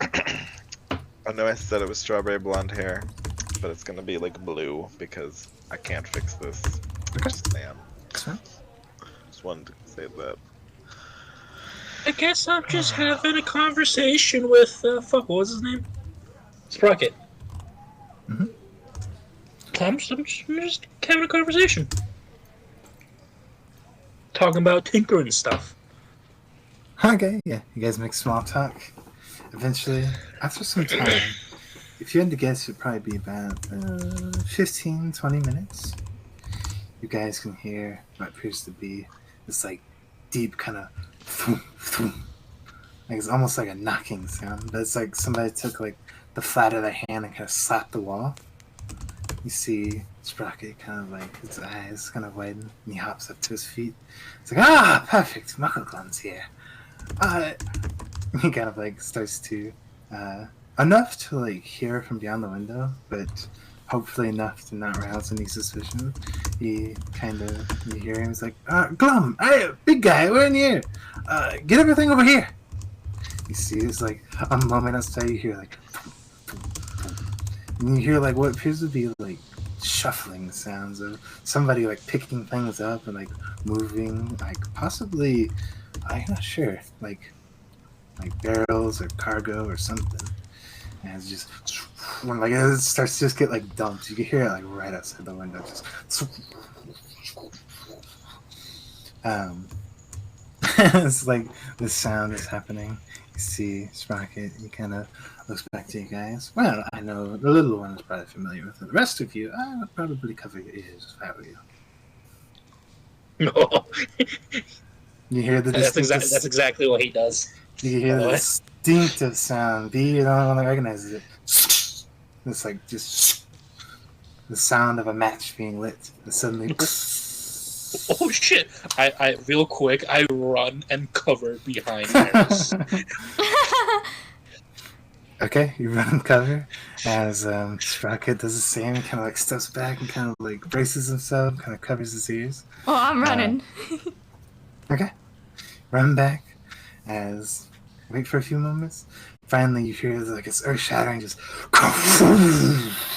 E: I know I said it was strawberry blonde hair, but it's gonna be like blue because I can't fix this. Just saying. Just wanted to say that.
C: I guess I'm just having a conversation with what was his name? Sprocket.
A: Mm-hmm.
C: I'm just having a conversation. Talking about Tinker and stuff.
A: Okay, yeah, you guys make small talk. Eventually, after some time, if you had to guess, it'd probably be about 15, 20 minutes. You guys can hear what appears to be this like deep kind of thump, thump. Like it's almost like a knocking sound, but it's like somebody took like the flat of their hand and kind of slapped the wall. You see Sprocket kind of like his eyes kind of widen, and he hops up to his feet. It's like, ah, perfect, Muckleglum's here. He kind of like starts to enough to like hear from beyond the window, but hopefully enough to not rouse any suspicion. You hear him, he's like, Glum, hey, big guy, we're in here. Get everything over here. You see, it's like a moment outside, you hear like, and you hear like what appears to be like shuffling sounds of somebody like picking things up and like moving, like possibly, I'm not sure, like barrels or cargo or something. And it's just when like it starts to just get like dumped, you can hear it like right outside the window, just it's like the sound is happening. You see Sprocket, he kind of looks back to you guys. Well, I know the little one is probably familiar with it. The rest of you, I would probably cover your ears if I were you.
C: No.
A: You hear the
C: That's exactly what he does.
A: You hear the distinctive sound. B, you're the only one that recognizes it. It's like just the sound of a match being lit. And suddenly,
C: oh shit! I real quick, I run and cover behind Eris.
A: Okay, you run and cover as Sprocket does the same. He kind of like steps back and kind of like braces himself, kind of covers his ears.
F: Oh, I'm running.
A: Okay, run back as wait for a few moments. Finally, you hear like it's earth-shattering, just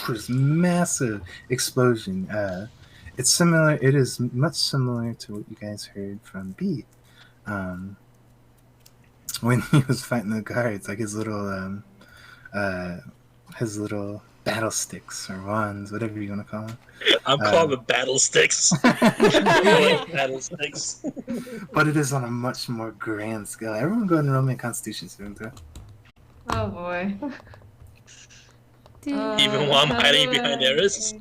A: this massive explosion. It's similar. It is much similar to what you guys heard from B. When he was fighting the guards, like his little battle sticks or wands, whatever you want to call them.
C: I'm calling them battle sticks. I like battle sticks.
A: But it is on a much more grand scale. Everyone go ahead and roll me a Constitution saving throw.
G: Oh boy.
C: Even while I'm hiding behind Eris?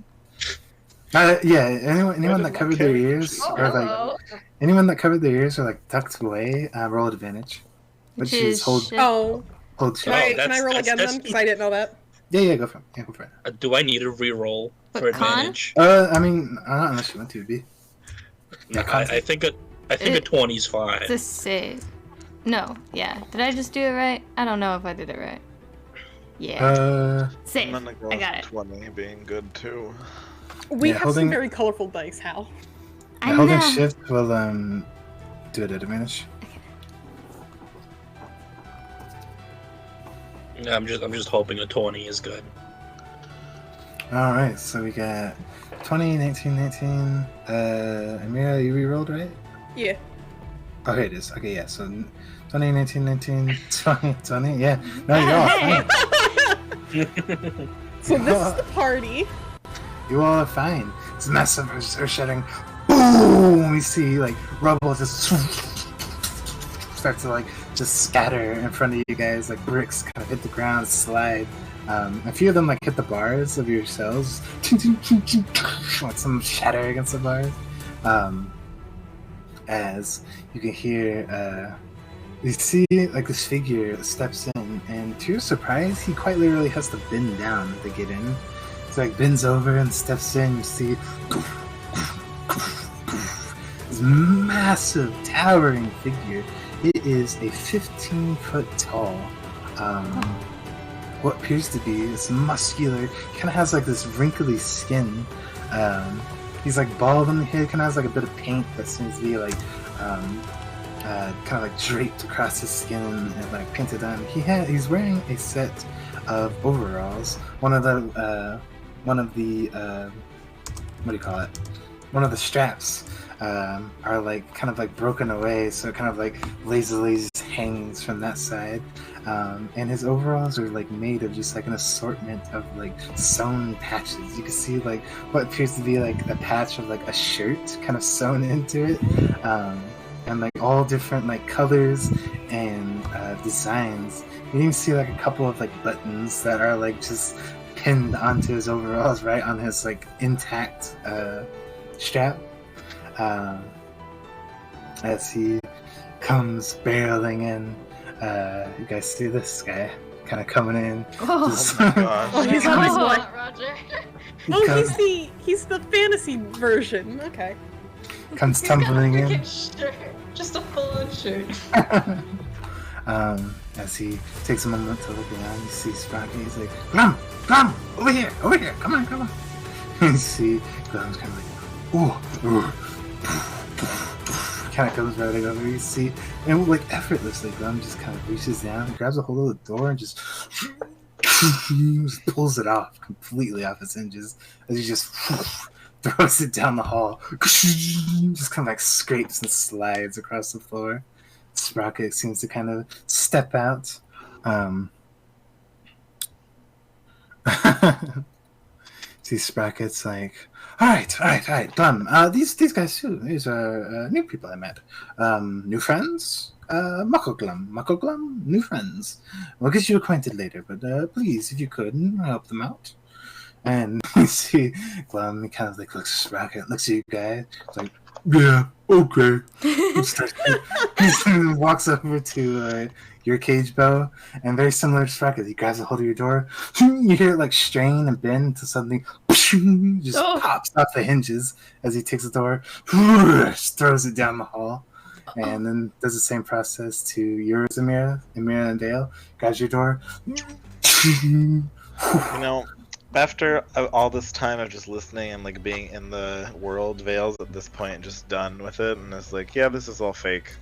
A: Yeah, anyone that covered their ears or like like tucked away, roll advantage. Which is hold shift.
B: Can I roll again then? Because I didn't know that.
A: Yeah, go for it. Yeah, go for it.
C: Do I need a reroll for advantage?
A: I mean, not unless you want to be.
C: Yeah, I think a 20 is fine.
F: It's a save. No, yeah. Did I just do it right? I don't know if I did it right. Yeah. Save.
E: I'm gonna go
F: I got it.
E: 20 being good too.
B: We have some very colorful dice, Hal.
A: Yeah, holding shift will do it at advantage.
C: I'm just hoping a 20 is good.
A: Alright, so we got 20, 19, 19. Amira, you re-rolled, right?
B: Yeah.
A: Oh, here it is. Okay, yeah, so 20, 19, 19, 20, 20. Yeah, no, you're all fine.
B: So this is the party.
A: You all are fine. It's massive earth-shattering. Boom! We see, like, rubble just start to, like, just scatter in front of you guys, like bricks kind of hit the ground, slide. A few of them like hit the bars of your cells, like some shatter against the bars. As you can hear, you see like this figure steps in, and to your surprise, he quite literally has to bend down to get in. So like bends over and steps in. You see this massive, towering figure. It is a 15-foot tall, what appears to be this muscular, kind of has like this wrinkly skin. He's like bald on the head, kind of has like a bit of paint that seems to be like kind of like draped across his skin and like painted on. He's wearing a set of overalls. One of the what do you call it? One of the straps are like kind of like broken away, so it kind of like lazily hangs from that side. And his overalls are like made of just like an assortment of like sewn patches. You can see like what appears to be like a patch of like a shirt kind of sewn into it, and like all different like colors and designs. You even see like a couple of like buttons that are like just pinned onto his overalls, right on his like intact strap. As he comes barreling in, you guys see this guy kind of coming in.
F: Oh,
A: just,
E: my gosh.
B: Oh, he's on his way.
G: Roger.
B: He's the fantasy version. Okay.
A: Comes tumbling in.
G: Shirt. Just a full-on shirt.
A: As he takes a moment to look around, you see Sprocket. He's like, "Come, Glum, over here, come on. And see, Glum's kind of like, ooh. Kind of comes running over, you see, and like effortlessly, Glum just kind of reaches down and grabs a hold of the door and just pulls it off completely off its hinges as he just throws it down the hall. Just kind of like scrapes and slides across the floor. Sprocket seems to kind of step out. See, Sprocket's like, all right, Glum. These guys too. These are new people I met. New friends. Muckle-glum, new friends. We'll get you acquainted later, but please, if you could, help them out. And you see Glum, he kind of like looks at Sprocket, looks at you guys, like, yeah, okay. He walks over to your cage, Beau, and very similar to Sprocket, he grabs a hold of your door. You hear it like strain and bend until something just pops off the hinges as he takes the door, just throws it down the hall. And then does the same process to yours, Amira and Dale. Grabs your door.
E: You know, after all this time of just listening and like being in the world, Vale's at this point just done with it and is like, yeah, this is all fake.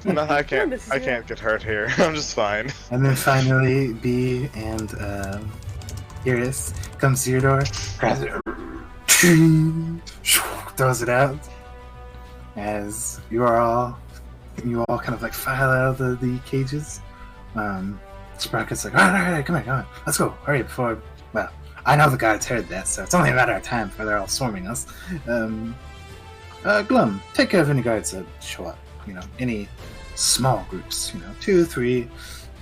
E: No, I can't get hurt here. I'm just fine.
A: And then finally, B and Eris comes to your door, grabs it, throws it out. As you all kind of like file out of the cages. Sprocket's like, all right, come on, let's go, hurry before. Well, I know the guards heard that, so it's only a matter of time before they're all swarming us. Glum, take care of any guards that show up. You know, any small groups. You know, 2, 3,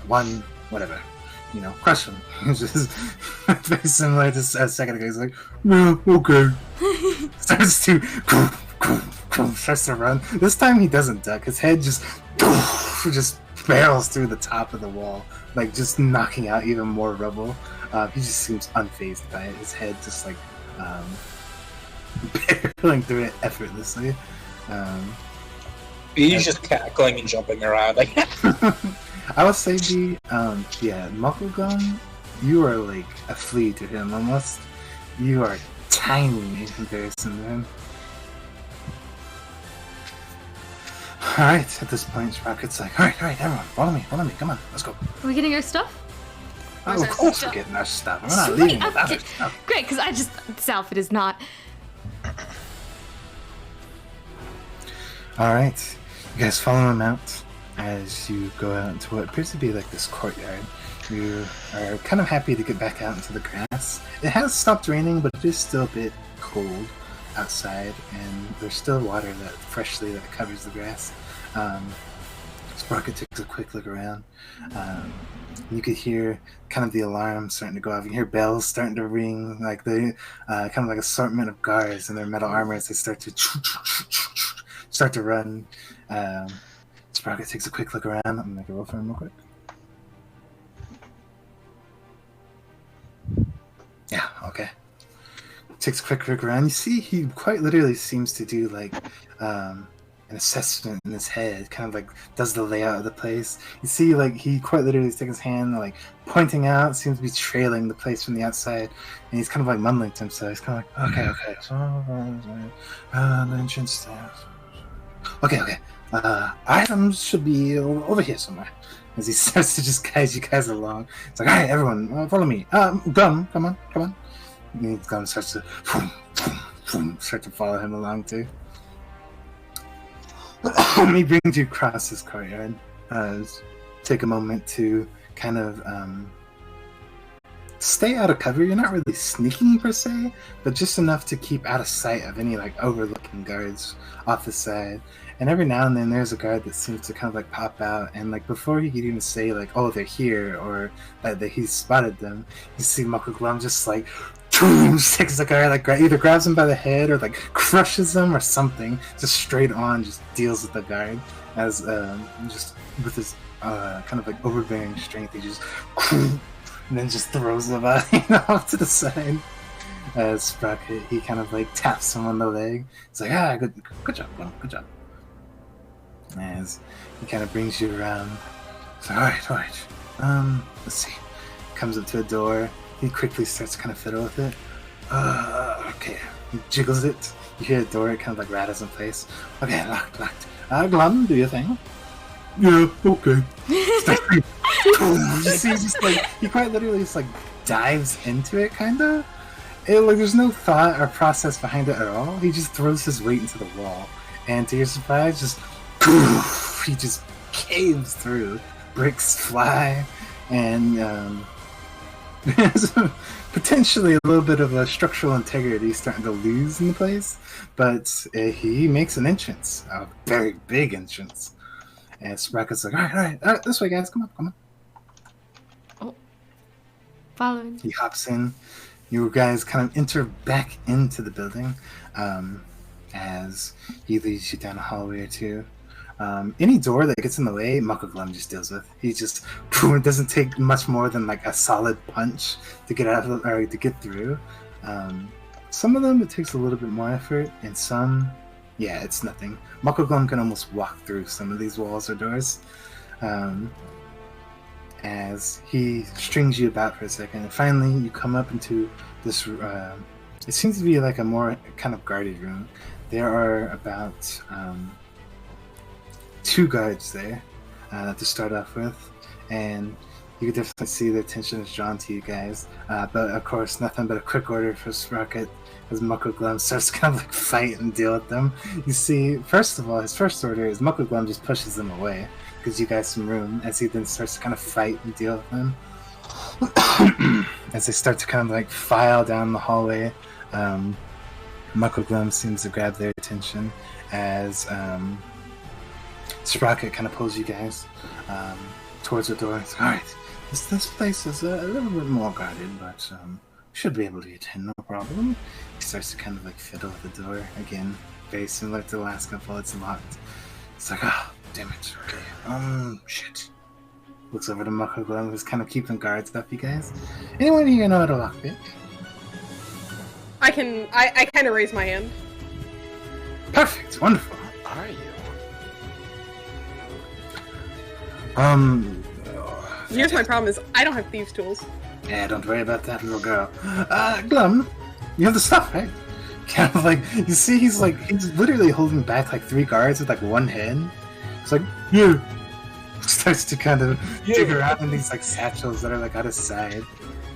A: 1, whatever. You know, crush them. It's just very similar to a second ago. He's like, no, okay. Starts to run. This time he doesn't duck. His head just barrels through the top of the wall, like just knocking out even more rubble. He just seems unfazed by it. His head just like barreling through it effortlessly.
C: He's just cackling and jumping around.
A: I would say Muckle-glum, you are like a flea to him almost. You are tiny in comparison to him. Alright, at this point, Sprocket's like, alright, everyone, follow me, come on, let's go.
F: Are we getting our stuff?
A: Oh, of course we're getting our stuff. We're not leaving without our stuff.
F: Great, because this outfit is not.
A: Alright, you guys follow him out as you go out into what appears to be like this courtyard. You are kind of happy to get back out into the grass. It has stopped raining, but it is still a bit cold outside, and there's still water that covers the grass. Sprocket takes a quick look around. You could hear kind of the alarm starting to go off. You hear bells starting to ring, like the kind of like assortment of guards in their metal armor as they start to run. Sprocket takes a quick look around. I'm gonna make a roll for him real quick. Yeah, okay. Takes a quick look around. You see, he quite literally seems to do like an assessment in his head, kind of like does the layout of the place. You see, like he quite literally takes his hand, like pointing out, seems to be trailing the place from the outside, and he's kind of like mumbling to himself. He's kind of like, okay, the entrance there. Okay. Items should be over here somewhere. As he starts to just guide you guys along. It's like, all right, everyone, follow me. Glum, come on. And Glum starts to start to follow him along too. He brings you across this courtyard. Take a moment to kind of stay out of cover. You're not really sneaking per se, but just enough to keep out of sight of any like overlooking guards off the side. And every now and then there's a guard that seems to kind of like pop out, and like before he could even say like, oh, they're here, or that he spotted them, you see Muckle-glum just like takes the guy, like either grabs him by the head or like crushes him or something, just straight on just deals with the guard as just with his kind of like overbearing strength. He just and then just throws the body off to the side. As Sprocket, he kind of like taps him on the leg. It's like, good job, Glum, good job. As he kind of brings you around. It's like, all right. Let's see. comes up to a door. He quickly starts to kind of fiddle with it. Okay. He jiggles it. You hear the door, it kind of like rattles in place. Okay, locked. Glum, do your thing. Yeah, okay. You see, just like, he quite literally just like dives into it, kinda. Like, there's no thought or process behind it at all. He just throws his weight into the wall. And to your surprise, he just caves through. Bricks fly, and there's potentially a little bit of a structural integrity starting to lose in the place, but he makes an entrance, a very big entrance. And Sprocket's like, all right, this way, guys, come on.
F: Oh, following.
A: He hops in. You guys kind of enter back into the building as he leads you down a hallway or two. Any door that gets in the way, Muckaglum just deals with. He just it doesn't take much more than like a solid punch to get out of or to get through. Some of them it takes a little bit more effort, and some, yeah, it's nothing. Muckaglum can almost walk through some of these walls or doors. As he strings you about for a second, and finally you come up into this. It seems to be like a more kind of guarded room. There are about 2 guards there to start off with, and you can definitely see their attention is drawn to you guys. But of course, nothing but a quick order for Sprocket as Muckaglum starts to kind of like fight and deal with them. You see, first of all, his first order is Muckaglum just pushes them away, gives you guys some room, as he then starts to kind of fight and deal with them. As they start to kind of like file down the hallway, Muckaglum seems to grab their attention as Sprocket kind of pulls you guys towards the door. It's like, all right, this place is a little bit more guarded, but should be able to get in, no problem. He starts to kind of like fiddle with the door again, very similar to the last couple. It's locked. It's like, oh, damn it. Okay, shit. Looks over to Muckaglum, who's kind of keeping guards up, you guys. Anyone here know how to lockpick?
B: I kind of raise my hand.
A: Perfect, wonderful.
E: What are you?
B: Here's my problem is I don't have thieves' tools.
A: Yeah, don't worry about that, little girl. Glum, you have the stuff, right? Kind of like, you see, he's literally holding back like 3 guards with like one hand. It's like, yeah. Starts to kind of dig around in these like satchels that are like out of side.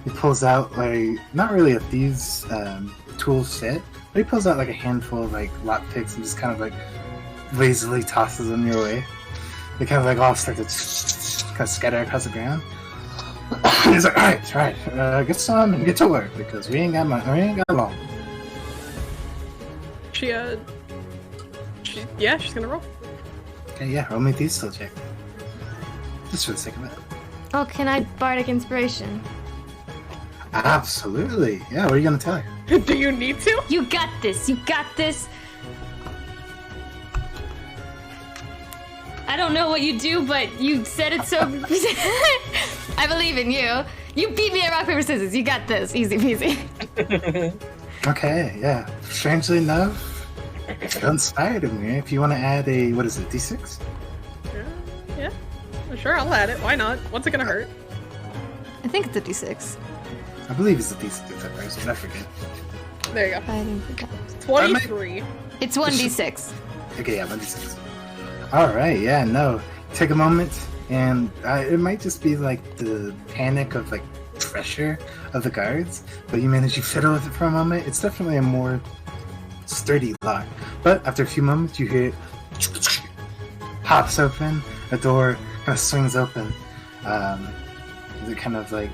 A: He pulls out like, not really a thieves tool set, but he pulls out like a handful of like lockpicks and just kind of like lazily tosses them your way. They kind of like all start to kind of scatter across the ground. He's like, all right, get some and get to work because we ain't got long.
B: She's gonna roll.
A: Okay, yeah, roll me a thieves skill check. Just for the sake of it.
F: Oh, can I bardic inspiration?
A: Absolutely. Yeah, what are you gonna tell her?
B: Do you need to?
F: You got this. I don't know what you do, but you said it so. I believe in you. You beat me at rock, paper, scissors. You got this. Easy peasy.
A: Okay, yeah. Strangely enough, it inspired me. If you want to add a, what is it, D6?
B: Yeah. Sure, I'll add it. Why not? What's it gonna hurt?
F: I think it's a D6.
A: I believe it's a D6 at first, but I forget.
B: There you go.
F: I didn't forget.
B: 23.
F: It's 1D6.
A: Okay, yeah, 1D6. Alright, yeah, no. Take a moment, and it might just be like the panic of like pressure of the guards, but you manage to fiddle with it for a moment. It's definitely a more sturdy lock. But after a few moments, you hear it pops open, a door kind of swings open. It kind of like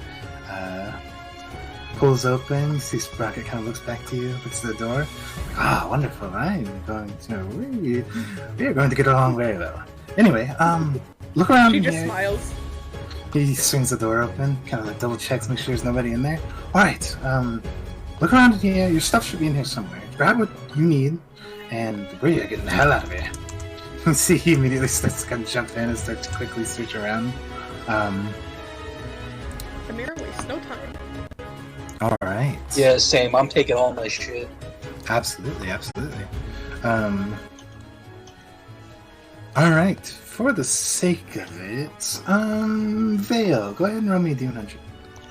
A: pulls open. You see Sprocket kind of looks back to you, looks to the door. Ah, wonderful! I'm going to. We're going to get along very well. Anyway, look around.
B: She
A: in
B: just
A: here.
B: smiles.
A: He swings the door open, kind of like double checks, make sure there's nobody in there. All right, look around in here. Your stuff should be in here somewhere. Grab what you need, and we're getting the hell out of here. You see, he immediately starts to kind of jump in and start to quickly switch around.
B: The mirror wastes no time.
A: All right.
C: Yeah, same. I'm taking all my shit.
A: Absolutely. All right. For the sake of it, Veil, go ahead and roll me a D100.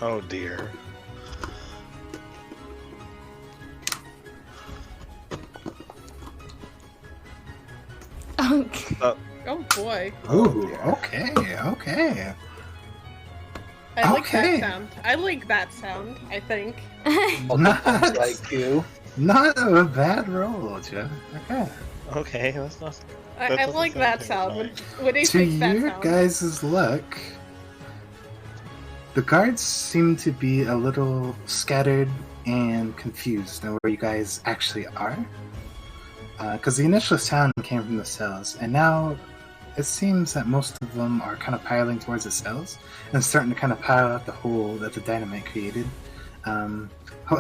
E: Oh dear.
F: Oh,
B: Oh boy.
A: Ooh, okay, okay.
B: I like
A: Okay.
B: that sound. I like that sound, I think.
A: Not,
C: Like you.
A: not a bad roll, Jeff. Okay.
E: Okay, that's not.
B: I
E: doesn't
B: like
E: sound
B: that sound.
E: terrifying.
B: What do you
A: To
B: think that
A: your
B: sound?
A: guys' luck, the guards seem to be a little scattered and confused on where you guys actually are. Because the initial sound came from the cells, and now it seems that most of them are kind of piling towards the cells and starting to kind of pile out the hole that the dynamite created.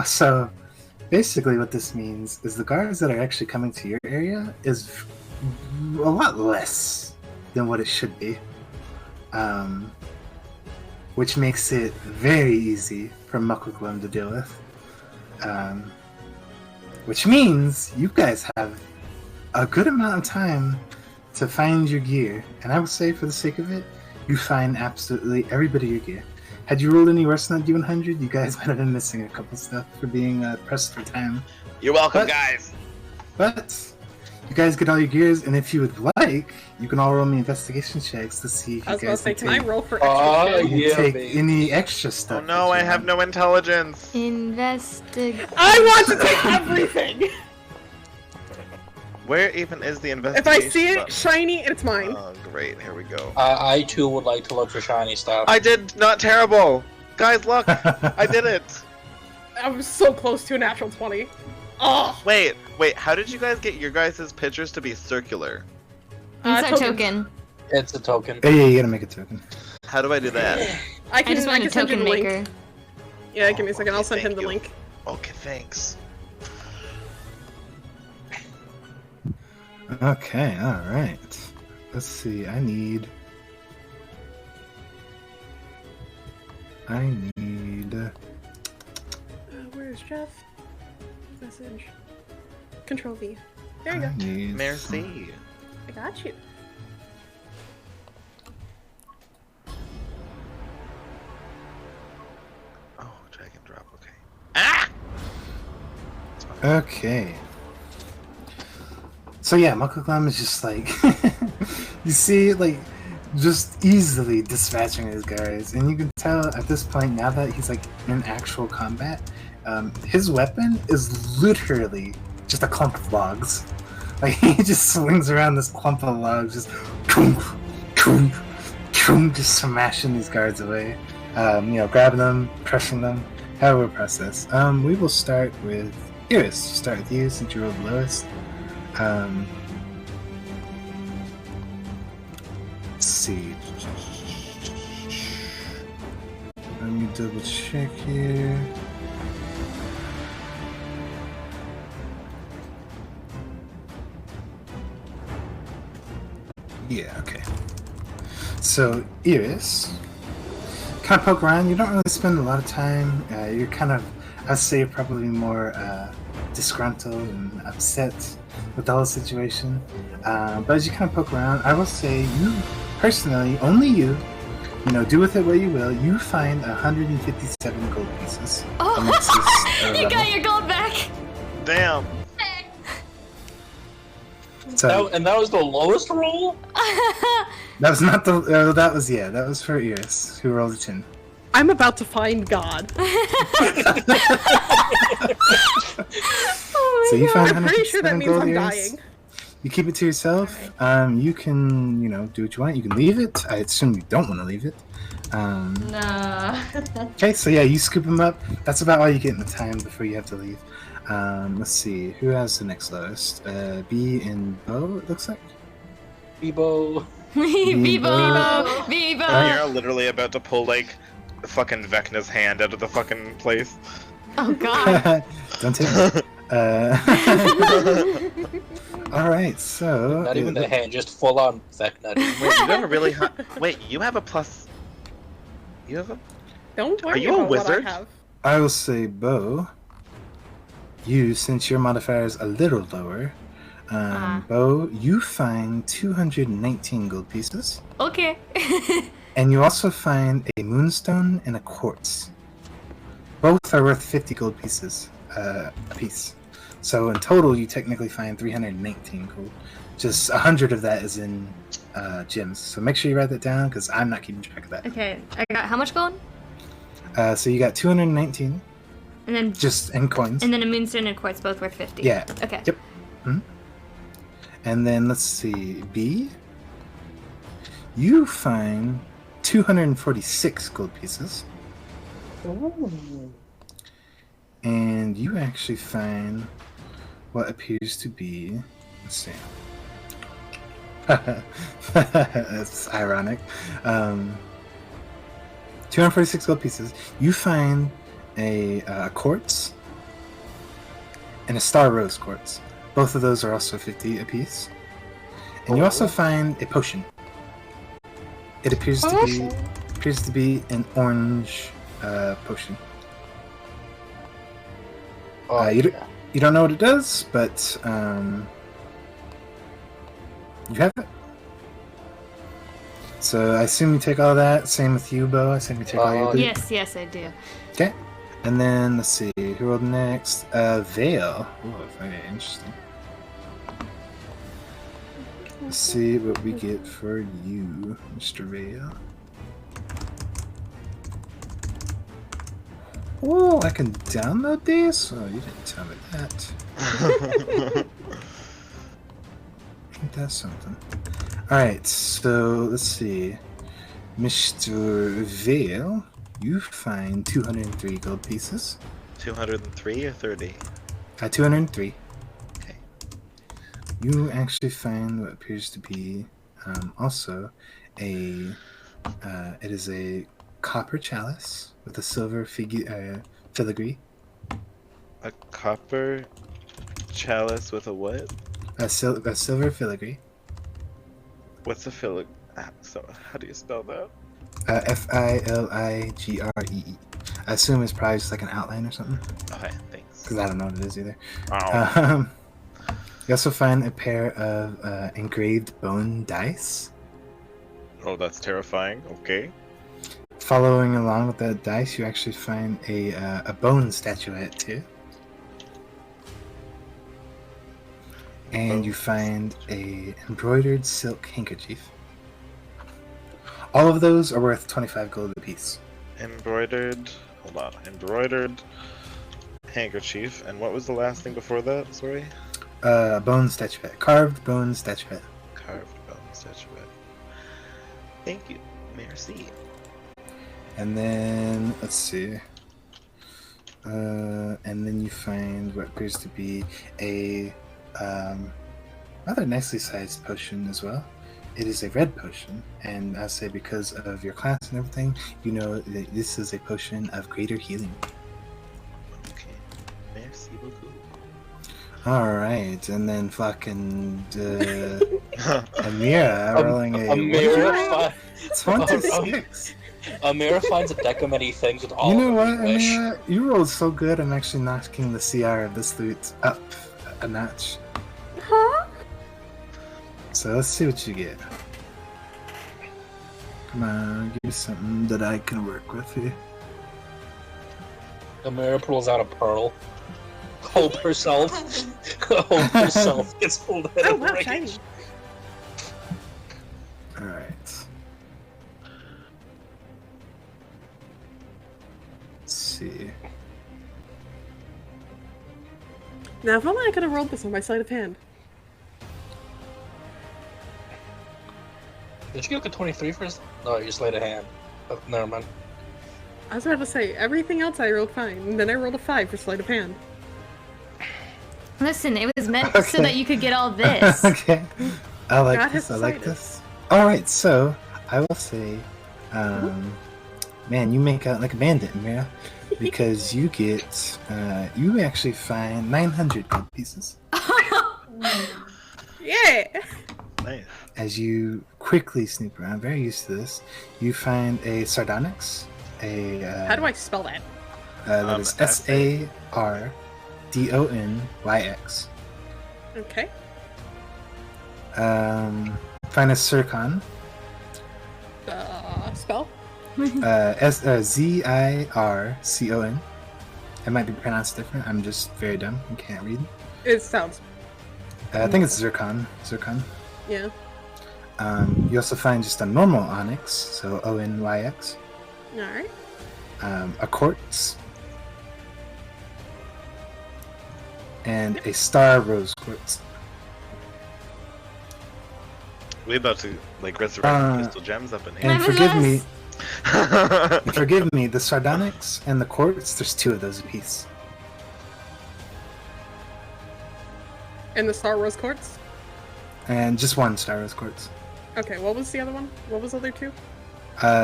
A: So basically what this means is the guards that are actually coming to your area is a lot less than what it should be. Which makes it very easy for Mucklaglim to deal with. Which means you guys have a good amount of time to find your gear. And I would say, for the sake of it, you find absolutely every bit of your gear. Had you rolled any worse than that D100, you guys might have been missing a couple stuff for being pressed for time.
D: You're welcome,
A: But-
D: guys.
A: But you guys get all your gears, and if you would like, you can all roll me investigation checks to see if
B: I
A: you
B: was about to
A: guys
B: say,
A: can
B: can I
A: take,
B: roll for extra
C: Oh,
B: shit?
C: yeah.
A: take
C: baby.
A: any extra
D: Oh
A: stuff.
D: no,
A: that
D: I
A: you
D: have
A: want.
D: no intelligence.
F: investigate.
B: I want to take everything!
D: Where even is the
B: If
D: investigation?
B: I see it
D: button?
B: shiny, it's mine.
D: Oh, great. Here we go.
C: I too would like to look for shiny stuff.
D: I did not terrible. Guys, look. I did it.
B: I was so close to a natural 20. Oh!
D: Wait. How did you guys get your guys' pictures to be circular?
F: Inside
B: token.
F: token.
C: It's a token.
A: Hey, you gotta make a token.
D: How do I do that?
B: I
F: I
B: can,
F: just
B: I
F: want
B: can
F: a
B: send you
F: token
B: the link.
F: maker.
B: Yeah, give me a second. I'll
D: Okay,
B: send him
D: thank
B: the
D: you.
B: link.
D: Okay, thanks.
A: Okay, alright. Let's see, I need...
B: Where's Jeff? Message. Control V. There you
A: I
B: go.
A: need
D: Merci.
B: I got you.
D: Oh, drag and drop. Okay. Ah!
A: Okay. So yeah, Mucklaglim is just like... you see, like, just easily dispatching his guys. And you can tell at this point, now that he's, like, in actual combat, his weapon is literally just a clump of logs. Like, he just swings around this clump of logs, just... just smashing these guards away. Grabbing them, crushing them, however process. We will start with Eris. Start with you since you rolled the lowest. Let's see. Let me double check here. Yeah, okay. So, Eris, kind of poke around. You don't really spend a lot of time. You're kind of, I'd say, you're probably more disgruntled and upset with the whole situation. But as you kind of poke around, I will say you, personally, only you, do with it what you will, you find 157 gold pieces.
F: Oh,
A: amongst this,
F: you
A: rubble.
F: got your gold back.
D: Damn.
A: So,
C: That was the lowest roll?
A: that was not the, that was for Eris, who rolled a 10.
B: I'm about to find God.
A: So you find
B: I'm pretty sure that
A: 157
B: means
A: gold
B: I'm
A: Eris.
B: dying.
A: You keep it to yourself. You can, do what you want. You can leave it. I assume you don't want to leave it.
G: Nah.
A: Okay, so yeah, you scoop them up. That's about all you get in the time before you have to leave. Let's see. Who has the next lowest? B and Beau, it looks like.
C: Bebo.
F: Bebo,
D: You're
F: Bebo.
D: literally about to pull, like, fucking Vecna's hand out of the fucking place.
F: Oh god.
A: Don't take it. Alright, so...
C: Not even the hand, just full on Vecna.
D: Wait, you have a really high... Wait, you have a plus... You have a...
B: Don't worry
D: you a
B: about
D: wizard?
B: what I have.
A: I will say, Beau, you, since your modifier is a little lower, Beau, you find 219 gold pieces.
F: Okay.
A: And you also find a moonstone and a quartz. Both are worth 50 gold pieces a piece. So in total, you technically find 319 gold. Just 100 of that is in gems. So make sure you write that down because I'm not keeping track of that.
F: Okay, I got how much gold?
A: So you got 219,
F: And then
A: just in coins.
F: and then a moonstone and quartz both worth 50.
A: Yeah.
F: Okay.
A: Yep. And then let's see, B. You find 246 gold pieces. And you actually find what appears to be, let's see. That's ironic. 246 gold pieces. You find a quartz and a star rose quartz. Both of those are also 50 apiece. And you also find a potion. It appears to be an orange potion. You don't know what it does, but you have it. So I assume you take all that. Same with you, Beau. I assume you take all your loot.
F: Yes, I do.
A: Okay. And then let's see who rolled next. Vale. Ooh, very interesting. Let's see what we get for you, Mr. Vale. Oh, I can download these? Oh, you didn't tell me that. Ain't that something? Alright, so let's see. Mr. Vale, you find 203 gold pieces.
E: 203 or 30?
A: 203.
E: Okay.
A: You actually find what appears to be also a. It is a copper chalice with a silver filigree.
E: A copper chalice with a what?
A: A silver filigree.
E: What's a filigree? So, how do you spell that?
A: Filigree. I assume it's probably just like an outline or something.
E: Okay, thanks.
A: Because I don't know what it is either.
E: Oh.
A: You also find a pair of engraved bone dice.
E: Oh, that's terrifying. Okay.
A: Following along with the dice, you actually find a bone statuette too. And you find a embroidered silk handkerchief. All of those are worth 25 gold apiece.
E: Embroidered handkerchief. And what was the last thing before that? Sorry?
A: Bone statuette. Carved bone statuette.
E: Carved bone statuette. Thank you. Merci.
A: And then, let's see. And then you find what appears to be a rather nicely sized potion as well. It is a red potion, and I'll say because of your class and everything, you know that this is a potion of greater healing.
E: Okay. Merci beaucoup.
A: Alright, and then fucking Amira rolling a...
C: Amira
A: 26!
C: Amira finds a deck of many things with all
A: You know
C: of
A: what,
C: them we wish.
A: Amira? You rolled so good, I'm actually knocking the CR of this loot up a notch.
F: Huh?
A: So let's see what you get. Come on, give me something that I can work with here.
C: Amira pulls out a pearl. Hope herself. Hope herself gets pulled out
B: Oh,
C: of
B: wow,
C: range.
B: shiny.
A: Alright. Let's see.
B: Now, if only I could have rolled this on my sleight of hand.
C: Did you get a 23 first? No, you slayed a hand. Oh, never mind.
B: I was about to say, everything else I rolled fine, and then I rolled a 5 for sleight of hand.
F: Listen, it was meant so
A: Okay.
F: that you could get all this.
A: Okay. I like
B: God
A: this,
B: has
A: I like
B: decided.
A: this. Alright, so I will say, man, you make out like a bandit, Mira. Because you get, you actually find 900 gold pieces.
B: Yeah!
E: Nice.
A: As you quickly snoop around, very used to this, you find a sardonyx.
B: How do I spell that?
A: That is SARDONYX.
B: Okay.
A: Find a zircon.
B: Spell?
A: ZIRCON. It might be pronounced different. I'm just very dumb and can't read.
B: It sounds.
A: I think it's zircon. Zircon.
B: Yeah.
A: You also find just a normal onyx, so ONYX.
B: Alright.
A: A quartz. And a star rose quartz.
E: We about to like resurrect crystal gems up in here.
A: And forgive me, the sardonyx and the quartz, there's 2 of those apiece.
B: And the Star Rose quartz?
A: And just 1 star rose quartz.
B: Okay, what was the other one? What was the other 2?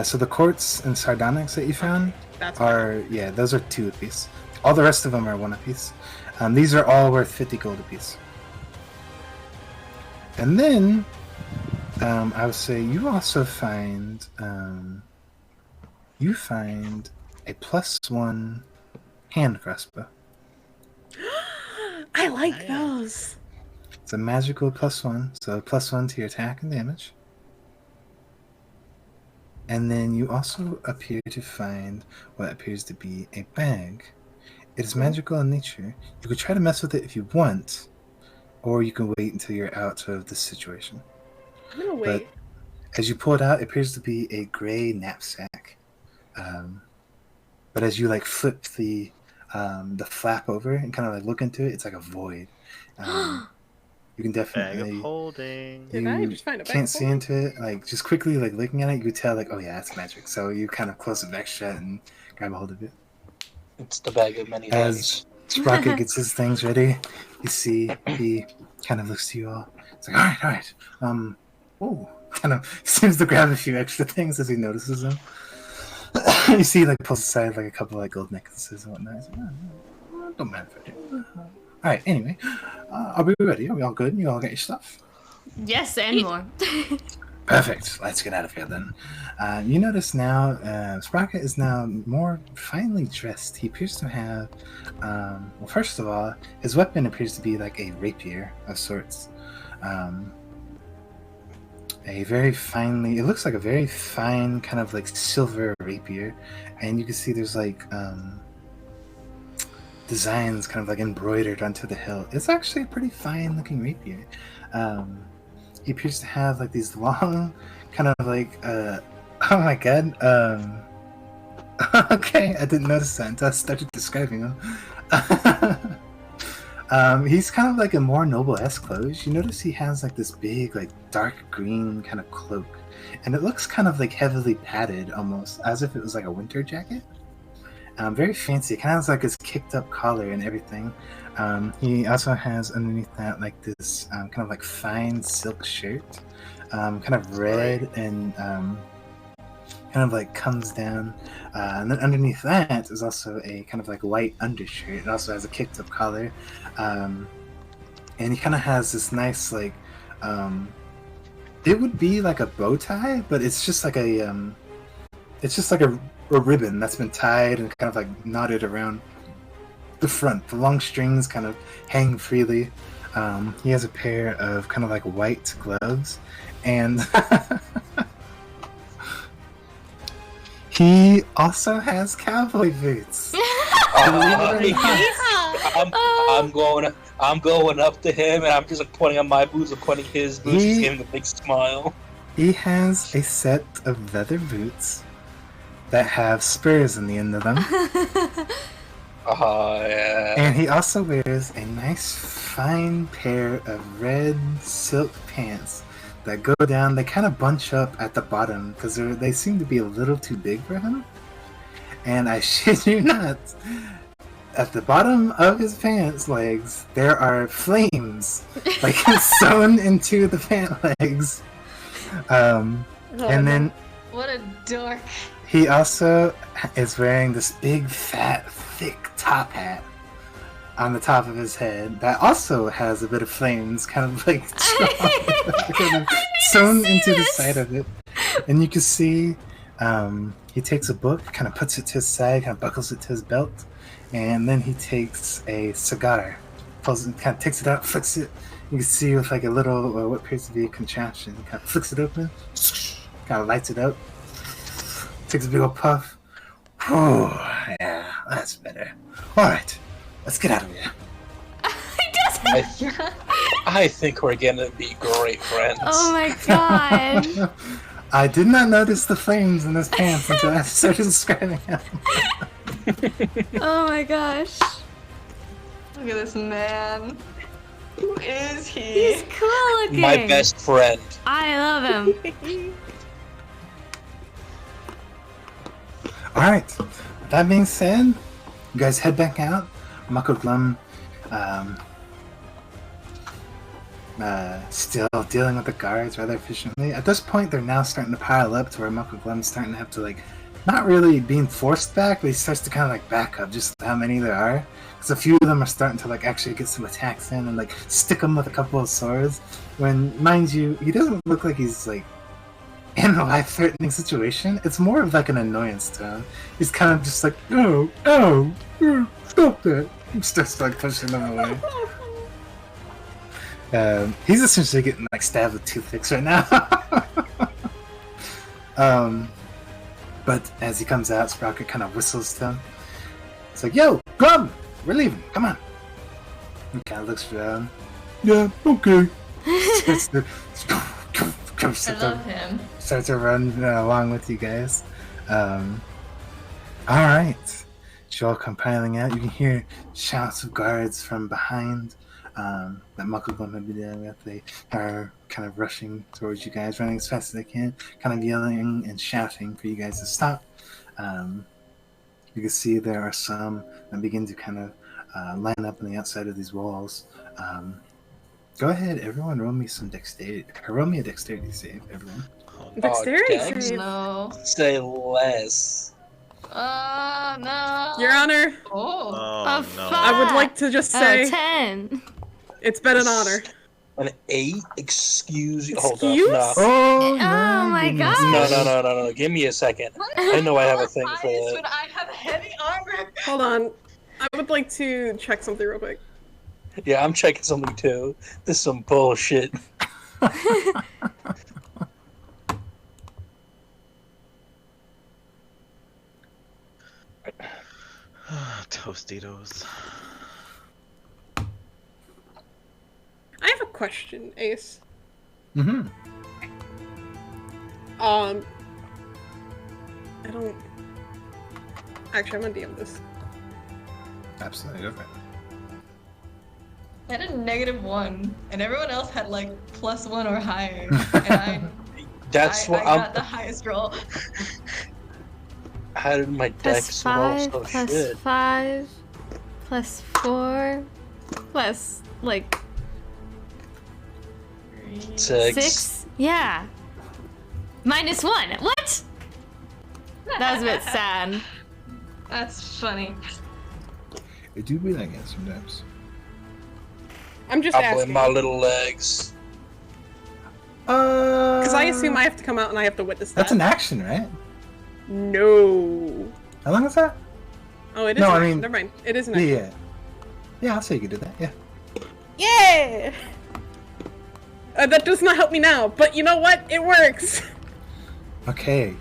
A: So the quartz and sardonyx that you found
B: That's
A: those are 2 apiece. All the rest of them are 1 apiece. These are all worth 50 gold apiece. And then, I would say you also find, a +1 hand crossbow.
B: I like those.
A: It's a magical +1, so +1 to your attack and damage. And then you also appear to find what appears to be a bag. It is magical in nature. You could try to mess with it if you want, or you can wait until you're out of this situation.
B: I'm gonna wait.
A: But as you pull it out, it appears to be a gray knapsack. But as you like flip the flap over and kind of like look into it, it's like a void. You can definitely
E: Bag of holding.
B: Did I just find a bag
A: can't
B: of
A: see into it. Like just quickly like looking at it, you could tell like, oh yeah, it's magic. So you kind of close it back shut and grab a hold of it.
C: It's the bag of many
A: As
C: things.
A: Sprocket gets his things ready, you see he kind of looks to you all. It's like, all right. Oh, kind of seems to grab a few extra things as he notices them. You see, like pulls aside like a couple like gold necklaces and whatnot. He's like, oh, don't mind if I do. All right. Anyway, I'll be ready. Are we all good? You all got your stuff?
F: Yes, and more.
A: Perfect. Let's get out of here then. You notice now, Sprocket is now more finely dressed. He appears to have, well, first of all, his weapon appears to be like a rapier of sorts. A very finely, it looks like a very fine kind of like silver rapier, and you can see there's like designs kind of like embroidered onto the hilt. It's actually a pretty fine looking rapier. He appears to have like these long kind of like oh my god, okay, I didn't notice that until I started describing him. He's kind of like a more noble-esque clothes. You notice he has like this big like dark green kind of cloak, and it looks kind of like heavily padded, almost as if it was like a winter jacket. Very fancy. It kind of has like his kicked up collar and everything. He also has underneath that like this kind of like fine silk shirt, kind of red and kind of like comes down. And then underneath that is also a kind of like white undershirt. It also has a kicked up collar. And he kind of has this nice like, it would be like a bow tie, but it's just like a, a ribbon that's been tied and kind of like knotted around the front. The long strings kind of hang freely. He has a pair of kind of like white gloves, and he also has cowboy boots.
C: I'm going up to him, and I'm just like pointing at my boots and pointing his boots, just giving him a big smile.
A: He has a set of leather boots that have spurs in the end of them.
C: Yeah.
A: And he also wears a nice fine pair of red silk pants that go down. They kind of bunch up at the bottom because they seem to be a little too big for him. And I shit you not, at the bottom of his pants legs, there are flames like sewn into the pant legs. And then
G: What a dork.
A: he also is wearing this big, fat, thick top hat on the top of his head that also has a bit of flames kind of like sewn into the side of it. And you can see he takes a book, kind of puts it to his side, kind of buckles it to his belt, and then he takes a cigar, pulls it, kind of takes it out, flicks it. You can see with like a little, what appears to be a contraption, kind of flicks it open, kind of lights it up. Takes a big old puff. Oh, yeah. That's better. Alright, let's get out of here.
C: I think we're gonna be great friends.
F: Oh my god.
A: I did not notice the flames in his pants until I started describing him.
F: Oh my gosh.
G: Look at this man. Who is he?
F: He's cool looking.
C: My best friend.
F: I love him.
A: Alright, with that being said, you guys head back out. Mako Glum, still dealing with the guards rather efficiently. At this point, they're now starting to pile up to where Mako Glum's starting to have to, like, not really being forced back, but he starts to kind of, like, back up just how many there are. Because a few of them are starting to, like, actually get some attacks in and, like, stick him with a couple of swords. When, mind you, he doesn't look like he's, like, in a life-threatening situation. It's more of, like, an annoyance to him. He's kind of just like, oh, stop that. He starts to, like, pushing them away. He's essentially getting like stabbed with toothpicks right now. But as he comes out, Sprocket kind of whistles to him. It's like, "Yo, Glum, we're leaving. Come on." He kind of looks around. Yeah, okay.
G: I love him.
A: Starts to run along with you guys. All right. You're all compiling out. You can hear shouts of guards from behind. That Mako Glum had been dealing with. They are kind of rushing towards you guys, running as fast as they can, kind of yelling and shouting for you guys to stop. You can see there are some that begin to kind of line up on the outside of these walls. Go ahead, everyone, roll me some dexterity. Roll me a dexterity save, everyone.
B: Dexterity
C: Dex?
B: save.
G: No.
C: Say less.
G: No.
B: Your Honor,
G: Oh.
E: Oh, no.
B: I would like to just say
F: 10.
B: it's been an honor.
C: An 8? Excuse you. Hold
B: Excuse?
C: up.
A: Oh,
F: my
A: goodness.
F: gosh.
C: No. Give me a second. I know I have a thing for that.
G: When I have heavy armor.
B: Hold on. I would like to check something real quick.
C: Yeah, I'm checking something too. This is some bullshit.
E: Tostitos.
B: I have a question, Ace.
A: Mm-hmm.
B: I don't. Actually, I'm gonna DM this.
A: Absolutely, okay.
G: I had a -1, and everyone else had like +1 or higher. And
C: That's
G: I
C: what
G: got the highest roll.
C: How did my dex roll so
F: plus
C: shit?
F: 5, plus 4, plus like 6. Yeah. -1. What? That was a bit sad.
G: That's funny.
A: It do be like that sometimes.
B: I'm just
C: I blame
B: asking.
C: my little legs.
B: Because I assume I have to come out and I have to witness that.
A: That's an action, right?
B: No.
A: How long is that?
B: Oh, it is.
A: No,
B: an
A: I
B: action.
A: mean-
B: Never mind. It is an
A: Yeah,
B: action.
A: yeah. I'll say you could do that, yeah.
B: Yeah. That does not help me now, but you know what? It works.
A: Okay,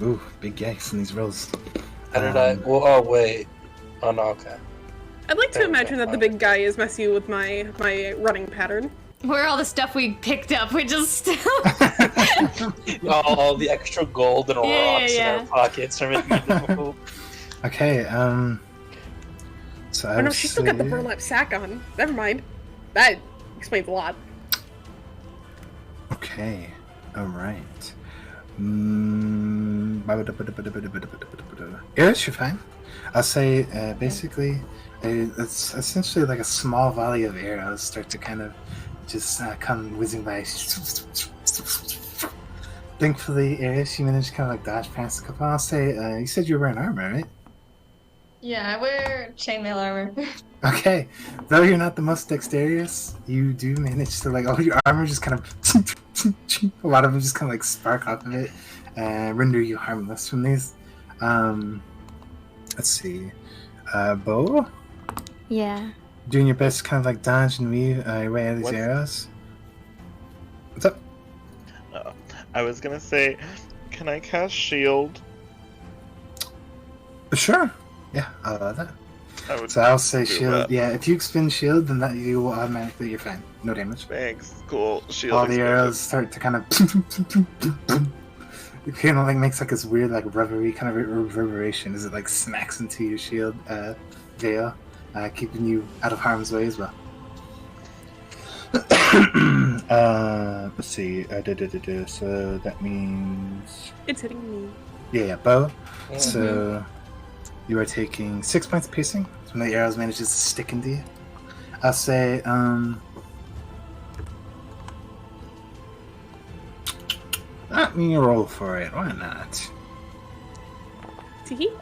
A: ooh, big yikes in these rolls.
C: How did I? Well, oh wait. Oh no. Okay.
B: I'd like to
C: Okay,
B: imagine that the
C: fine.
B: big guy is messing with my running pattern.
F: Where all the stuff we picked up, we just
C: All the extra gold and rocks in our pockets are making it difficult.
A: Okay, so I
B: Oh no,
A: would
B: she's still got the
A: say-
B: burlap sack on. Never mind. That explains a lot.
A: Okay, alright. Eris, you're fine. I'll say, basically, it's essentially like a small volley of arrows start to kind of just come whizzing by. Thankfully, Eris, you managed to kind of like dodge past a couple. I'll say, you said you were wearing armor, right?
G: Yeah, I wear chainmail armor.
A: Okay, though you're not the most dexterous, you do manage to like, your armor just kind of, a lot of them just kind of like spark off of it and render you harmless from these. Let's see, Beau,
F: Yeah.
A: doing your best to kind of like dodge and weave your way out of these
E: What's-
A: arrows. What's up?
E: I was gonna say, can I cast shield?
A: Sure. Yeah, I'll allow that.
D: I would
A: So I'll say
D: do
A: shield.
D: that.
A: Yeah, if you expend shield, then that you will automatically, you're fine. No damage.
D: Thanks. Cool. Shield.
A: All the
D: expended.
A: arrows start to kind of. It kind of like makes like this weird like rubbery kind of reverberation as it like smacks into your shield veil, keeping you out of harm's way as well. Let's see. So that means
B: It's hitting me.
A: yeah, Beau. So you are taking 6 points of piercing when the arrows manages to stick into you. I'll say let me roll for it. Why not?
B: Tee?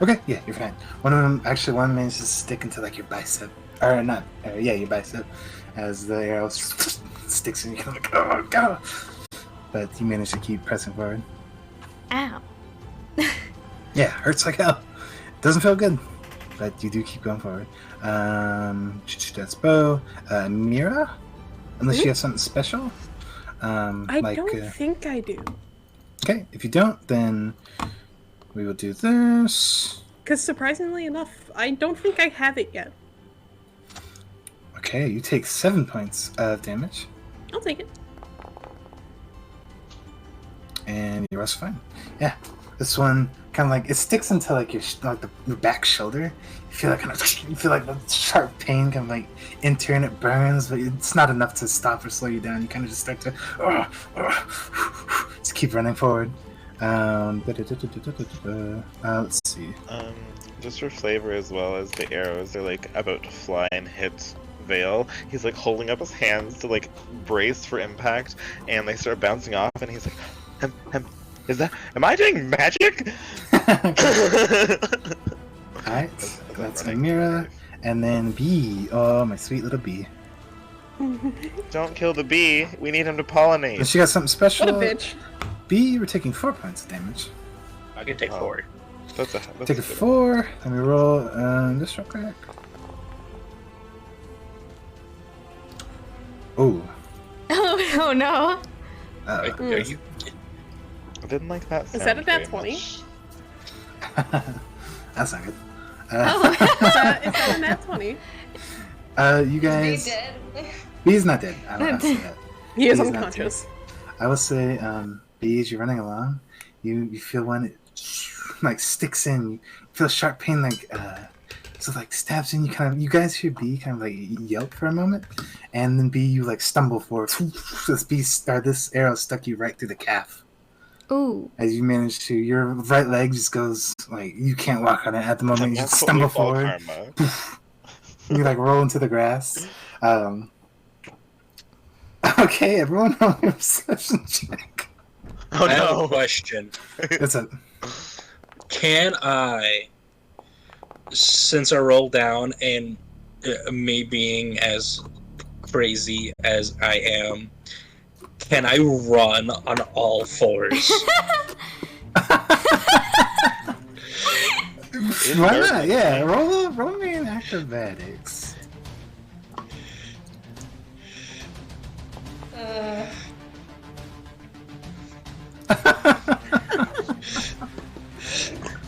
A: Okay, yeah, you're fine. One manages to stick into like your bicep, or not? Yeah, your bicep, as the arrow sticks in you. You're like, oh god! But you manage to keep pressing forward.
F: Ow.
A: Yeah, hurts like hell. Doesn't feel good, but you do keep going forward. That's Beau. Mira, unless you have something special.
B: I
A: like,
B: don't think I do.
A: Okay, if you don't, then we will do this.
B: Because surprisingly enough, I don't think I have it yet.
A: Okay, you take 7 points of damage,
B: I'll take it.
A: and your rest fine. Yeah, this one kind of like it sticks into like your your back shoulder. You feel like the sharp pain kind of like enter and it burns, but it's not enough to stop or slow you down. You kind of just start to just keep running forward. Let's see.
D: Just for flavor as well, as the arrows are like about to fly and hit Vale, he's like holding up his hands to like brace for impact, and they start bouncing off, and he's like, am I doing magic?
A: Alright, that's Mira, and then B. Oh, my sweet little B.
D: Don't kill the bee. We need him to pollinate.
A: And she got something special.
B: What a bitch.
A: B, we're taking 4 points of damage.
C: I can take 4.
D: That's
A: Take a
D: good
A: 4. Let me roll this real quick. Oh.
F: Oh no.
C: Are you?
D: I didn't like that.
B: Is that a nat
D: sound
B: 20?
D: very much.
A: That's not good.
B: Is that a nat 20?
A: You guys.
G: Be dead.
A: B's not dead. I don't say that.
B: He is
A: He's not
B: unconscious.
A: I will say, B, as you're running along, you feel one it like sticks in. You feel sharp pain like so like stabs in. You guys hear B kind of like yelp for a moment, and then B you like stumble forward. This arrow stuck you right through the calf.
F: Ooh.
A: As you manage to, your right leg just goes like you can't walk on it at the moment. You
D: That's
A: just
D: what we
A: stumble
D: call
A: forward.
D: karma.
A: You like roll into the grass. Okay, everyone roll your perception check.
D: Oh
C: I have a
D: no!
C: question.
A: That's it.
C: Can I, since I roll down and me being as crazy as I am, can I run on all fours?
A: Why not? Yeah, roll me in acrobatics.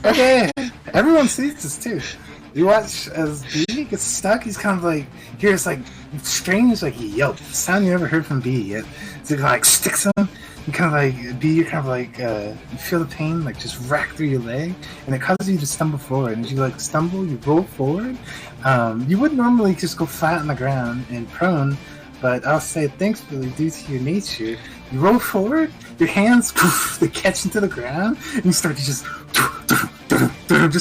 A: Okay, everyone sees this too. You watch as B gets stuck. He's kind of like hears like strange like yelp, sound you never heard from B yet. So it like sticks him. You kind of like B. You kind of like you feel the pain like just rack through your leg, and it causes you to stumble forward. And as you like stumble, you roll forward. You would normally just go flat on the ground and prone, but I'll say thankfully due to your nature, you roll forward. Your hands they catch into the ground, and you start to just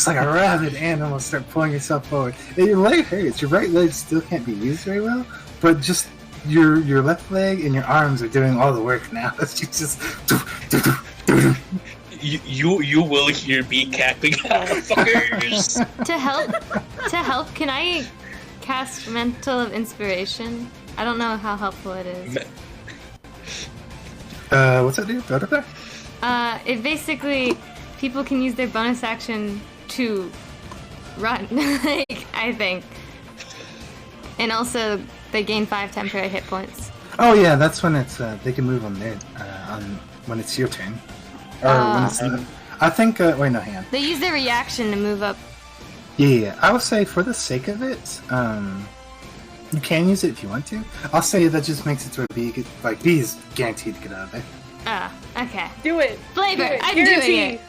A: like a rabid animal start pulling yourself forward. And your leg hurts. Your right leg still can't be used very well, but just your left leg and your arms are doing all the work now. It's just
C: you will hear me capping out, fuckers.
F: To help, can I cast Mental of Inspiration? I don't know how helpful it is.
A: what's that do?
F: It basically people can use their bonus action to run, like, I think. And also they gain 5 temporary hit points.
A: Oh yeah, that's when it's they can move on there on when it's your turn. Or when it's I think. Wait, no, hang on.
F: They use their reaction to move up.
A: Yeah, I would say for the sake of it, you can use it if you want to. I'll say that just makes it to where B is guaranteed to get out of there.
F: Ah, okay.
B: Do it.
F: Flavor,
B: Do it.
F: I'm doing
B: Guarantee.
F: it.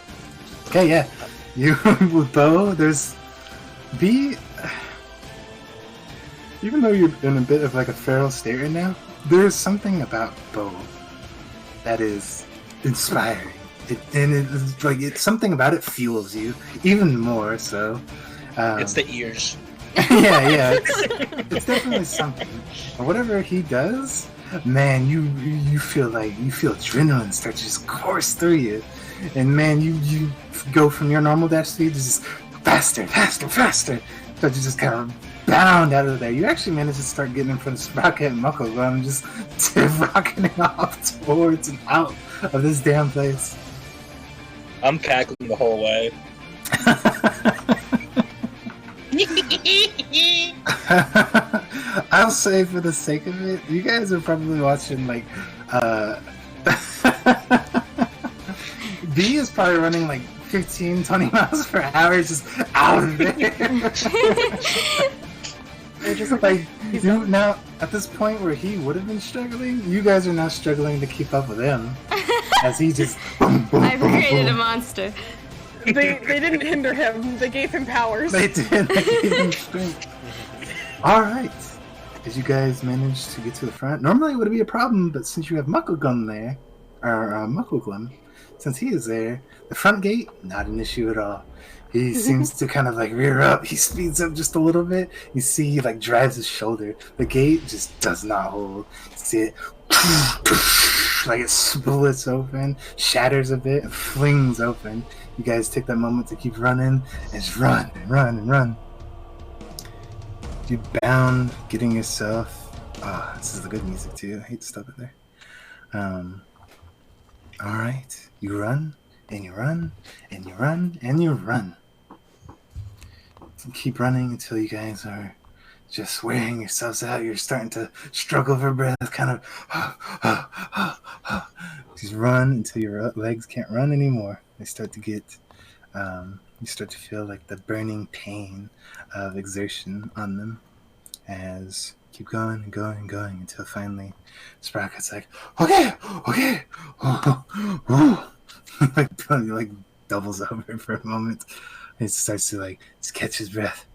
A: Okay, yeah. You with Beau, there's B. Even though you're in a bit of like a feral state right now, there's something about Beau that is inspiring. It's something about it fuels you even more. So
C: It's the ears.
A: yeah, it's definitely something. And whatever he does, man, you feel adrenaline start to just course through you, and man, you go from your normal dash speed to just faster. So you just kind of bound out of there. You actually manage to start getting in front of Sprocket and Muckleglum, just rocketing off towards and out of this damn place.
C: I'm cackling the whole way.
A: I'll say for the sake of it, you guys are probably watching like B is probably running like 15, 20 miles per hour just out of there. They're just like now at this point where he would have been struggling, you guys are now struggling to keep up with him. As he just
F: I've created a monster.
B: They didn't hinder him. They gave him powers.
A: They did. They gave him strength. All right. As you guys managed to get to the front, normally it would be a problem, but since you have Muckleglum there, or Muckleglum, since he is there, the front gate not an issue at all. He seems to kind of like rear up. He speeds up just a little bit. You see, he like drives his shoulder. The gate just does not hold. You see it. Like it splits open, shatters a bit, and flings open. You guys take that moment to keep running, and just run and run and run. You bound, getting yourself. Ah, this is the good music too. I hate to stop it there. All right, you run and you run and you run and you run. Keep running until you guys are just wearing yourselves out. You're starting to struggle for breath, kind of just run until your legs can't run anymore. They start to get, you start to feel like the burning pain of exertion on them as you keep going and going and going until finally Sprocket's like, okay, like doubles over for a moment. And starts to like just catch his breath.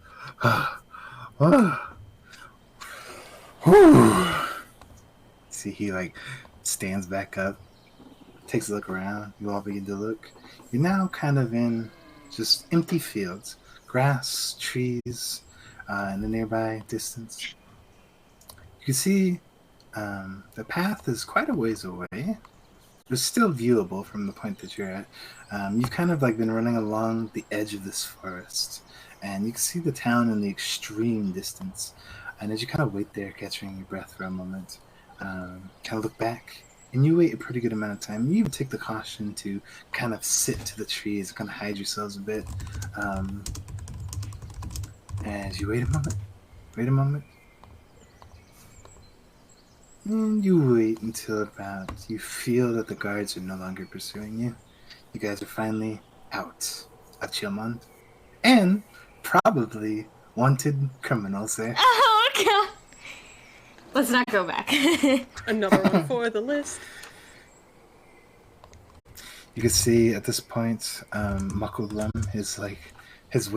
A: See, he like stands back up, takes a look around. You all begin to look. You're now kind of in just empty fields, grass, trees, in the nearby distance. You can see the path is quite a ways away. It's still viewable from the point that you're at. You've kind of like been running along the edge of this forest, and you can see the town in the extreme distance. And as you kind of wait there, catching your breath for a moment, kind of look back, and you wait a pretty good amount of time. You even take the caution to kind of sit to the trees, kind of hide yourselves a bit. As you wait a moment, and you wait until about you feel that the guards are no longer pursuing you. You guys are finally out of Chilmond, and probably wanted criminals there.
F: Oh god! Let's not go back.
B: Another one for the list.
A: You can see at this point, Muckleglum is like his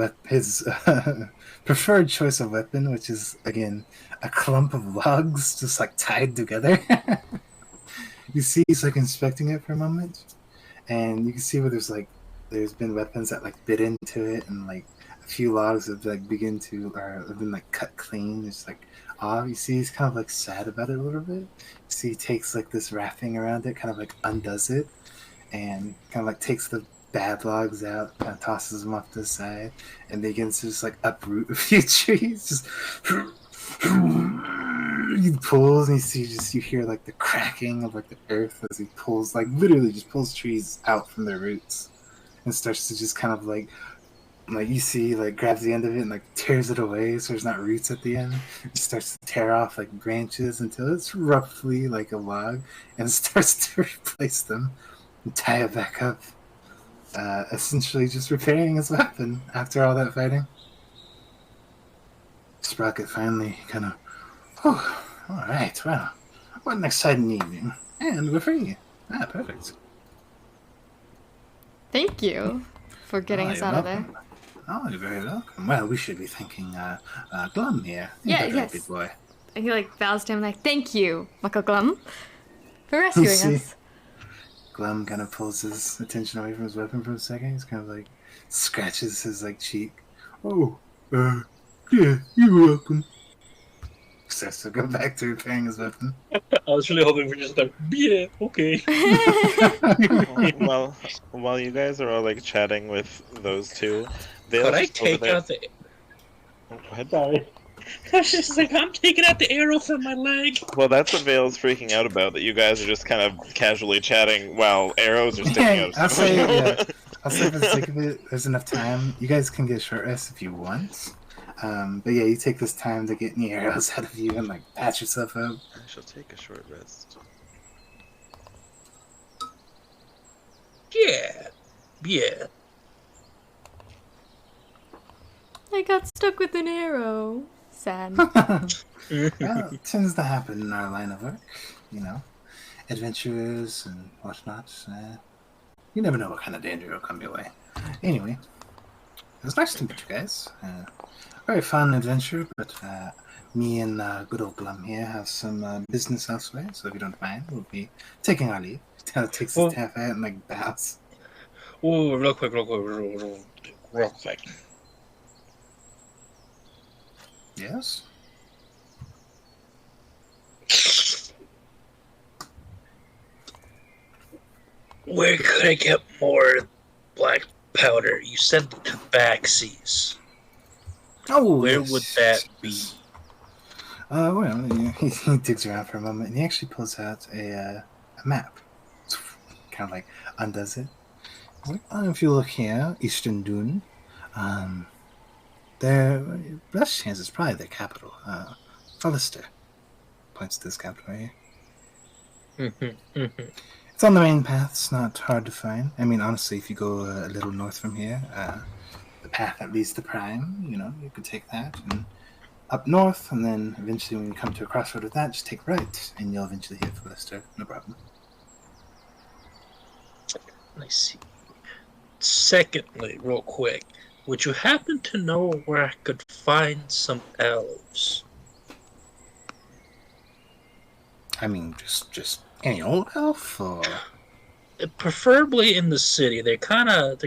A: preferred choice of weapon, which is again a clump of logs just like tied together. You see he's like inspecting it for a moment, and you can see where there's been weapons that like bit into it, and like a few logs have like have been like cut clean. It's like off. You see he's kind of like sad about it a little bit. You see he takes like this wrapping around it, kind of like undoes it, and kind of like takes the bad logs out, kind of tosses them off to the side, and begins to just like uproot a few trees. Just he pulls, and you hear like the cracking of like the earth as he pulls, like literally just pulls trees out from their roots, and starts to just kind of like you see like grabs the end of it and like tears it away so there's not roots at the end. It starts to tear off like branches until it's roughly like a log, and starts to replace them and tie it back up. essentially just repairing his weapon after all that fighting. Sprocket finally kind of, oh, all right, well, what an exciting evening. And we're free. Ah, perfect.
F: Thank you for getting us
A: You're
F: out of there.
A: welcome. Oh, you're very welcome. Well, we should be thanking Glum here. He's
F: Yeah,
A: a very
F: yes.
A: good boy.
F: And he like bows to him like, thank you, Michael Glum, for rescuing
A: see?
F: us.
A: Glum kind of pulls his attention away from his weapon for a second. He's kind of like scratches his like cheek. Oh, yeah, you're welcome. Starts to go back to repairing his weapon.
C: I was really hoping for just a yeah, okay.
E: Well, while you guys are all like chatting with those two,
C: Could I take out the?
E: Oh, go ahead.
C: Sorry. I was just like, I'm taking out the arrow from my leg.
E: Well, that's what Vale's freaking out about. That you guys are just kind of casually chatting while arrows are sticking
A: Yeah,
E: out.
A: I'll say for the sake of it, there's enough time. You guys can get a short rest if you want. But yeah, you take this time to get any arrows out of you and like patch yourself up.
E: I shall take a short rest.
C: Yeah.
F: I got stuck with an arrow. Sad.
A: Well, it tends to happen in our line of work, you know, adventurers and whatnot. You never know what kind of danger will come your way. Anyway, it was nice to meet you guys. Very fun adventure, but me and good old Glum here have some business elsewhere, so if you don't mind, we'll be taking our leave. He kind of takes his staff out and like bows.
C: Oh, real quick.
A: Yes?
C: Where could I get more black powder? You said the tabaxis.
A: Oh,
C: Where
A: yes,
C: would that be?
A: yes. Well, he digs around for a moment, and he actually pulls out a map. Kind of like undoes it. If you look here, Eastern Dune, their best chance is probably their capital, Fallister. Points to this capital right here. It's on the main path. It's not hard to find. I mean, honestly, if you go a little north from here, the path that leads to Prime, you could take that and up north, and then eventually when you come to a crossroad with that, just take right, and you'll eventually hit Fallister. No problem.
C: I see. Secondly, real quick, would you happen to know where I could find some elves?
A: I mean, just any old elf, or
C: Preferably in the city. They're kind of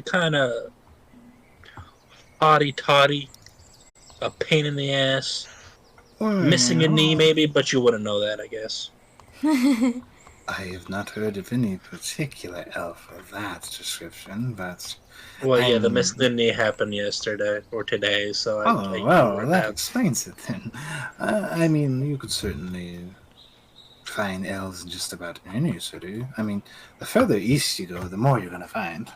C: hotty-totty, a pain in the ass, missing a knee maybe, but you wouldn't know that, I guess.
A: I have not heard of any particular elf of that description, but...
C: Well, yeah, the missing the knee happened yesterday, or today, so I
A: that explains it then. I mean, you could certainly find elves in just about any city. I mean, the further east you go, the more you're going to find.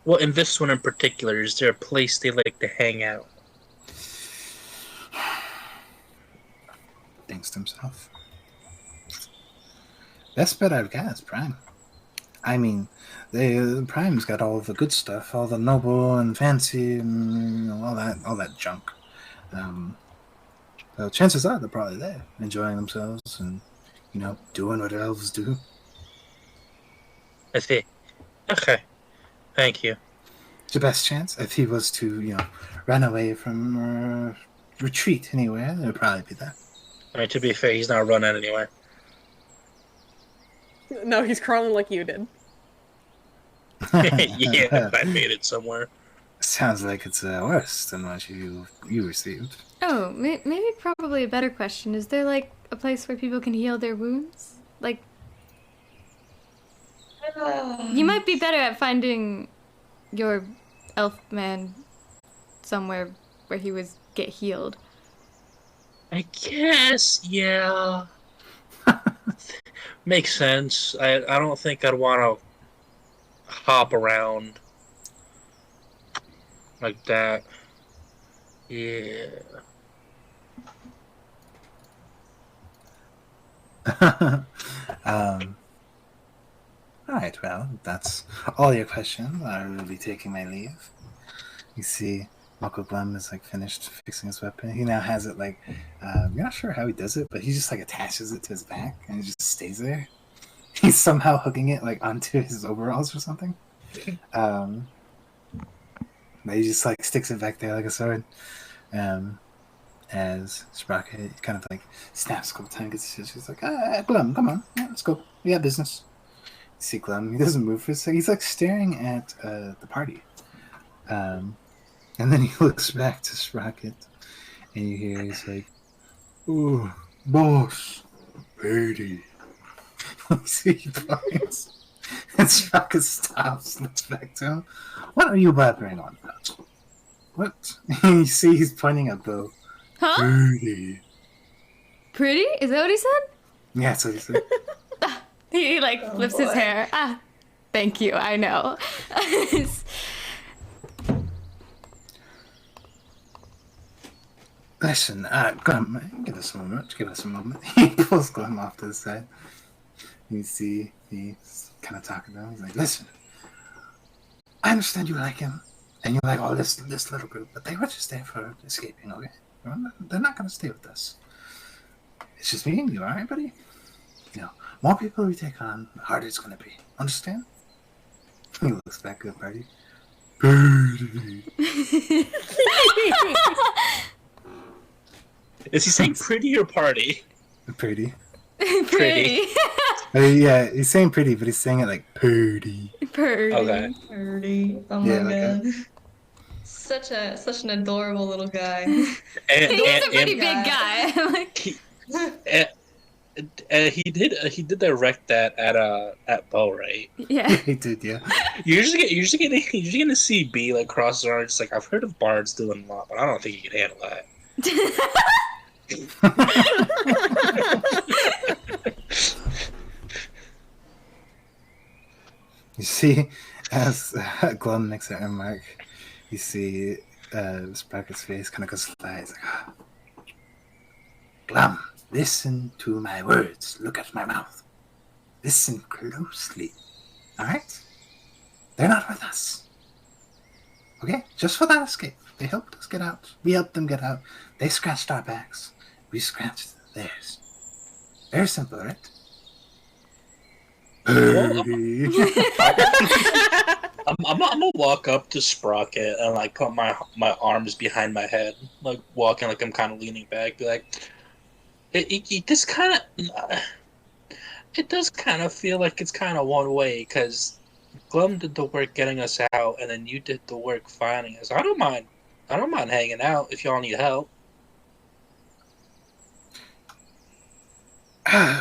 C: Well, in this one in particular, is there a place they like to hang out?
A: Thinks to himself. Best bet I've got is Prime. I mean, Prime's got all the good stuff, all the noble and fancy, and all that junk. So chances are they're probably there, enjoying themselves and doing what elves do.
C: I see. Okay. Thank you.
A: It's your best chance. If he was to, run away from or retreat anywhere, it would probably be that.
C: I mean, to be fair, he's not running anywhere.
B: No, he's crawling like you did.
C: Yeah, I made it somewhere.
A: Sounds like it's worse than what you received.
F: Oh, maybe probably a better question. Is there, like, a place where people can heal their wounds? Like, you might be better at finding your elf man somewhere where he was get healed.
C: I guess, yeah. Makes sense. I don't think I'd want to hop around like that. Yeah.
A: Alright, well, if that's all your questions. I will be taking my leave. You see, Uncle Glum is like finished fixing his weapon. He now has it like, you're not sure how he does it, but he just like attaches it to his back and it just stays there. He's somehow hooking it like onto his overalls or something. But he just like sticks it back there like a sword. As Sprocket kind of like snaps a couple times, she's like, Glum, come on, yeah, let's go. We have business. You see Glum, he doesn't move for a second. He's like staring at the party. And then he looks back to Sprocket, and you hear he's like, "Ooh, boss, lady." You see he points, and Sprocket stops, looks back to him. "What are you blabbering on about? What?" And you see he's pointing at Beau.
F: Huh?
A: Pretty.
F: Pretty? Is that what he said?
A: Yeah, that's what he said.
F: He like flips his
G: boy.
F: hair. Thank you. I know.
A: Listen, Glum, give us a moment. Give us a moment. He pulls Glum off to the side. You see, he's kind of talking to him. He's like, "Listen, I understand you like him, and you like all this little group, but they were just there for escaping, okay? They're not going to stay with us. It's just me and you, all right, buddy? You know, more people we take on, the harder it's going to be. Understand?" He looks back at the party. Pretty.
C: Is he saying pretty or party?
A: Pretty.
F: Pretty.
A: Yeah, he's saying pretty, but he's saying it like pretty.
F: Pretty.
C: Okay.
G: Dirty. Oh
A: Yeah,
G: my
A: like
G: god. Such an adorable little guy.
F: He's a pretty big
G: and-
F: guy. I'm like,
C: he did direct that at Beau, right?
F: yeah.
A: He did, yeah.
C: You're usually gonna see B like cross his arms. Just like I've heard of bards doing a lot, but I don't think he can handle that.
A: You see, as Glum makes that remark, you see Sprocket's face kind of goes sly. He's like, Glum, listen to my words. Look at my mouth. Listen closely. Alright? They're not with us. Okay? Just for that escape. They helped us get out. We helped them get out. They scratched our backs. We scratched theirs. Very simple, right? Birdie.
C: I'm gonna walk up to Sprocket and like put my arms behind my head, like walking like I'm kind of leaning back. Be like, it does kind of feel like it's kind of one way because Glum did the work getting us out, and then you did the work finding us. I don't mind hanging out if y'all need help.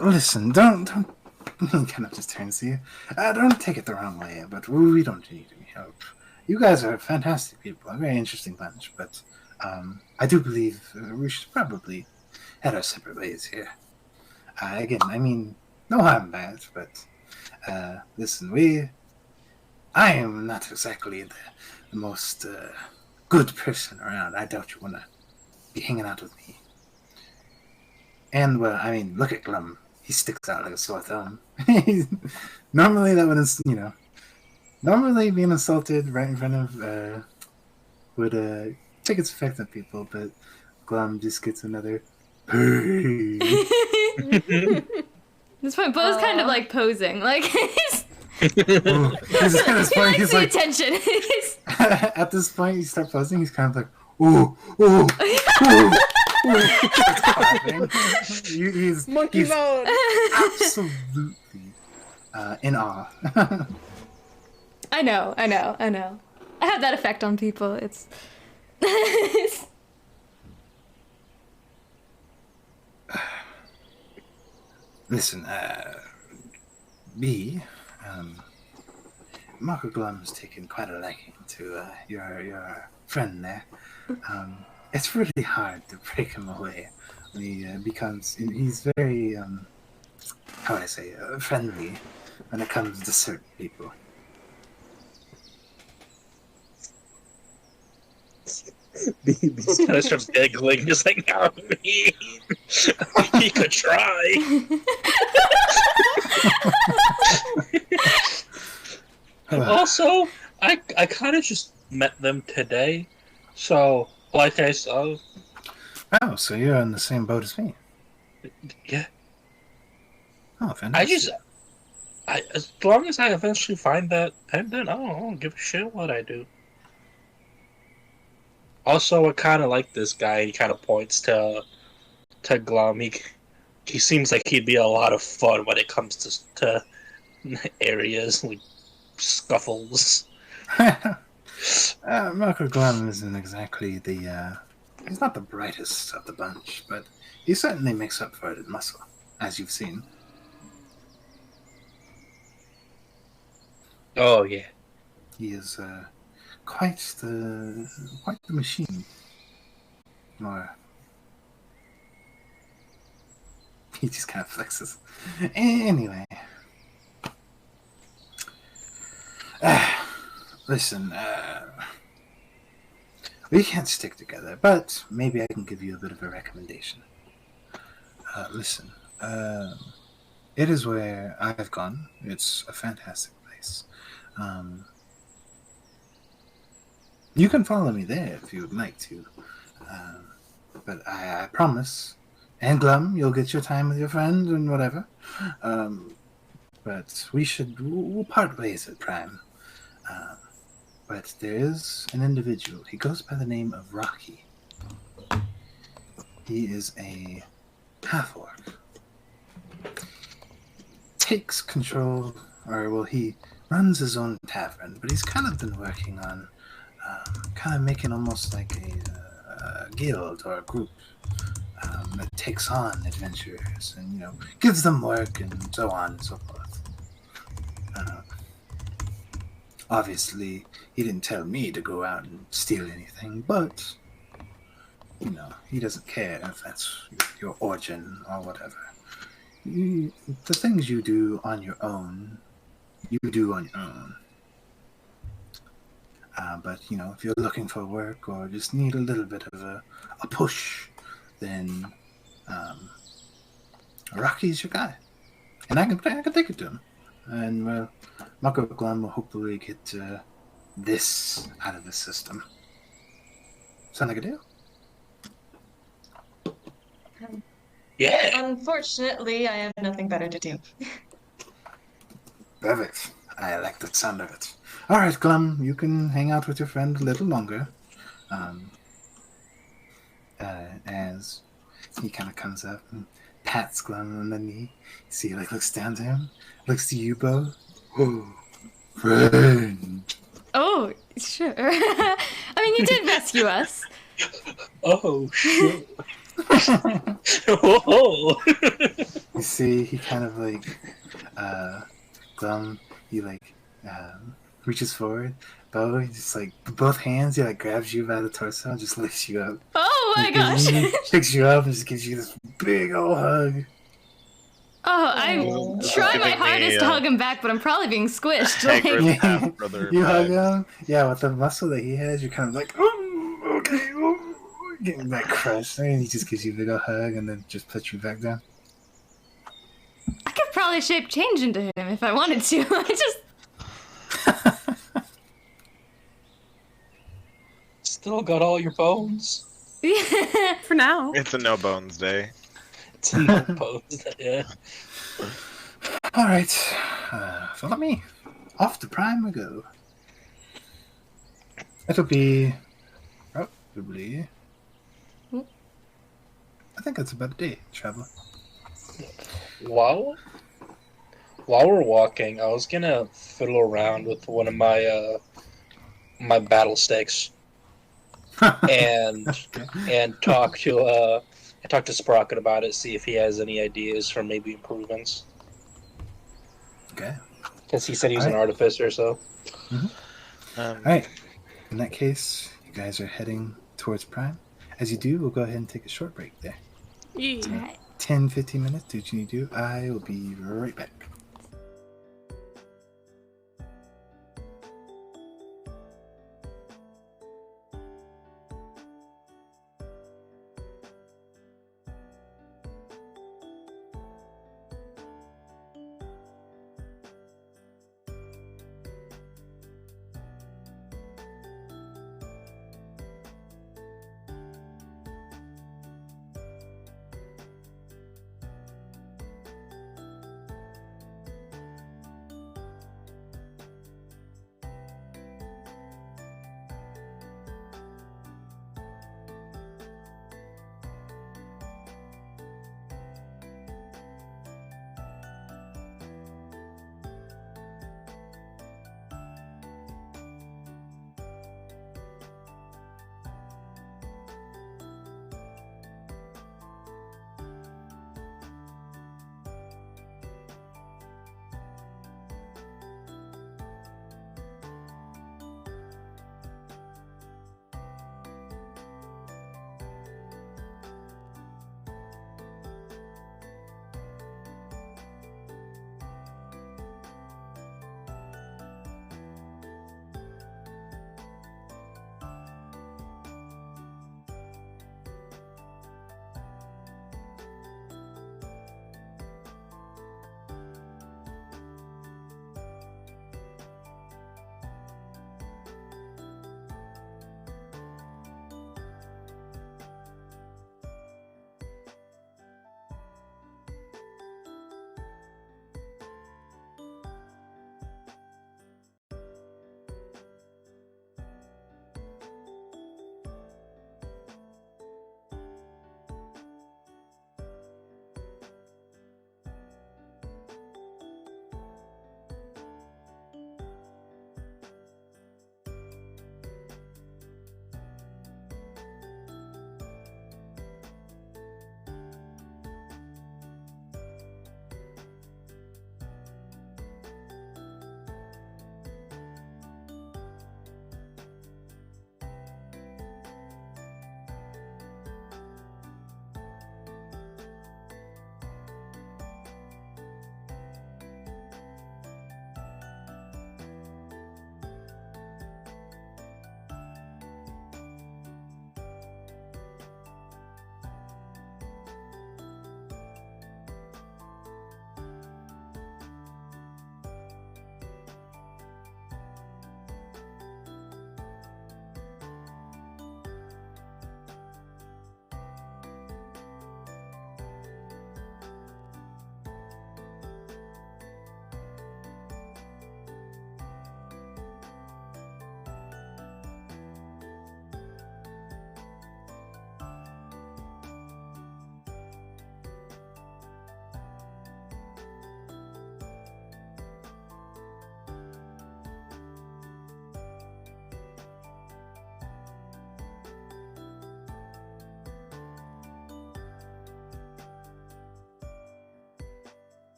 A: Listen, don't. He kind of just turns to you. Don't take it the wrong way, but we don't need any help. You guys are fantastic people, a very interesting bunch, but I do believe we should probably head our separate ways here. Again, I mean, no harm bad, but listen, I am not exactly the most good person around. I doubt you want to be hanging out with me. And, well, I mean, look at Glum. He sticks out like a sore thumb. Normally that would, normally being insulted right in front of would take its effect on people, but Glum just gets another hey.
F: At this point, Beau's kind of like posing. Like, he's
A: At this point, he's
F: the
A: like,
F: attention.
A: at this point, you start posing, he's kind of like, ooh, ooh, ooh. He's
B: Monkey mode.
A: absolutely in awe.
F: I know. I have that effect on people. It's.
A: Listen, B, Marco Glum has taken quite a liking to your friend there. It's really hard to break him away when he he's very, how would I say, friendly when it comes to certain people.
C: These kind of starts giggling, just like, I mean, he could try. Also, I kind of just met them today, so like I saw,
A: Oh, so you're in the same boat as me.
C: yeah.
A: Oh, fantastic.
C: As long as I eventually find that pendant, I don't give a shit what I do. Also, I kind of like this guy. He kind of points to Glum. He seems like he'd be a lot of fun when it comes to areas like scuffles.
A: Marco Glum isn't exactly the, he's not the brightest of the bunch, but he certainly makes up for it in muscle, as you've seen.
C: Oh yeah.
A: He is, quite the machine. Or he just kind of flexes. Anyway. Listen, we can't stick together, but maybe I can give you a bit of a recommendation. Listen, it is where I've gone. It's a fantastic place. You can follow me there if you would like to. But I promise, and Glum, you'll get your time with your friend and whatever. But we'll part ways at Prime. But there is an individual. He goes by the name of Rocky. He is a half-orc. Takes control, he runs his own tavern, but he's kind of been working on kind of making almost like a guild or a group that takes on adventurers and, gives them work and so on and so forth. Obviously, he didn't tell me to go out and steal anything, but, he doesn't care if that's your origin or whatever. The things you do on your own, you do on your own. But, if you're looking for work or just need a little bit of a push, then Rocky's your guy. And I can take it to him. And Mako Glum will hopefully get this out of the system. Sound like a deal?
C: Yeah.
G: Unfortunately, I have nothing better to do.
A: Perfect. I like the sound of it. All right, Glum, you can hang out with your friend a little longer. As he kind of comes up and pats Glum on the knee. See, he looks down to him, looks to you, Beau. Oh, friend.
F: Oh, sure. I mean, you did rescue us.
C: Oh shit. Whoa.
A: You see, he kind of Glum, he reaches forward. Beau, he just both hands, he grabs you by the torso and just lifts you up.
F: Oh my gosh.
A: Picks you up and just gives you this big old hug.
F: Oh, I'm trying my hardest to hug him back, but I'm probably being squished.
E: Half-brother
A: You hug
E: vibes.
A: him? Yeah, with the muscle that he has, you're kind of oh, okay, oh, getting that crushed. And he just gives you a big old hug and then just puts you back down.
F: I could probably shape change into him if I wanted to. I just...
C: Still got all your bones.
B: For now.
E: It's a no bones day.
C: It's no bones. Yeah.
A: All right, follow me. Off to Prime we go. It'll be probably. I think it's about a day travel.
C: While we're walking, I was gonna fiddle around with one of my my battle sticks and talk to Sprocket about it, see if he has any ideas for maybe improvements.
A: Okay.
C: Because he said he was an artificer, so.
A: Mm-hmm. All right. In that case, you guys are heading towards Prime. As you do, we'll go ahead and take a short break there.
B: Yeah.
A: 10-15 minutes. Do what you need to do. I will be right back.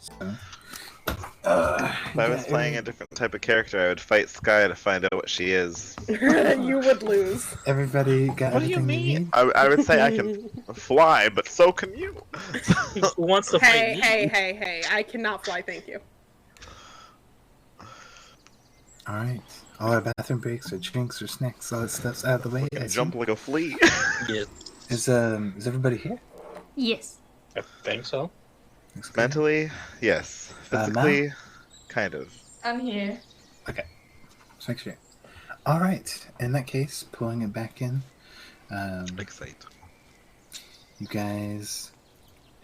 A: So,
D: If I was playing a different type of character, I would fight Sky to find out what she is.
B: You would lose.
A: everybody got
D: What do you
A: everything
D: mean?
A: you need?
D: I would say I can fly, but so can you.
C: Who wants to fight
B: Hey,
C: me?
B: hey! I cannot fly. Thank you.
A: All right. All our bathroom breaks or drinks or snacks, all that stuff's out of the way.
D: I
A: I
D: can jump like a flea.
C: Yeah,
A: Is everybody here?
F: Yes.
C: I think so.
A: Looks good.
D: Mentally, yes.
A: Mal?
D: Physically, kind of.
G: I'm here.
A: Just make sure. All right. In that case, pulling it back in.
D: Excite.
A: You guys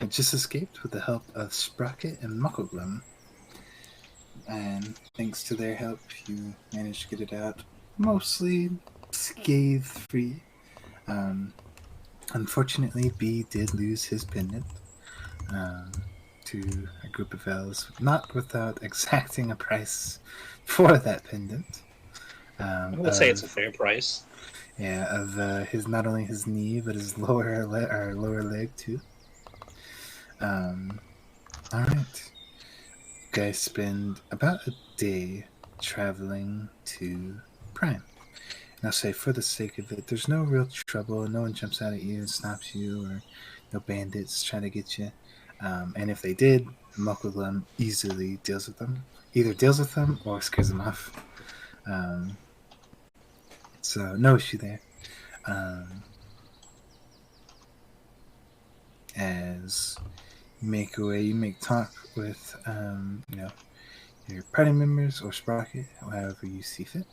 A: had just escaped with the help of Sprocket and Muckleglum. And thanks to their help, you managed to get it out mostly scathe-free. Unfortunately, B did lose his pendant to a group of elves, not without exacting a price for that pendant.
C: I would say it's a fair price.
A: Yeah, of his not only his knee but his lower leg too. All right, you guys spend about a day traveling to Prime. And I'll say, for the sake of it, there's no real trouble. No one jumps out at you and stops you, or no bandits trying to get you. And if they did, Muckleglum easily deals with them. Either deals with them or scares them off. So no issue there. As you make your way, you make talk with your party members or Sprocket, however you see fit.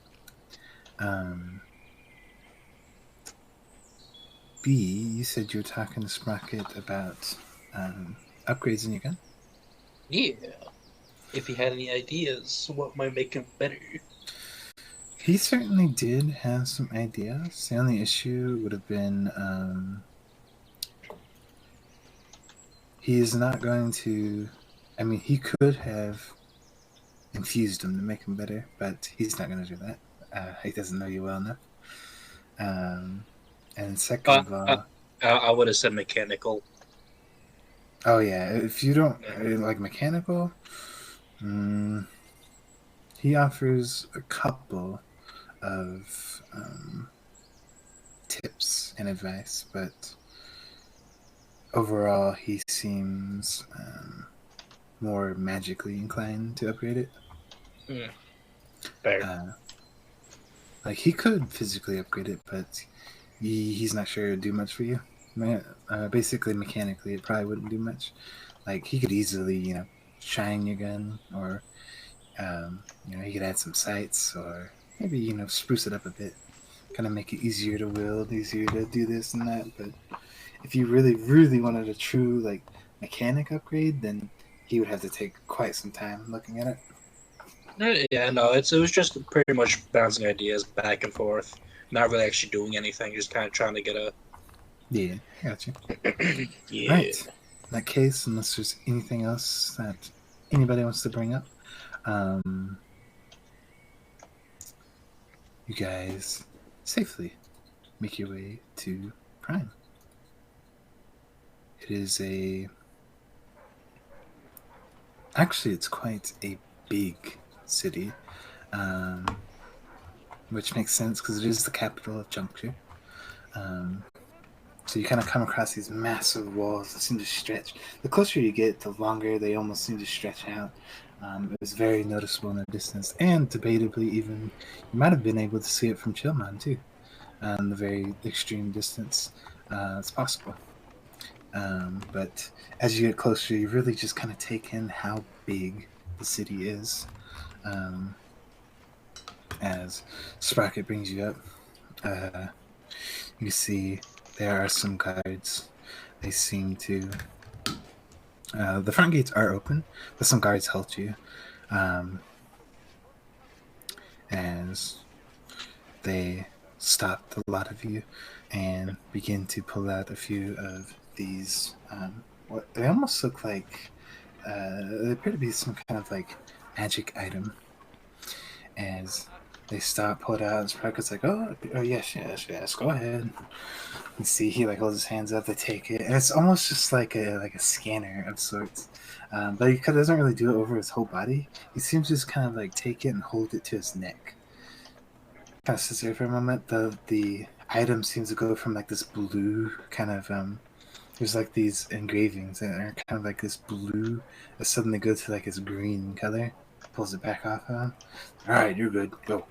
A: B, you said you were talking to Sprocket about upgrades in your gun?
C: Yeah. If he had any ideas, what might make him better?
A: He certainly did have some ideas. The only issue would have been he is not going to... I mean, he could have infused them to make him better, but he's not going to do that. He doesn't know you well enough. And second of all...
C: I would have said mechanical.
A: Oh yeah, if you don't like mechanical, he offers a couple of tips and advice, but overall he seems more magically inclined to upgrade it.
C: Fair.
A: Like he could physically upgrade it, but he's not sure it'd do much for you. Basically, mechanically, it probably wouldn't do much. Like he could easily, shine your gun, or he could add some sights, or maybe spruce it up a bit, kind of make it easier to wield, easier to do this and that. But if you really, really wanted a true mechanic upgrade, then he would have to take quite some time looking at it.
C: Yeah, no, it was just pretty much bouncing ideas back and forth, not really actually doing anything, just kind of trying to get a.
A: Yeah, I got you.
C: Yeah.
A: Right. In that case, unless there's anything else that anybody wants to bring up, you guys safely make your way to Prime. It is actually, it's quite a big city, which makes sense because it is the capital of Juncture. So you kind of come across these massive walls that seem to stretch. The closer you get, the longer they almost seem to stretch out. It was very noticeable in the distance, and debatably even, you might have been able to see it from Chillman too. The very extreme distance. It's possible. But as you get closer, you really just kind of take in how big the city is. As Sprocket brings you up, you see there are some guards. They seem to... the front gates are open, but some guards helped you. As they stopped a lot of you and begin to pull out a few of these... what they almost look like... they appear to be some kind of magic item. As They stop, pull it out, and Sprocket's like, oh, yes, go ahead. You see, he like holds his hands up, they take it, and it's almost just like a scanner of sorts. But he doesn't really do it over his whole body. He seems to just kind of like take it and hold it to his neck. Kind of sits there for a moment. The item seems to go from like this blue kind of there's like these engravings that are kind of like this blue that suddenly go to like this green color. Pulls it back off of him. Alright, you're good. Go.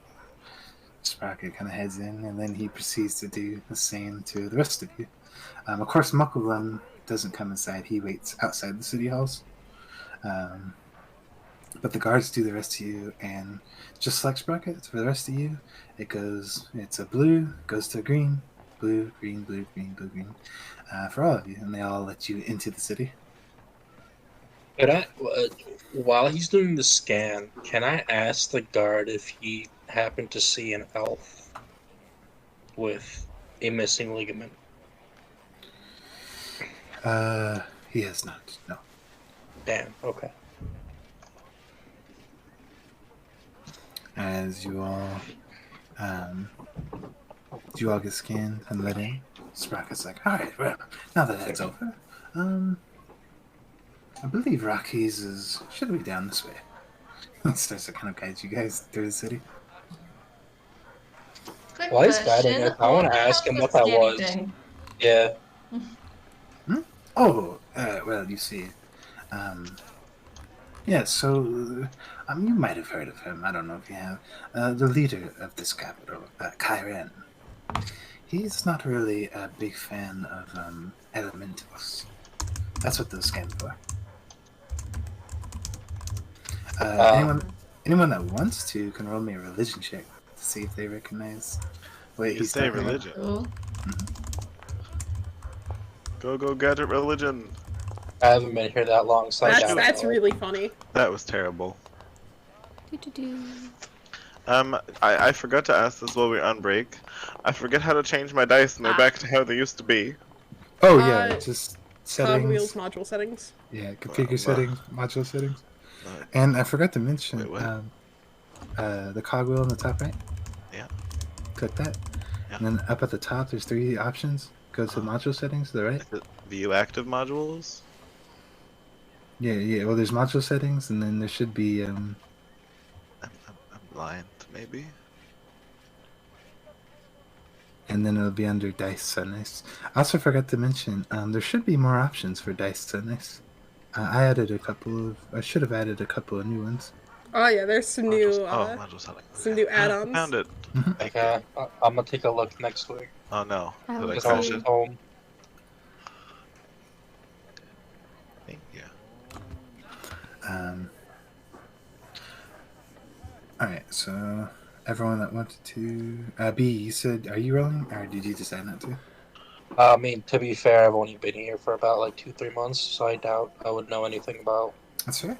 A: Sprocket kind of heads in, and then he proceeds to do the same to the rest of you. Of course, Mucklelum doesn't come inside. He waits outside the city halls. But the guards do the rest of you, and just like Sprocket, for the rest of you, it's a blue, goes to a green, blue, green, blue, green, blue, green, for all of you, and they all let you into the city.
C: Could I, while he's doing the scan, can I ask the guard if he happened to see an elf with a missing ligament?
A: He has not, no.
C: Damn, okay.
A: As you all get scanned and let in, Sprocket's like, alright, well, now that that's over, I believe Rockies should be down this way. He starts to kind of guide you guys through the city.
G: Quick
C: While he's
G: question,
C: guiding us, I want to ask him what that was. Yeah.
A: Oh, well, you see, yeah, so, you might have heard of him, I don't know if you have, the leader of this capital, Kyren. He's not really a big fan of, elementals. That's what those stand for. Anyone that wants to can roll me a religion check to see if they recognize what
E: You
A: he's
E: say
A: talking
E: religion.
G: Cool.
E: Go, gadget religion.
C: I haven't been here that long, so
B: That's really funny.
E: That was terrible.
F: Do-do-do.
E: I forgot to ask this while we were on break. I forget how to change my dice, and they're back to how they used to be.
A: Oh yeah, just settings.
B: Cogwheels module settings.
A: Yeah, configure settings, module settings.
E: Uh,
A: And I forgot to mention
E: Wait, what?
A: the cogwheel in the top right.
E: Yeah.
A: Click that.
E: Yeah.
A: And then up at the top, there's 3 options. Go to module settings to the right.
E: Is it view active modules?
A: Yeah. Well, there's module settings, and then there should be
E: I'm blind, maybe.
A: and then it'll be under dice. So nice. I also forgot to mention there should be more options for dice. So nice. I should have added a couple of new ones.
B: Oh yeah, there's some
E: Module settings.
B: some new add-ons.
E: Found it.
C: Okay, I'm gonna take a look next week.
E: Oh no.
F: I
E: Did I
F: will
C: Because
E: crash
F: see.
E: it?
C: home.
E: Thank you.
A: Alright, so everyone that wanted to B, you said, are you rolling, or did you decide not to?
C: I mean, to be fair, I've only been here for about like 2-3 months, so I doubt I would know anything about.
A: That's fair.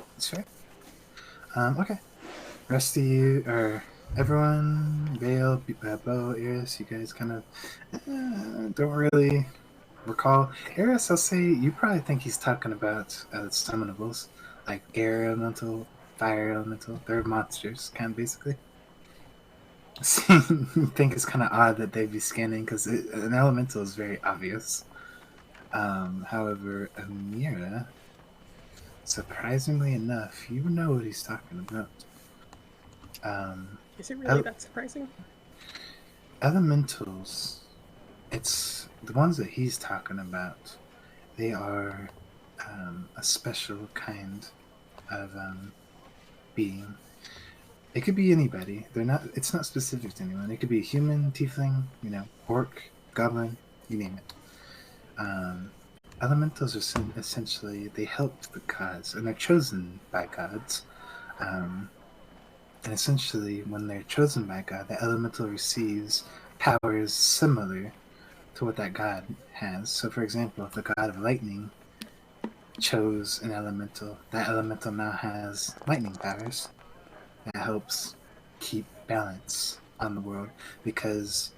A: Okay. Rest of you, or everyone, Beau, Eris, you guys kind of don't really recall. Eris, I'll say, you probably think he's talking about summonables, like air elemental, fire elemental. They're monsters, kind of basically. You think it's kind of odd that they'd be scanning, because an elemental is very obvious. However, Amira, surprisingly enough, you know what he's talking about.
B: Is it really that surprising?
A: Elementals, it's the ones that he's talking about. They are a special kind of being. It could be anybody. It's not specific to anyone. It could be a human, tiefling, orc, goblin, you name it. Elementals are essentially, they help the gods, and they're chosen by gods. And essentially, when they're chosen by God, the elemental receives powers similar to what that god has. So, for example, if the god of lightning chose an elemental, that elemental now has lightning powers. That helps keep balance on the world, because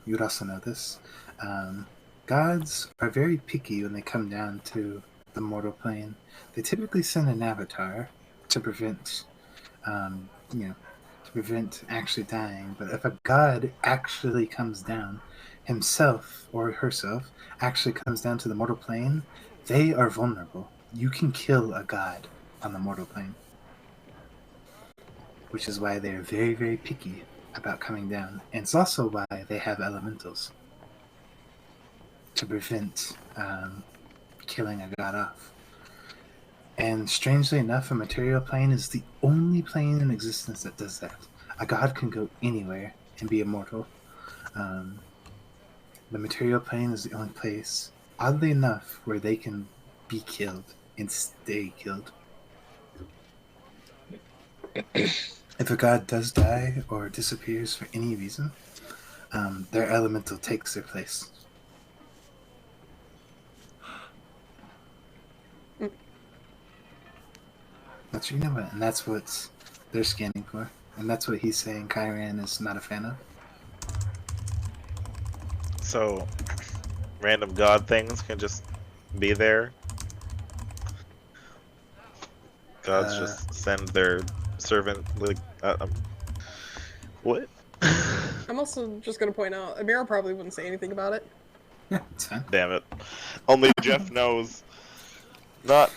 A: you would also know this. Gods are very picky when they come down to the mortal plane. They typically send an avatar to prevent, prevent actually dying, but if a god actually comes down, himself or herself actually comes down to the mortal plane, they are vulnerable. You can kill a god on the mortal plane, which is why they're very, very picky about coming down. And it's also why they have elementals to prevent killing a god off. And strangely enough, a material plane is the only plane in existence that does that. A god can go anywhere and be immortal. The material plane is the only place, oddly enough, where they can be killed and stay killed. If a god does die or disappears for any reason, their elemental takes their place. That's what you know, and that's what they're scanning for, and that's what he's saying Kyran is not a fan of.
D: So, random god things can just be there. Gods just send their servant, like, what?
B: I'm also just gonna point out, Amira probably wouldn't say anything about it.
A: Yeah, it's fine.
D: Damn it. Only Jeff knows. Not.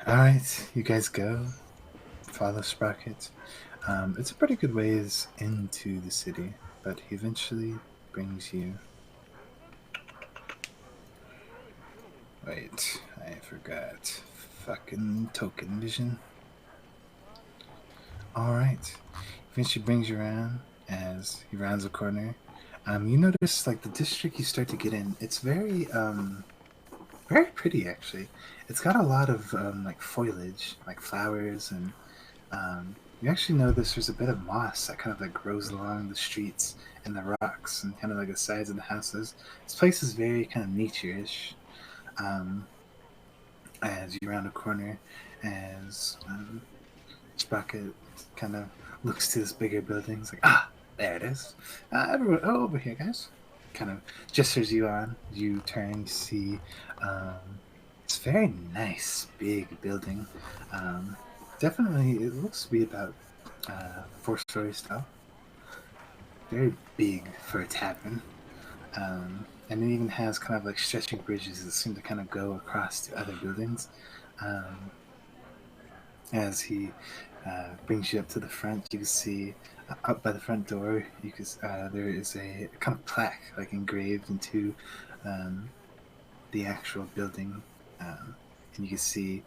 A: Alright, you guys go. Follow Sprocket. It's a pretty good ways into the city, but he eventually brings you... Wait, I forgot. Fucking token vision. Alright. Eventually brings you around as he rounds a corner. You notice, like, the district you start to get in, it's very pretty, actually. It's got a lot of, like, foliage, like flowers, and, you actually notice there's a bit of moss that kind of, like, grows along the streets and the rocks and kind of, like, the sides of the houses. This place is very kind of nature-ish. As you round a corner, as, Sprocket kind of looks to this bigger building. It's like, there it is. Everyone, over here, guys. Kind of gestures you on. You turn to see, it's a very nice, big building. Definitely, it looks to be about 4 stories tall. Very big for a tavern. And it even has kind of like stretching bridges that seem to kind of go across to other buildings. As he brings you up to the front, you can see up by the front door, you can there is a kind of plaque like engraved into the actual building, and you can see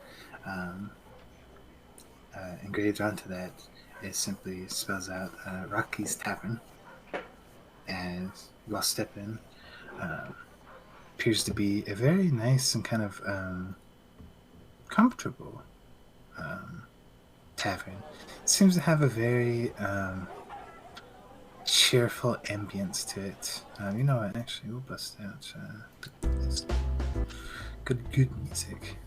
A: engraved onto that, it simply spells out Rocky's Tavern. And you all step in. Appears to be a very nice and kind of comfortable tavern. It seems to have a very cheerful ambience to it. You know what? Actually, we'll bust out good music.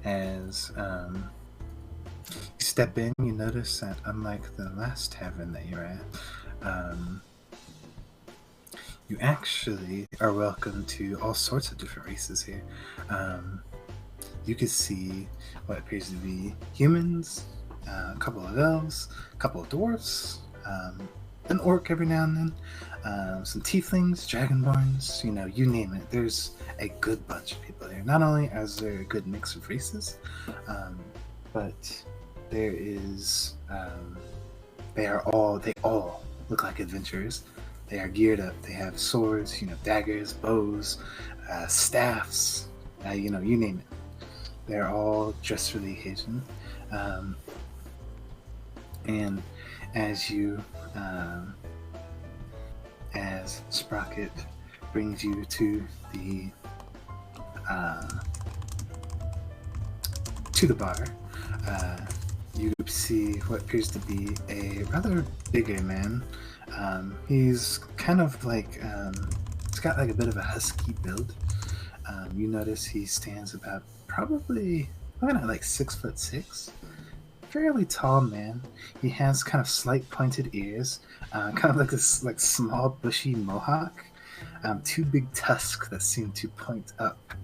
A: As you step in, you notice that unlike the last tavern that you're at, you actually are welcome to all sorts of different races here. You can see what appears to be humans, a couple of elves, a couple of dwarves, an orc every now and then, some tieflings, dragonborns, you know, you name it. There's a good bunch of people here. Not only is there a good mix of races, but there is, they all look like adventurers. They are geared up. They have swords, you know, daggers, bows, staffs, you know, you name it. They're all dressed for the occasion. And as you, as Sprocket brings you to the bar, you see what appears to be a rather bigger man. He's kind of like, he's got like a bit of a husky build. You notice he stands about probably, looking at like 6'6". Fairly tall man. He has kind of slight pointed ears, kind of like this like small bushy mohawk, 2 big tusks that seem to point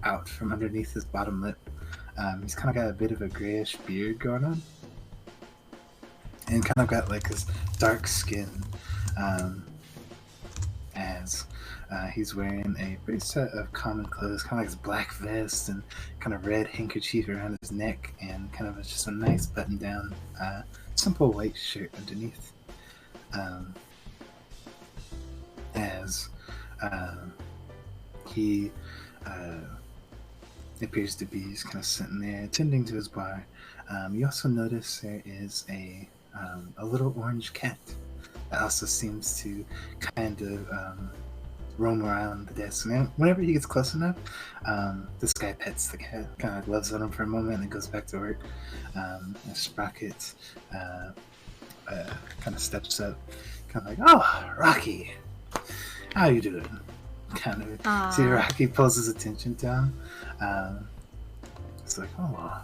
A: out from underneath his bottom lip. He's kind of got a bit of a grayish beard going on. and kind of got like this dark skin, as he's wearing a pretty set of common clothes, kind of like his black vest and kind of red handkerchief around his neck, and kind of just a nice button-down, simple white shirt underneath. As he appears to be just kind of sitting there attending to his bar. You also notice there is a little orange cat that also seems to kind of roam around the desk. And whenever he gets close enough, this guy pets the cat, kind of loves on him for a moment, and then goes back to work. And Sprocket kind of steps up, kind of like, "Oh, Rocky, how you doing?" Kind of see Rocky pulls his attention down. It's like, "Oh,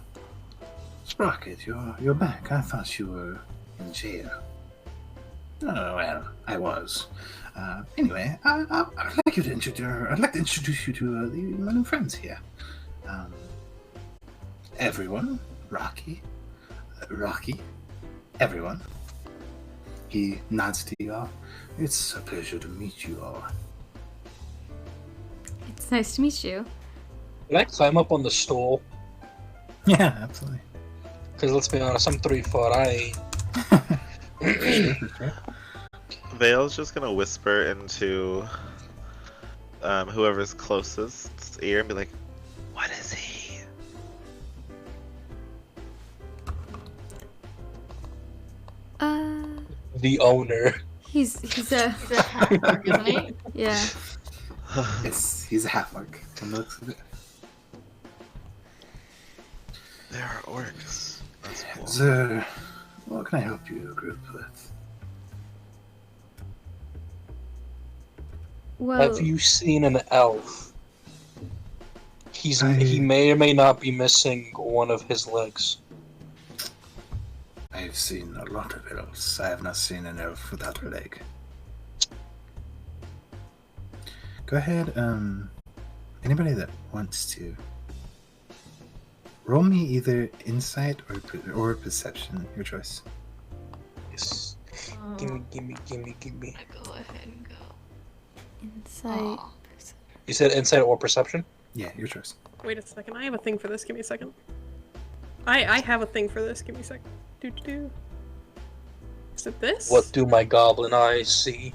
A: Sprocket, you're back. I thought you were in jail." "Oh, well, I was. Anyway, I'd like to introduce you to my new friends here. Everyone, Rocky, everyone." He nods to you all. "It's a pleasure to meet you all."
F: It's nice to meet you.
C: Can I climb up on the stool?
A: Yeah, absolutely.
C: Because let's be honest, I'm 3 foot. I
D: Vale's just gonna whisper into whoever's closest ear and be like, "What is he?"
C: the owner.
F: He's a
G: half-orc, isn't he?
F: yeah.
A: Yes, he's a half-orc. From the looks of it.
D: There are orcs. That's cool.
A: So, what can I help you group with?
F: Well,
C: Have you seen an elf? He may or may not be missing one of his legs.
A: I've seen a lot of elves. I have not seen an elf without a leg. Go ahead, anybody that wants to, roll me either insight or perception, your choice.
C: Yes. Gimme.
G: I go ahead and go.
F: insight.
C: You said insight or perception?
A: Yeah, your choice.
B: Wait a second, I have a thing for this. Give me a second. I have a thing for this. Give me a second. Do. Is it this?
C: What do my goblin eyes see?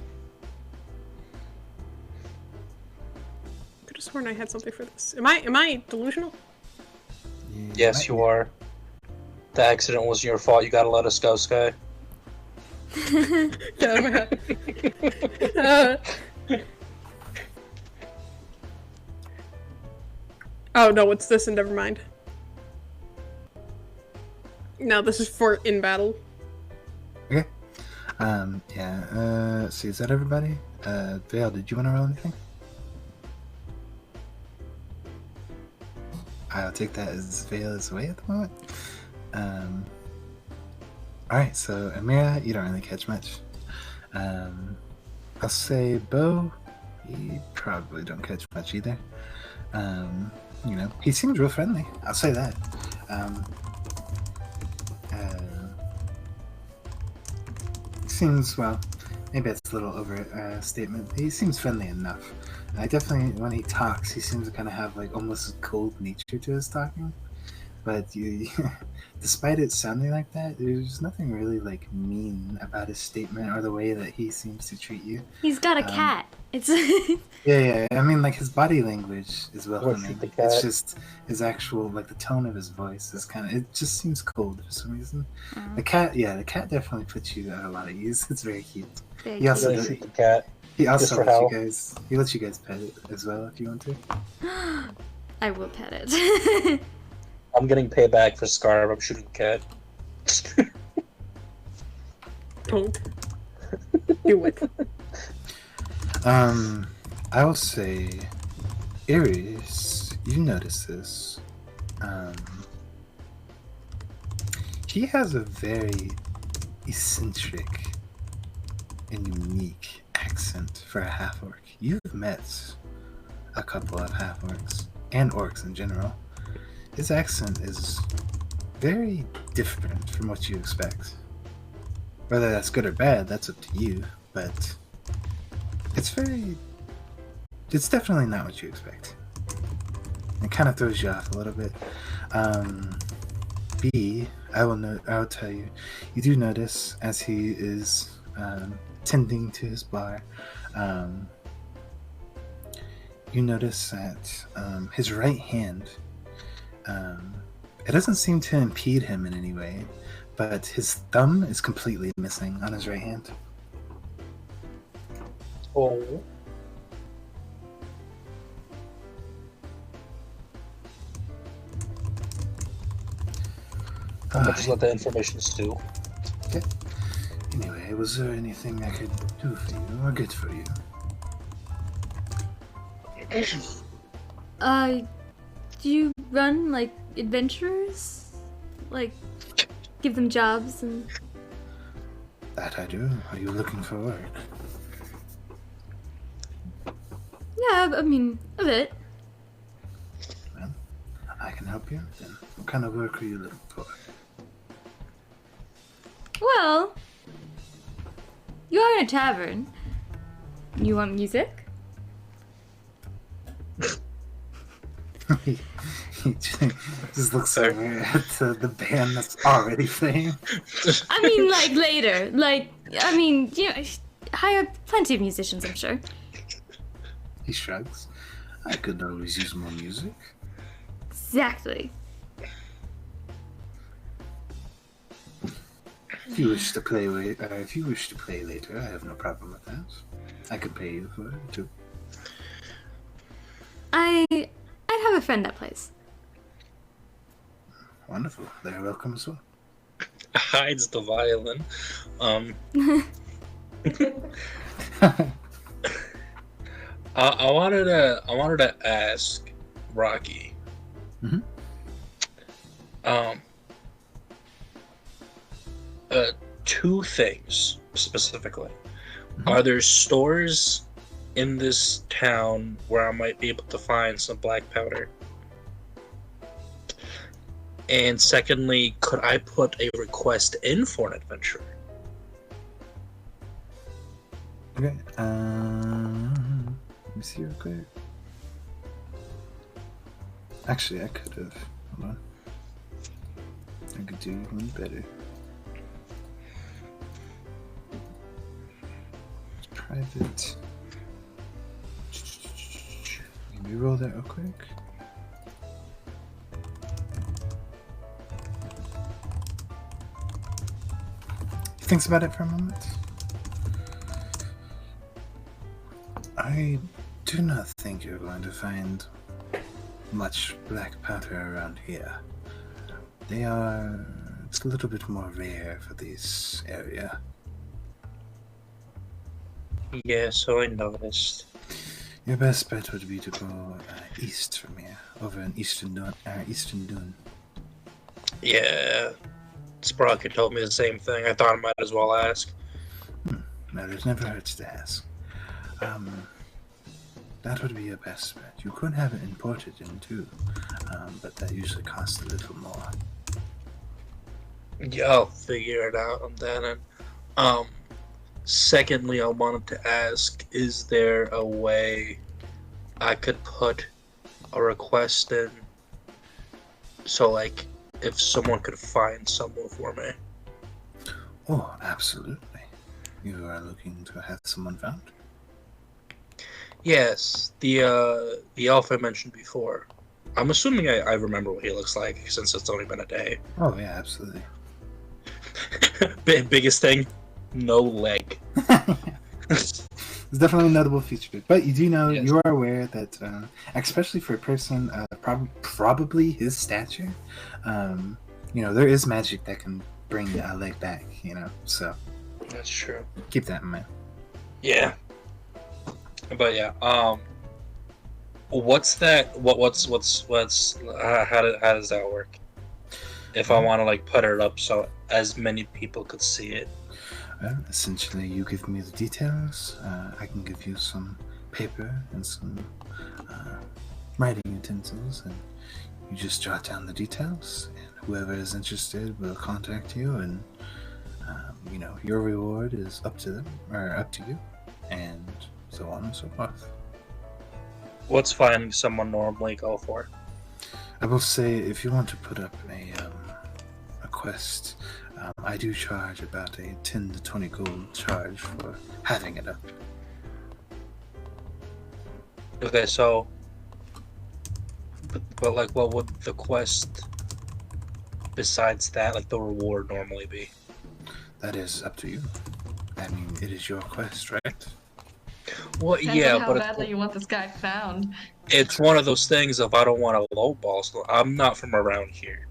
B: I could have sworn I had something for this. Am I delusional?
C: Yes, you are. The accident was your fault. You gotta let us go, Sky.
B: Get out of my head. Oh no, it's this and never mind. No, this is for in battle.
A: Okay. Yeah, see, is that everybody? Vale, did you want to roll anything? I'll take that as Vale is away at the moment. Alright, so Amira, you don't really catch much. I'll say Beau, you probably don't catch much either. You know, he seems real friendly, I'll say that. Seems, well, maybe that's a little overstatement. He seems friendly enough. I definitely, when he talks, he seems to kind of have like almost a cold nature to his talking. But you, despite it sounding like that, there's nothing really like mean about his statement or the way that he seems to treat you.
F: He's got a cat. It's
A: Yeah. I mean, like his body language is welcoming.
C: the cat?
A: It's just his actual, like the tone of his voice is kind of. It just seems cold for some reason. The cat definitely puts you at a lot of ease. It's very cute.
F: very
A: He also
F: cute.
A: does-
C: Shoot the cat.
A: He
C: Just
A: also
C: for
A: lets
C: how?
A: you guys. He lets you guys pet it as well if you want to.
F: I will pet it.
C: I'm getting payback for Scar. I'm shooting the cat.
B: Don't. Do it.
A: I will say, Eris, you notice this. He has a very eccentric and unique accent for a half-orc. You've met a couple of half-orcs, and orcs in general. His accent is very different from what you expect. Whether that's good or bad, that's up to you. But it's definitely not what you expect. It kind of throws you off a little bit. B, I will tell you, you do notice as he is tending to his bar, you notice that his right hand, it doesn't seem to impede him in any way, but his thumb is completely missing on his right hand.
C: Oh. I'll just let the information stew.
A: Okay. Anyway, was there anything I could do for you or get for you?
F: Do you run, like, adventurers? Like, give them jobs and...
A: That I do. Are you looking for work?
F: Yeah, I mean, a bit.
A: Well, I can help you then. What kind of work are you looking for?
F: Well, you are in a tavern. You want music?
A: he just looks over at the band that's already playing.
F: I mean, like, later. Like, I mean, you know, hire plenty of musicians, I'm sure.
A: He shrugs. I could always use more music.
F: Exactly.
A: If you wish to play later, I have no problem with that. I could pay you for it too.
F: I'd have a friend that plays.
A: Wonderful. They're welcome as well.
C: Hides the violin. I wanted to ask Rocky.
A: Mm-hmm.
C: Two things specifically.
A: Mm-hmm.
C: Are there stores in this town where I might be able to find some black powder? And secondly, could I put a request in for an adventurer?
A: Okay. Let me see real quick. Actually, I could have. Hold on. I could do one better. Private. Let me roll that real quick. He thinks about it for a moment. I do not think you're going to find much black powder around here. It's a little bit more rare for this area.
C: Yeah, so I noticed.
A: Your best bet would be to go east from here, over in Eastern Dune.
C: Yeah, Sprocket told me the same thing. I thought I might as well ask.
A: Well, it never hurts to ask. That would be your best bet. You could have it imported in too, but that usually costs a little more.
C: Yeah, I'll figure it out on that end. Secondly, I wanted to ask, is there a way I could put a request in so, like, if someone could find someone for me?
A: Oh, absolutely. You are looking to have someone found?
C: Yes, the elf I mentioned before. I'm assuming I remember what he looks like since it's only been a day.
A: Oh, yeah, absolutely.
C: Biggest thing, no leg.
A: It's definitely a notable feature. But you do know,
C: Yes.
A: you are aware that, especially for a person probably his stature, there is magic that can bring a leg back, so
C: That's true.
A: keep that in mind.
C: Yeah. But yeah, what's that? What's how does that work? If I want to like put it up so as many people could see it.
A: Well, essentially, you give me the details. I can give you some paper and some writing utensils, and you just jot down the details. And whoever is interested will contact you, and your reward is up to them, or up to you, and so on and so forth.
C: What's finding someone normally go for?
A: I will say, if you want to put up a quest, I do charge about a 10 to 20 gold charge for having it up.
C: Okay, so, but like, what would the quest besides that, like the reward, normally be?
A: That is up to you. I mean, it is your quest, right?
C: Well,
G: Depends
C: yeah,
G: on how
C: but
G: badly you want this guy found.
C: it's one of those things of I don't want to lowball. So I'm not from around here.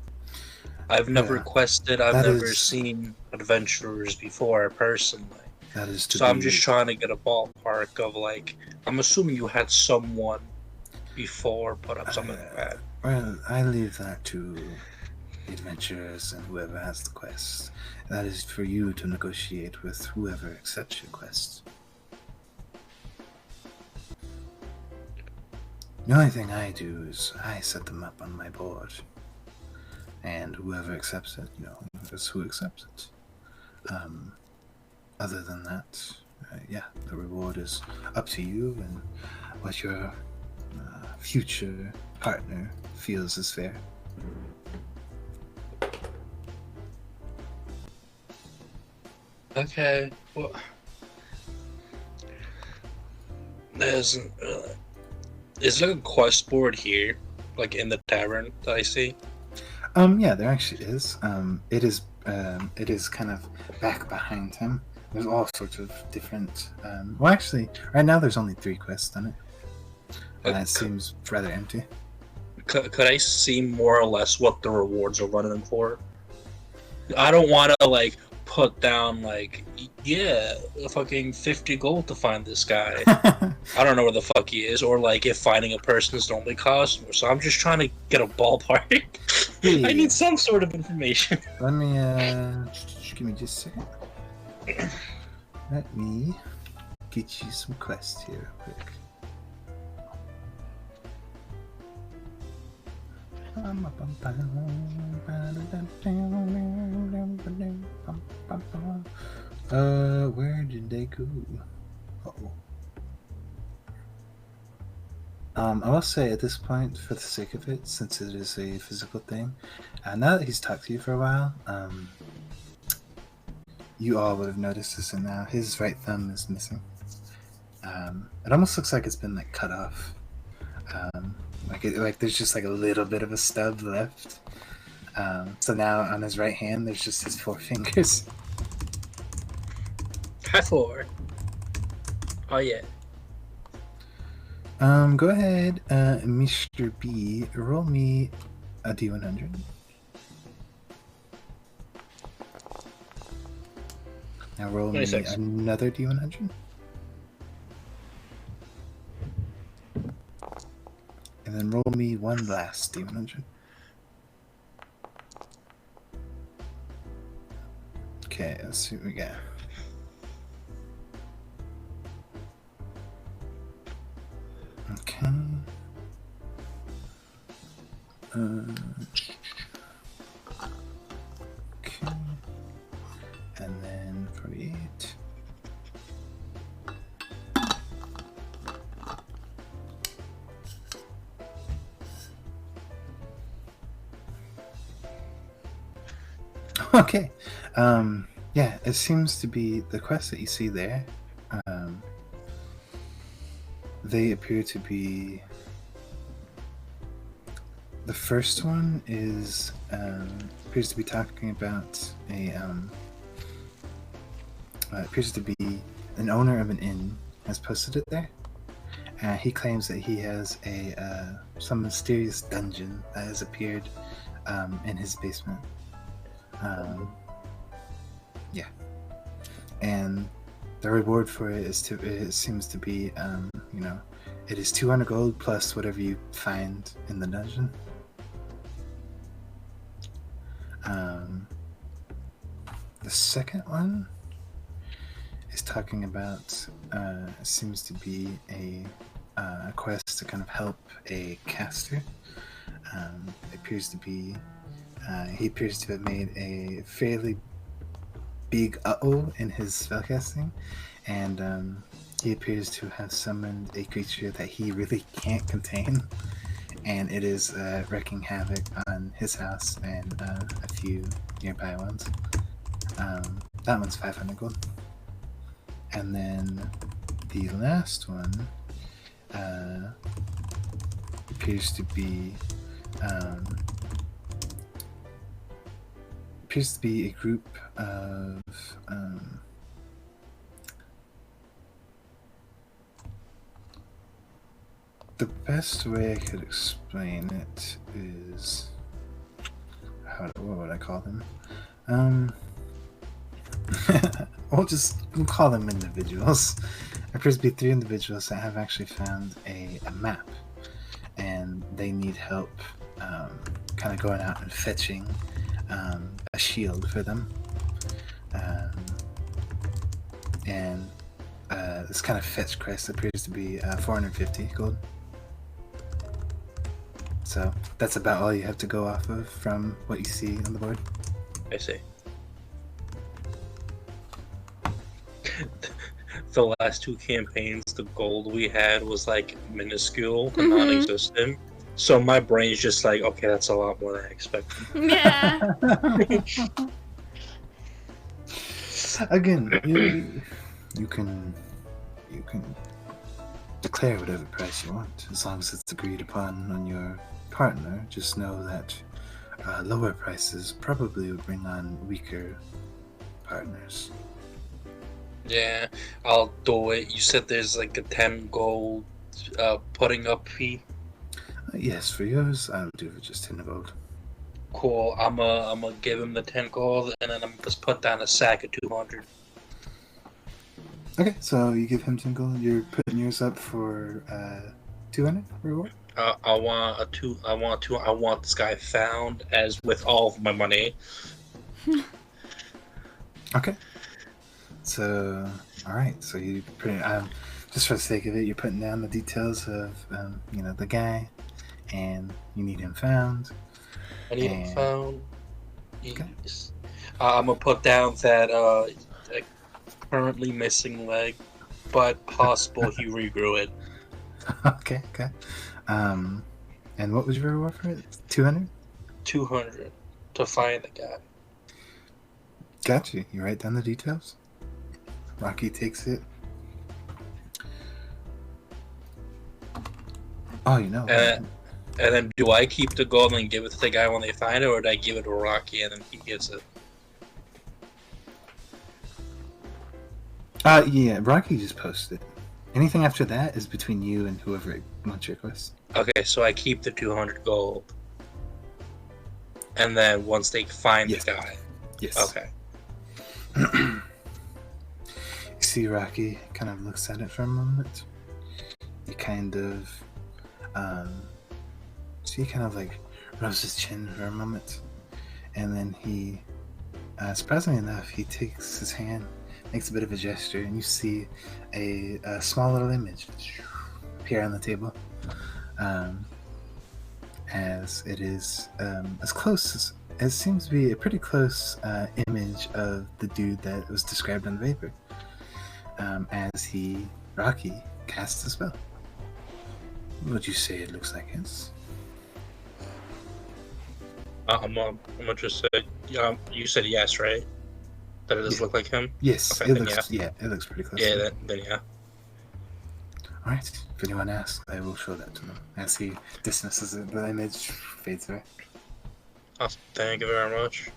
C: I've never
A: Yeah,
C: quested. I've
A: that
C: never
A: is-
C: seen adventurers before personally.
A: That is to
C: So
A: be...
C: I'm just trying to get a ballpark of like. I'm assuming you had someone before put up something like that.
A: Well, I leave that to the adventurers and whoever has the quest. That is for you to negotiate with whoever accepts your quest. The only thing I do is I set them up on my board. And whoever accepts it, is who accepts it. Other than that, the reward is up to you and what your future partner feels is fair.
C: Okay. Well, there's is there a quest board here, like in the tavern that I see?
A: Yeah, there actually is. It is kind of back behind him. There's all sorts of different. Well, actually, right now there's only 3 quests on it. It seems rather empty.
C: Could I see more or less what the rewards are running for? I don't want to like put down like fucking 50 gold to find this guy. I don't know where the fuck he is, or like if finding a person is normally cost more. So I'm just trying to get a ballpark.
A: Yeah.
C: I need some sort of information.
A: Let me give me just a second. Let me get you some quests here real quick. Where did they go? Uh-oh. I will say at this point, for the sake of it, since it is a physical thing, now that he's talked to you for a while, you all would have noticed this, and now his right thumb is missing. It almost looks like it's been like cut off. Like there's just like a little bit of a stub left. So now on his right hand, there's just his 4 fingers.
C: High 4. Oh yeah.
A: Go ahead, Mr. B, roll me a D100. Now roll
C: 26.
A: me another D100. And then roll me one last D100. Okay, let's see what we got. Okay. Okay. And then 48. Okay. Yeah, it seems to be the quest that you see there. They appear to be. The first one is appears to be talking about appears to be an owner of an inn has posted it there. He claims that he has some mysterious dungeon that has appeared in his basement. Yeah, and the reward for it it seems to be it is 200 gold plus whatever you find in the dungeon. The second one is talking about it seems to be a quest to kind of help a caster. It appears to be he appears to have made a fairly big uh-oh in his spellcasting, and he appears to have summoned a creature that he really can't contain, and it is wreaking havoc on his house and a few nearby ones. That one's 500 gold. And then the last one appears to be a group of the best way I could explain it is what would I call them? We'll call them individuals. There appears to be 3 individuals that have actually found a map, and they need help kind of going out and fetching a shield for them. And this kind of fetch quest appears to be 450 gold. So that's about all you have to go off of from what you see on the board.
C: I see. The last 2 campaigns, the gold we had was like minuscule and non-existent. So my brain's just like, okay, that's a lot more than I expected.
F: Yeah.
A: Again, you can declare whatever price you want, as long as it's agreed upon on your partner. Just know that lower prices probably would bring on weaker partners.
C: Yeah, I'll do it. You said there's like a 10 gold putting up fee.
A: Yes, for yours, I'll do it just 10 gold.
C: Cool. I'm gonna give him the 10 gold, and then I'm just put down a sack of 200.
A: Okay, so you give him 10 gold. You're putting yours up for 200 reward.
C: I want this guy found as with all of my money.
A: Okay. So, all right. So you put just for the sake of it, you're putting down the details of the guy, and you need him found.
C: I need him found.
A: Okay.
C: Yes. I'm gonna put down that currently missing leg, but possible he regrew it.
A: Okay. And what was your reward for it? 200?
C: 200 to find the guy.
A: Got you. You write down the details. Rocky takes it. Oh,
C: And then do I keep the gold and give it to the guy when they find it, or do I give it to Rocky and then he gets it?
A: Yeah, Rocky just posted it. Anything after that is between you and whoever wants your quest.
C: Okay, so I keep the 200 gold. And then once they find the guy.
A: Yes.
C: Okay.
A: You see Rocky kind of looks at it for a moment. He kind of like rubs his chin for a moment, and then he surprisingly enough, he takes his hand, makes a bit of a gesture, and you see a small little image appear on the table, as it is as close as it seems to be a pretty close image of the dude that was described on the paper, as Rocky casts a spell. Would you say it looks like his?
C: I'm gonna just say, you said yes, right? That it does look like him?
A: Yes,
C: okay,
A: it looks pretty close.
C: Yeah, then yeah.
A: Alright, if anyone asks, I will show that to them. As he dismisses it, the image fades away.
C: Awesome. Thank you very much.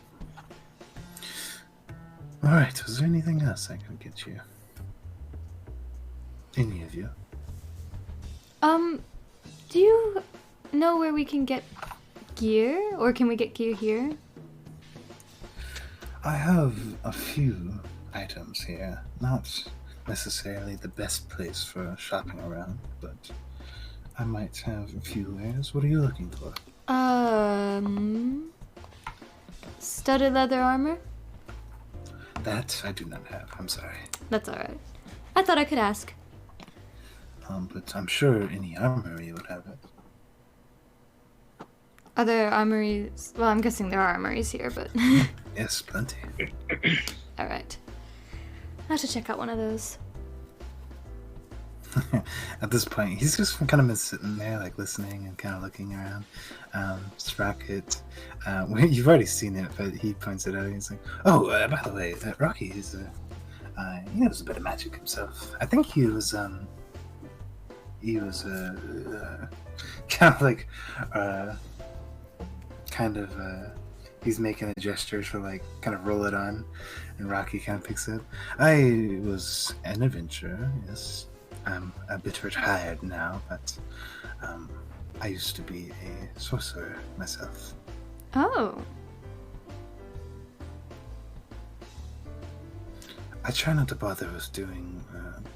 A: Alright, was there anything else I could get you? Any of you?
F: Do you know where we can get gear? Or can we get gear here?
A: I have a few items here. Not necessarily the best place for shopping around, but I might have a few wares. What are you looking for?
F: Studded leather armor?
A: That I do not have, I'm sorry.
F: That's alright. I thought I could ask.
A: But I'm sure any armory would have it.
F: Other armories? Well, I'm guessing there are armories here, but...
A: Yes, plenty.
F: Alright. I have to check out one of those.
A: At this point, he's just kind of been sitting there, like listening and kind of looking around. Sprocket, you've already seen it, but he points it out. He's like, "Oh, by the way, Rocky is he knows a bit of magic himself. I think he was kind of like he's making a gesture to like kind of roll it on, and Rocky kind of picks it up. I was an adventurer, yes. I'm a bit retired now, but I used to be a sorcerer myself.
F: Oh.
A: I try not to bother with doing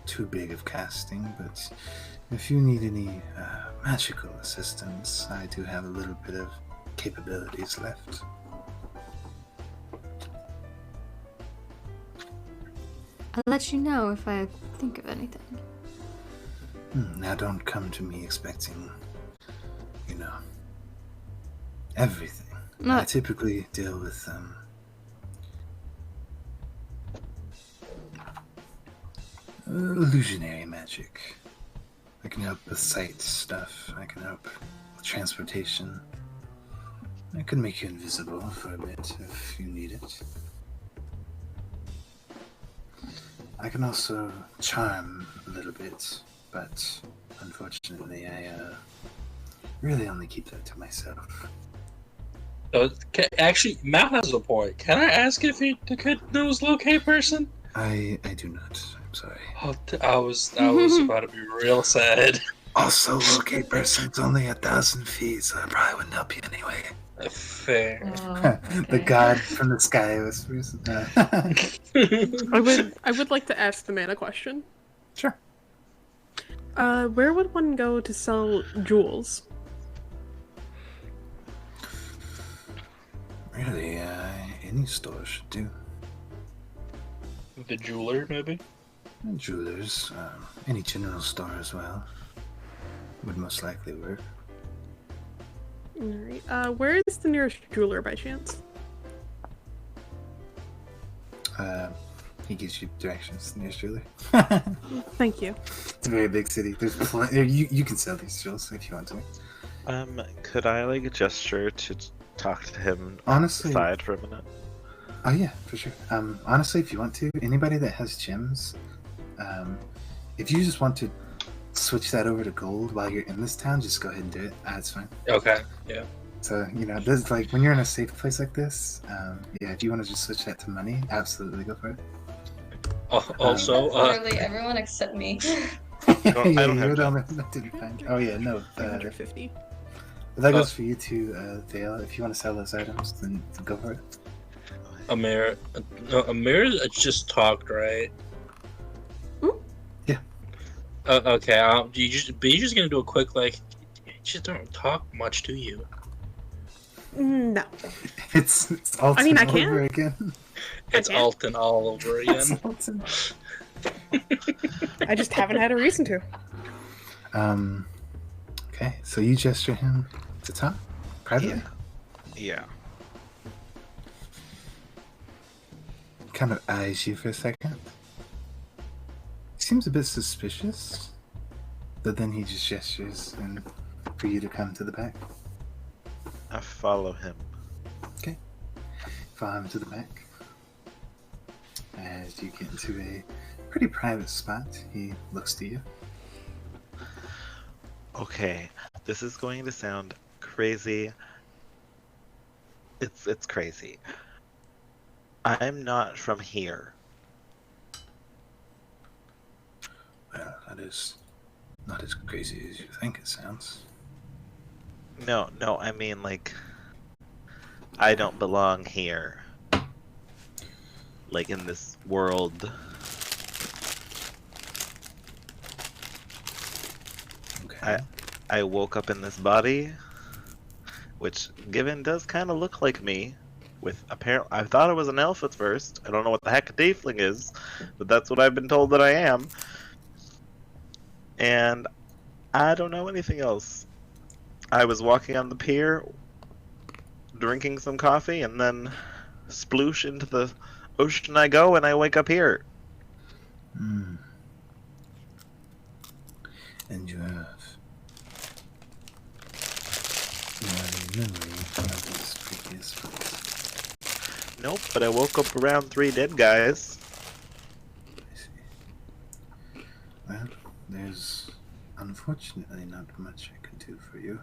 A: too big of casting, but if you need any magical assistance, I do have a little bit of capabilities left.
F: I'll let you know if I think of anything.
A: Now don't come to me expecting, everything.
F: No.
A: I typically deal with illusionary magic. I can help with sight stuff. I can help with transportation. I can make you invisible for a bit if you need it. I can also charm a little bit, but unfortunately I really only keep that to myself.
C: Actually, Mal has a point. Can I ask if he knows locate person?
A: I do not. I'm sorry.
C: Oh, I was about to be real sad.
A: Also, locate person's only 1,000 feet, so I probably wouldn't help you anyway.
C: Fair.
A: The god from the sky whispers.
B: I would like to ask the man a question.
A: Sure.
B: Where would one go to sell jewels?
A: Really, any store should do.
C: The jeweler, maybe?
A: Jewelers, any general store as well would most likely work.
B: Alright, where is the nearest jeweler by chance?
A: He gives you directions to the nearest jeweler.
B: Thank you.
A: It's a very big city. There's plenty. You can sell these jewels if you want to.
E: Could I like gesture to talk to him
A: Honestly,
E: aside for a minute?
A: Oh yeah, for sure. Honestly, if you want to, anybody that has gems, if you just want to switch that over to gold while you're in this town, just go ahead and do it. It's fine.
C: Okay, yeah.
A: So, this like when you're in a safe place like this, if you want to just switch that to money, absolutely go for it.
C: Also,
G: literally everyone except me.
E: I don't have
A: you're the only one that didn't find. Oh yeah, no.
B: 150.
A: That goes for you too, Vale. If you want to sell those items, then go for it.
C: Amir just talked, right?
A: Yeah.
C: Okay. You're just gonna do a quick you just don't talk much, do you?
B: No.
A: It's Alton
B: I mean, I
A: all
B: can.
A: over again.
C: It's Alton all over again.
A: It's Alton.
B: I just haven't had a reason to.
A: Okay, so you gesture him to talk privately.
E: Yeah.
A: Kind of eyes you for a second. Seems a bit suspicious, but then he just gestures and for you to come to the back.
E: I follow him.
A: Okay. Follow him to the back. As you get into a pretty private spot, he looks to you.
E: Okay, this is going to sound crazy. It's crazy. I'm not from here.
A: Well, that is not as crazy as you think it sounds.
E: No, I mean I don't belong here. Like in this world.
A: Okay.
E: I woke up in this body, which given does kind of look like me. With I thought I was an elf at first. I don't know what the heck a tiefling is, but that's what I've been told that I am. And I don't know anything else. I was walking on the pier, drinking some coffee, and then sploosh into the ocean I go and I wake up here.
A: Hmm. And you have no memory of this previous place.
E: Nope, but I woke up around 3 dead guys.
A: I see. Well, there's unfortunately not much I can do for you.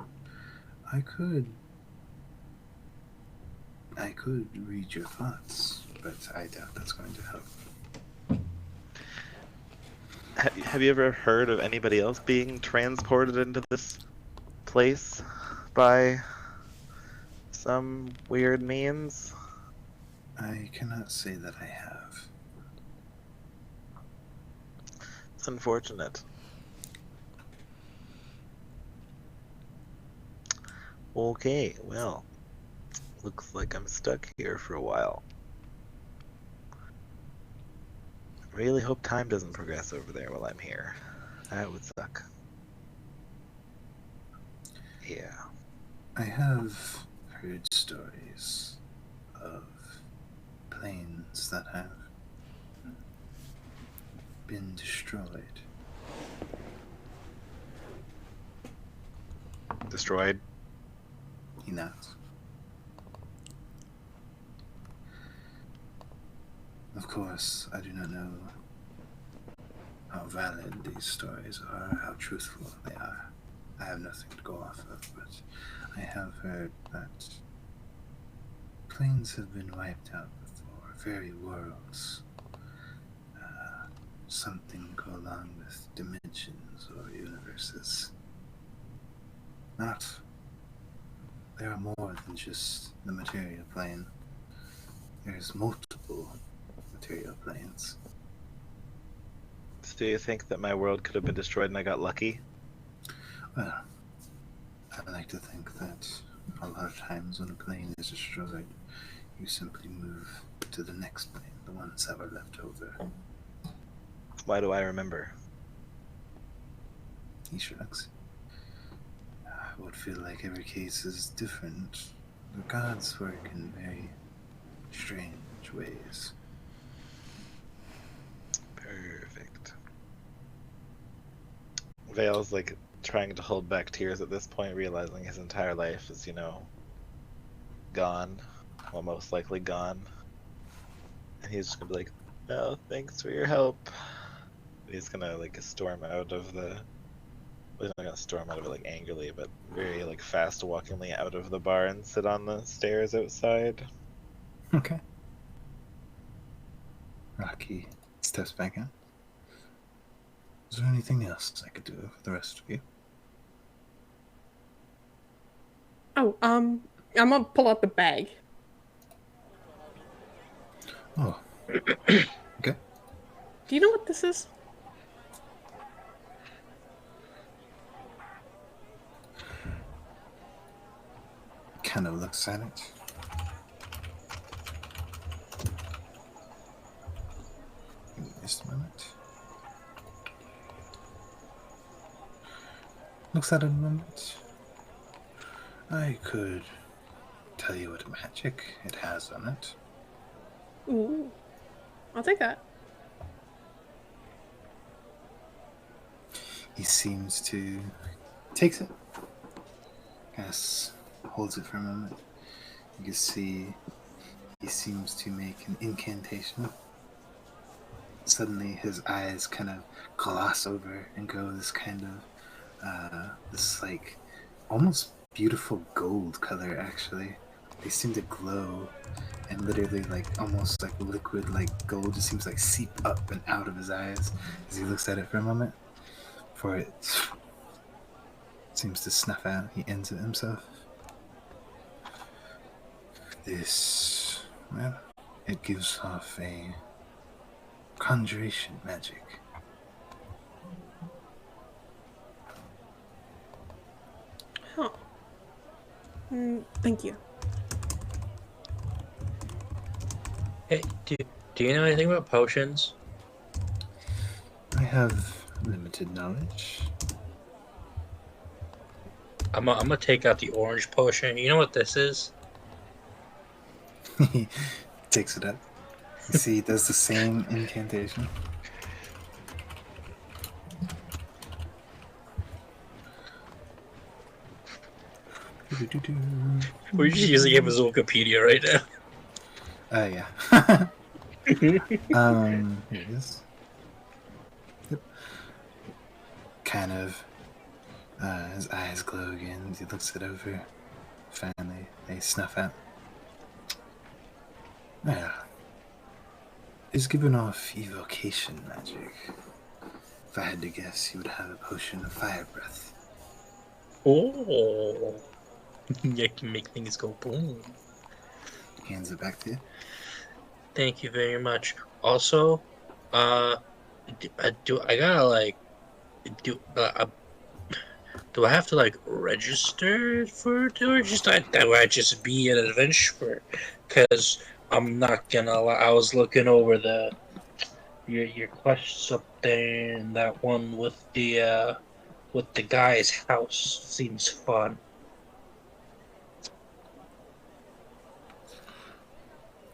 A: I could read your thoughts, but I doubt that's going to help.
E: Have you ever heard of anybody else being transported into this place by some weird means?
A: I cannot say that I have.
E: It's unfortunate. Okay, well, looks like I'm stuck here for a while. I really hope time doesn't progress over there while I'm here. That would suck. Yeah.
A: I have heard stories of planes that have been destroyed.
E: Destroyed?
A: Not. Of course, I do not know how valid these stories are, how truthful they are. I have nothing to go off of, but I have heard that planes have been wiped out before, very worlds. Something go along with dimensions or universes. There are more than just the material plane. There's multiple material planes.
E: So do you think that my world could have been destroyed and I got lucky?
A: Well, I like to think that a lot of times when a plane is destroyed, you simply move to the next plane, the ones that were left over.
E: Why do I remember?
A: He shrugs. I would feel like every case is different. The gods work in very strange ways.
E: Perfect. Vale's like trying to hold back tears at this point, realizing his entire life is, gone. Well, most likely gone. And he's just gonna be like, "Oh, thanks for your help." He's gonna storm out of the. Well, he's not gonna storm out of it angrily, but very fast walkingly out of the bar and sit on the stairs outside.
A: Okay. Rocky steps back in. Is there anything else I could do for the rest of you?
B: Oh, I'm gonna pull out the bag.
A: Oh. Okay.
B: Do you know what this is?
A: Kind of looks at it. Give me just a moment. Looks at it a moment. I could tell you what magic it has on it.
B: Ooh. I'll take that.
A: He seems to takes it. Yes, holds it for a moment. You can see he seems to make an incantation. Suddenly his eyes kind of gloss over and go this kind of this almost beautiful gold color. Actually, they seem to glow and literally almost liquid gold just seems seep up and out of his eyes as he looks at it for a moment before it seems to snuff out. He ends it himself. This, well, it gives off a conjuration magic.
B: Huh. Thank you.
C: Hey, do you know anything about potions?
A: I have limited knowledge.
C: I'm gonna take out the orange potion. You know what this is?
A: He takes it up. You see, it does the same incantation.
C: We're just using him as Wikipedia right now.
A: Yeah. Here it is. Yep. Kind of. His eyes glow again. He looks it over. Finally, they snuff out. Yeah. He's giving off evocation magic. If I had to guess, he would have a potion of fire breath.
C: Oh. You can make things go boom.
A: Hands it back to you.
C: Thank you very much. Also, do I gotta like do I have to like register for it, or just that would I just be an adventurer? Because I'm not gonna lie, I was looking over your quests up there, and that one with the guy's house seems fun.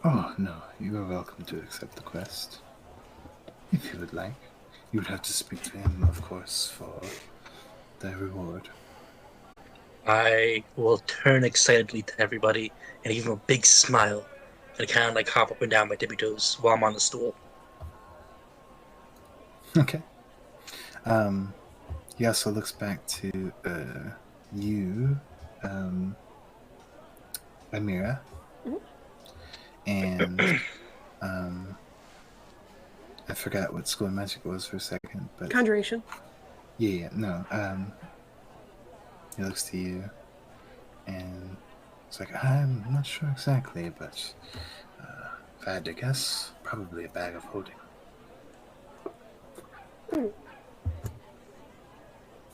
A: Oh, no. You are welcome to accept the quest. If you would like. You would have to speak to him, of course, for the reward.
C: I will turn excitedly to everybody and give him a big smile and kind of like hop up and down my tippy toes while I'm on the stool.
A: Okay. He also looks back to you, Amira. And I forgot what school of magic was for a second, but
B: Conjuration.
A: yeah, no. He looks to you, and it's like, I'm not sure exactly, but if I had to guess, probably a bag of holding.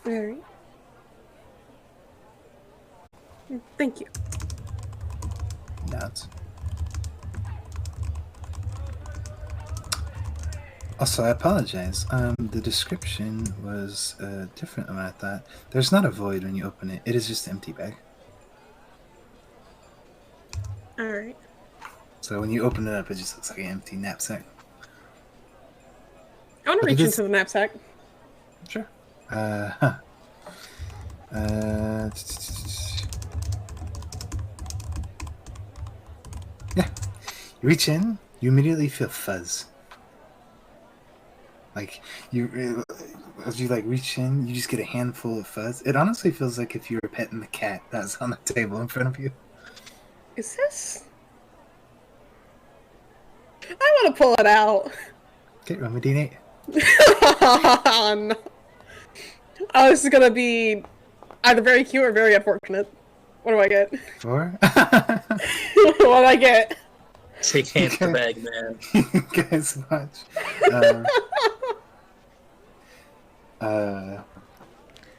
B: Very. Thank you.
A: Nods. Also, I apologize. The description was different than what I thought. There's not a void when you open it. It is just an empty bag.
B: Alright.
A: So when you open it up, it just looks like an empty knapsack.
B: I want to
A: But
B: reach
A: it is-
B: into the knapsack.
A: Sure. Yeah. You reach in, you immediately feel fuzz. Like, as you like reach in, you just get a handful of fuzz. It honestly feels like if you were petting the cat that was on the table in front of you.
B: Is this? I want to pull it out.
A: Okay, roll me D8.
B: No. Oh, this is gonna be either very cute or very unfortunate. What do I get?
A: 4.
B: What do I get?
C: Take hands to the bag, man.
A: You guys watch.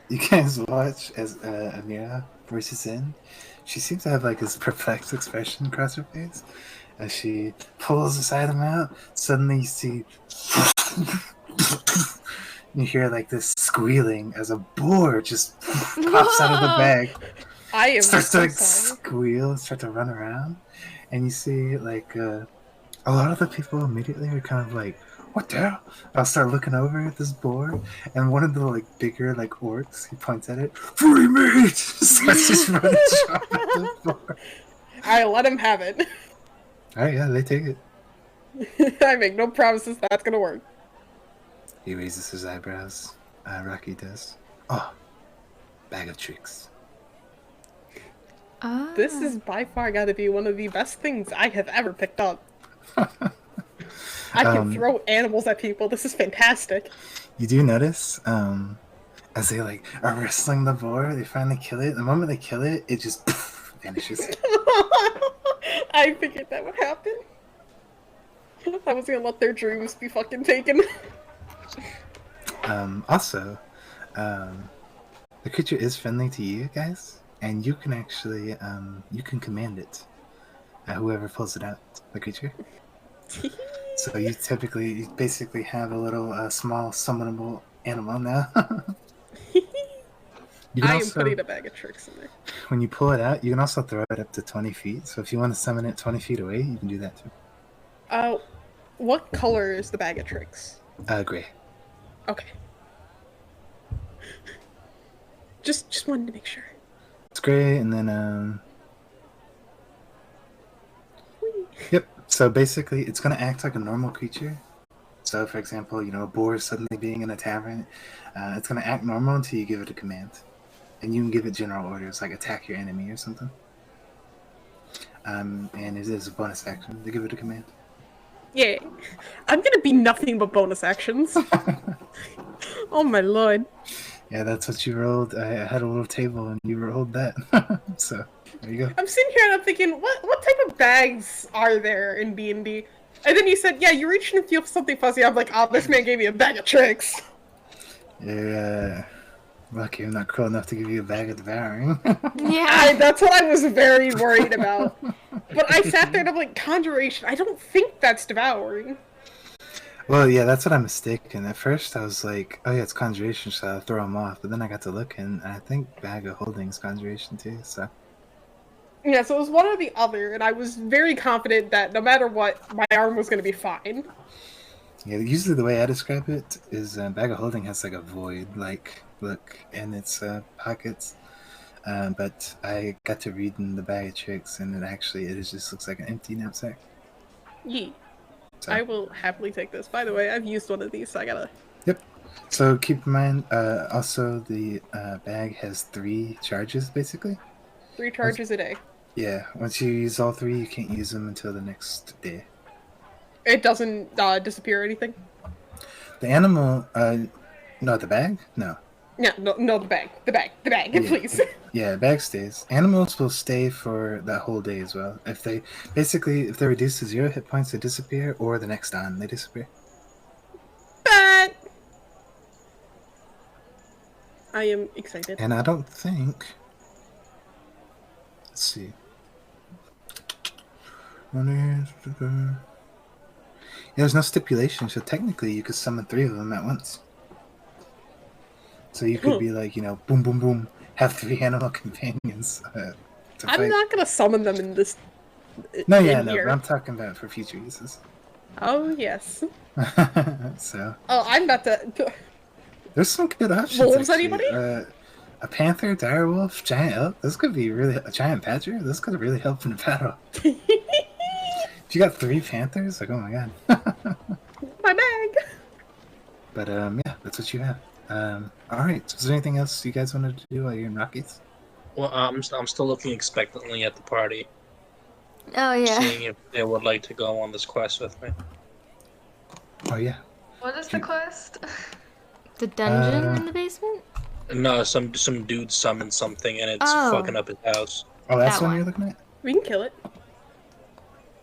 A: You guys watch as Amira voices in. She seems to have like this perplexed expression across her face as she pulls the side of them out. Suddenly, you see. You hear like this squealing as a boar just pops out of the bag.
B: I am
A: Starts to
B: so
A: like
B: sorry.
A: squeal, start to run around, and you see like a lot of the people immediately are kind of like, "What the hell?" I'll start looking over at this board, and one of the like bigger like orcs, he points at it, "Free meat!" Starts just running shot at the board.
B: I let him have it.
A: Oh yeah, they take it.
B: I make no promises that's gonna work.
A: He raises his eyebrows. Rocky does. Oh, bag of tricks.
F: Ah.
B: This is by far gotta be one of the best things I have ever picked up. I can throw animals at people. This is fantastic.
A: You do notice, as they like are wrestling the boar, they finally kill it. The moment they kill it, it just vanishes.
B: I figured that would happen. I was gonna let their dreams be fucking taken.
A: Also, the creature is friendly to you guys, and you can actually, you can command it. Whoever pulls it out, the creature. So you basically have a little small summonable animal now. You can
B: I am
A: also,
B: putting a bag of tricks in there.
A: when you pull it out, you can also throw it up to 20 feet. So if you want to summon it 20 feet away, you can do that too.
B: What color is the bag of tricks?
A: Gray.
B: Okay. Just wanted to make sure.
A: It's gray, and then Yep. So basically, it's gonna act like a normal creature. So, for example, a boar suddenly being in a tavern, it's gonna act normal until you give it a command, and you can give it general orders like attack your enemy or something. And it is a bonus action to give it a command.
B: Yeah, I'm gonna be nothing but bonus actions. Oh my lord.
A: Yeah, that's what you rolled. I had a little table, and you rolled that. So there you go.
B: I'm sitting here and I'm thinking, what type of bags are there in D&D? And then you said, yeah, you reached and feel something fuzzy. I'm like, oh, this man gave me a bag of tricks.
A: Yeah, lucky I'm not cruel enough to give you a bag of devouring.
F: Yeah.
B: That's what I was very worried about. But I sat there and I'm like, conjuration, I don't think that's devouring.
A: Well, yeah, that's what I'm mistaken. At first, I was like, oh yeah, it's conjuration, so I'll throw him off. But then I got to looking, and I think bag of holding is conjuration too, so...
B: Yeah, so it was one or the other, and I was very confident that no matter what, my arm was going to be fine.
A: Yeah, usually the way I describe it is bag of holding has like a void-like look in its pockets. But I got to read in the bag of tricks, and it just looks like an empty knapsack.
B: Yee.
A: So.
B: I will happily take this. By the way, I've used one of these, so I gotta...
A: Yep. So keep in mind, also the bag has 3 charges, basically.
B: 3 charges a day.
A: Yeah, once you use all 3, you can't use them until the next day.
B: It doesn't disappear or anything?
A: The animal, no, the bag? No.
B: Yeah, no, the bag,
A: Yeah,
B: please.
A: Yeah, bag stays. Animals will stay for that whole day as well. If they're reduced to 0 hit points, they disappear, or the next on, they disappear.
B: But I am excited.
A: And I don't think... Let's see. Yeah, there's no stipulation, so technically you could summon 3 of them at once. So you could be like, boom, boom, boom, have 3 animal companions to fight.
B: I'm not gonna summon them in this.
A: No,
B: here.
A: but I'm talking about for future uses.
B: Oh yes.
A: So.
B: Oh, I'm about to.
A: There's some good options.
B: Wolves,
A: actually.
B: anybody?
A: A panther, direwolf, giant elk. This could be really a giant badger. This could really help in the battle. If you got 3 panthers, like, oh my god.
B: My bag.
A: But yeah, that's what you have. All right. So is there anything else you guys wanted to do while you're in Rockies?
C: Well, I'm still looking expectantly at the party,
F: Oh yeah.
C: seeing if they would like to go on this quest with me.
A: Oh yeah.
G: What is the quest?
F: The dungeon in the basement?
C: No, some dude summoned something and it's
F: Oh.
C: fucking up his house.
A: Oh, that's
F: That
A: one
F: one.
A: you're looking at.
B: We can kill it.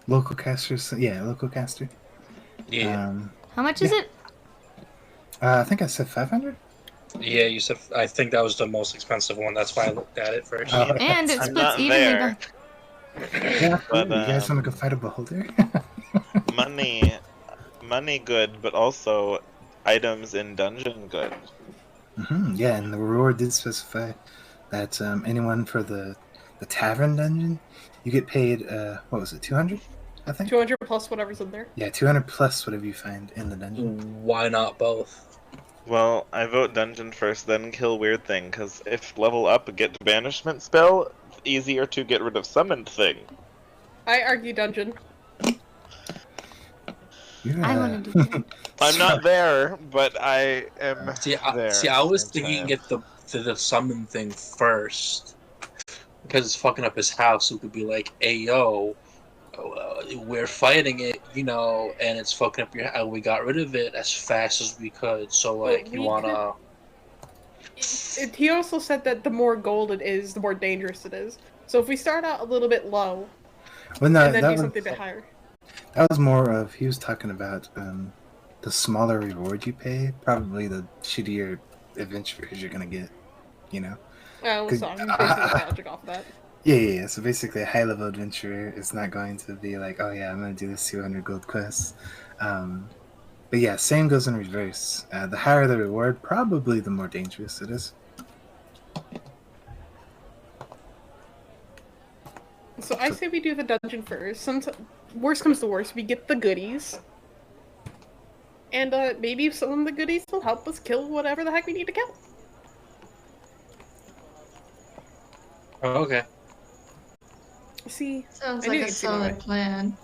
A: Local casters. Yeah, local caster.
C: Yeah,
F: How much is it?
A: I think I said 500.
C: yeah. You said I think that was the most expensive one. That's why I looked at it first.
F: And it
D: I'm
F: splits
D: not
F: evenly.
D: there.
A: Yeah,
D: But,
A: you guys want to go fight a beholder?
D: money good, but also items in dungeon good.
A: Yeah, and the reward did specify that anyone for the tavern dungeon, you get paid, what was it, 200? I think?
B: 200 plus whatever's in there.
A: Yeah, 200 plus whatever you find in the dungeon.
C: Why not both?
D: Well, I vote dungeon first, then kill weird thing, because if level up get banishment spell, easier to get rid of summoned thing.
B: I argue dungeon.
F: I want to do that.
D: I'm not there, but I am there.
C: I was
D: at the same
C: thinking
D: time.
C: get the summon thing first because it's fucking up his house. So it could be like, "Hey yo, we're fighting it, and it's fucking up your house. We got rid of it as fast as we could. So like, you
B: we
C: wanna."
B: He also said that the more gold it is, the more dangerous it is. So if we start out a little bit low,
A: Well, no,
B: and then
A: that
B: do
A: was,
B: something a bit higher.
A: that was more of, he was talking about the smaller reward you pay, probably the shittier adventurers you're going to get,
B: Oh,
A: Could-
B: so I'm basing the logic off of that.
A: Yeah. So basically, a high-level adventurer is not going to be like, oh yeah, I'm going to do this 200 gold quest. But yeah, same goes in reverse. The higher the reward, probably the more dangerous it is.
B: So I say we do the dungeon first. Worst comes to worst, we get the goodies, And maybe some of the goodies will help us kill whatever the heck we need to kill.
C: Oh, okay.
B: See,
G: Sounds
B: I
G: like
B: knew
G: a
B: you'd see my way.
G: solid plan.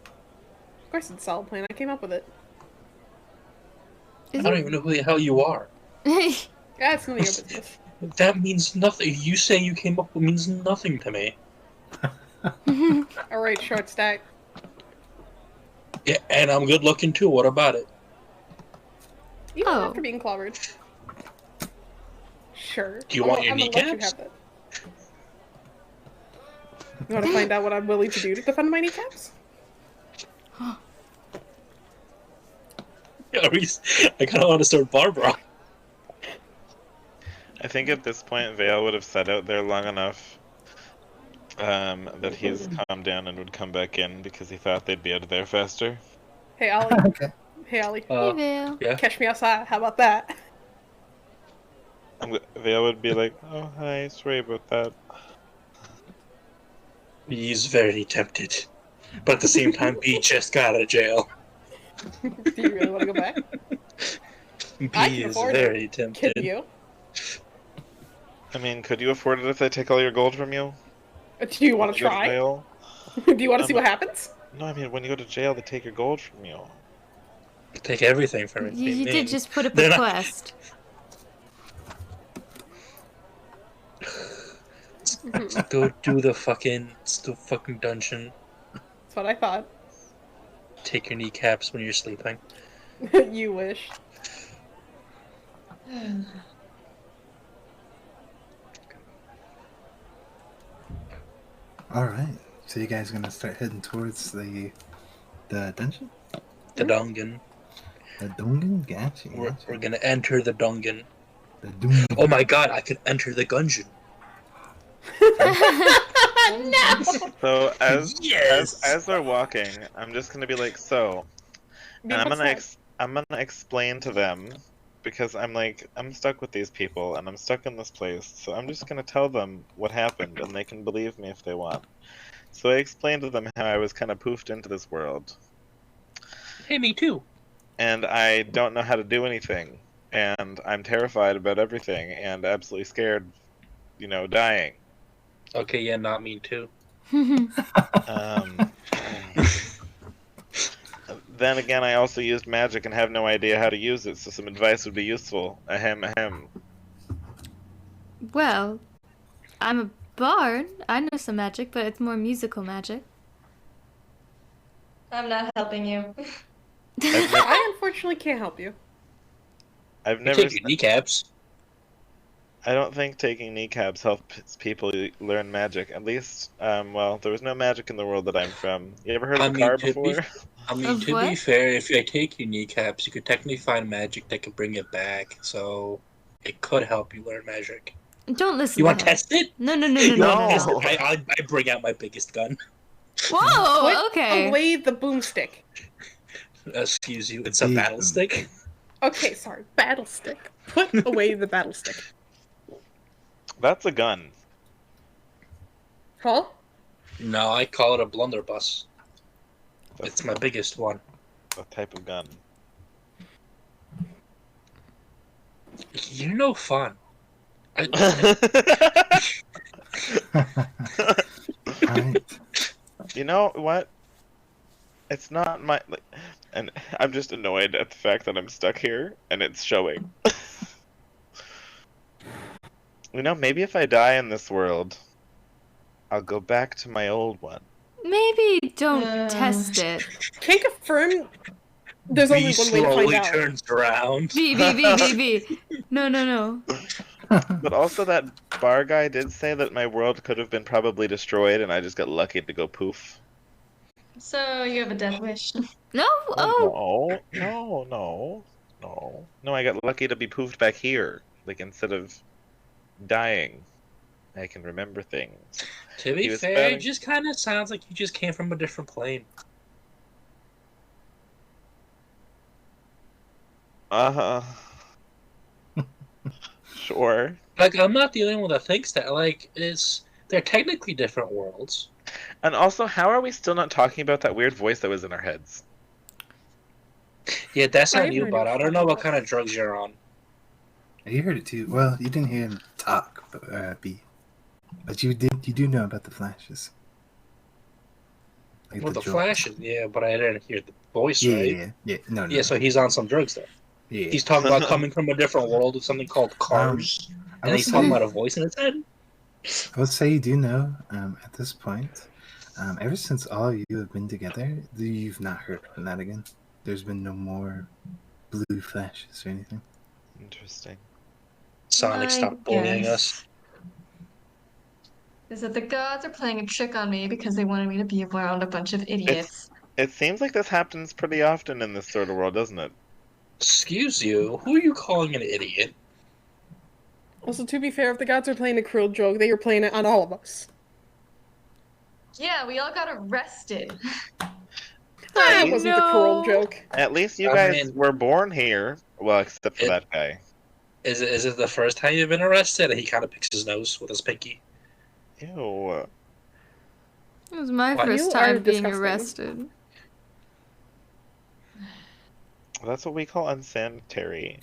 B: Of course it's a solid plan. I came up with it.
C: I don't even know who the hell you are.
B: Yeah, it's none of your business.
C: That means nothing. You saying you came up with means nothing to me.
B: Alright, short stack.
C: Yeah, and I'm good looking too. What about it?
B: You don't
F: Oh.
B: have to being clobbered. Sure.
C: Do you want your
B: I'm gonna let you
C: kneecaps?
B: have that. You want to find out what I'm willing to do to defend my kneecaps?
C: Eris, I kind of want to start Barbara.
D: I think at this point, Vale would have sat out there long enough that he's calmed down and would come back in because he thought they'd be out of there faster.
B: Hey, Ollie.
A: Okay.
B: Hey, Ollie.
F: Hey, Vale.
C: Yeah.
B: Catch me outside. How about that?
D: Vale would be like, "Oh, hi, sorry about that."
C: He's very tempted, but at the same time, B just got out of jail.
B: Do you really want to go back? I
C: B
B: can
C: is
B: afford
C: very
B: it.
C: tempted.
B: Kid you.
D: I mean, could you afford it if they take all your gold from you?
B: Do you want to
D: When you go
B: try?
D: jail?
B: Do you want to see what happens?
D: No, I mean, when you go to jail, they take your gold from you.
C: Take everything from it.
F: You
C: They
F: did
C: mean-
F: just put up
C: They're
F: a
C: not-
F: quest.
C: Go do the fucking dungeon.
B: That's what I thought.
C: Take your kneecaps when you're sleeping.
B: You wish.
A: All right. So you guys gonna start heading towards the dungeon?
C: The dungeon.
A: The dungeon? Gotcha.
C: We're
A: gotcha.
C: gonna enter the dungeon.
A: The dungeon.
C: Oh my god, I could enter the gungeon.
B: No!
D: So
C: Yes!
D: as they're walking, I'm just gonna be like, so, and I'm gonna
B: Being
D: I'm gonna explain to them because I'm like, I'm stuck with these people and I'm stuck in this place, so I'm just gonna tell them what happened and they can believe me if they want. So I explained to them how I was kind of poofed into this world
C: Hey, me too.
D: and I don't know how to do anything and I'm terrified about everything and absolutely scared, dying.
C: Okay, yeah, not me too.
D: Then again, I also used magic and have no idea how to use it, so some advice would be useful. Ahem, ahem.
F: Well, I'm a bard. I know some magic, but it's more musical magic.
G: I'm not helping you.
B: I unfortunately can't help you.
D: I've
C: You
D: never.
C: take your kneecaps.
D: I don't think taking kneecaps helps people learn magic. At least, well, there was no magic in the world that I'm from. You ever heard of a car before?
C: I mean,
F: Of
C: to be
F: what?
C: fair, if I take your kneecaps, you could technically find magic that could bring it back, so it could help you learn magic.
F: Don't listen
C: You
F: to
C: want to
F: him.
C: test it?
F: No, no, no, no,
C: You
F: no,
C: want
F: no,
C: to test
F: no.
C: it? I bring out my biggest gun.
F: Whoa,
B: Put
F: okay.
B: away the boomstick.
C: Excuse you, it's a
A: Big
C: battle stick.
B: Okay, sorry. Battle stick. Put away the battle stick.
D: That's a gun.
B: Huh?
C: No, I call it a blunderbuss.
D: That's
C: It's my biggest one.
D: a type of gun.
C: You're no fun.
A: Alright.
D: You know what? It's not my and I'm just annoyed at the fact that I'm stuck here and it's showing. Maybe if I die in this world, I'll go back to my old one.
F: Maybe don't test it.
B: Can't confirm. There's only one way to find
C: slowly
B: out.
C: turns around.
F: B. No, no, no.
D: But also that bar guy did say that my world could have been probably destroyed and I just got lucky to go poof.
G: So you have a death wish.
F: No? Oh.
D: No, I got lucky to be poofed back here. Like, instead of dying, I can remember things.
C: To
D: He
C: be
D: was
C: fair,
D: better.
C: it just kind of sounds like you just came from a different plane.
D: Uh-huh. Sure.
C: Like, I'm not the only one that thinks that. Like, they're technically different worlds.
D: And also, how are we still not talking about that weird voice that was in our heads?
C: Yeah, that's
B: I
C: on
B: have
C: you,
B: no idea
C: but I
B: what
C: don't
B: you're
C: know
B: talking
C: what
B: about.
C: kind of drugs you're on.
A: You heard it too. Well, you didn't hear him talk, B. But you do know about the flashes. Like
C: Well, the
A: jolt.
C: flashes, yeah, but I didn't hear the voice,
A: Yeah,
C: right?
A: yeah, yeah, yeah. No, no,
C: Yeah,
A: no.
C: so he's on some drugs then.
A: Yeah.
C: He's talking about coming from a different world with something called cars,
A: I
C: and
A: will
C: he's talking
A: say,
C: about a voice in his head.
A: I would say you do know. At this point, ever since all you have been together, you've not heard from that again. There's been no more blue flashes or anything.
E: Interesting.
C: Sonic,
G: My
C: stop bullying us.
G: guess is that the gods are playing a trick on me because they wanted me to be around a bunch of idiots.
D: It seems like this happens pretty often in this sort of world, doesn't it?
C: Excuse you, who are you calling an idiot?
B: Also, to be fair, if the gods are playing a cruel joke, they are playing it on all of us.
G: Yeah, we all got arrested.
B: That
E: least-
B: wasn't the cruel
F: No.
B: joke.
D: At least you
C: I
D: guys
C: mean-
D: were born here. Well, except for that guy.
C: Is it the first time you've been arrested? And he kind of picks his nose with his pinky.
D: Ew.
F: It was my
C: What?
F: first
B: You are
F: time being
B: disgusting.
F: arrested.
D: That's what we call unsanitary.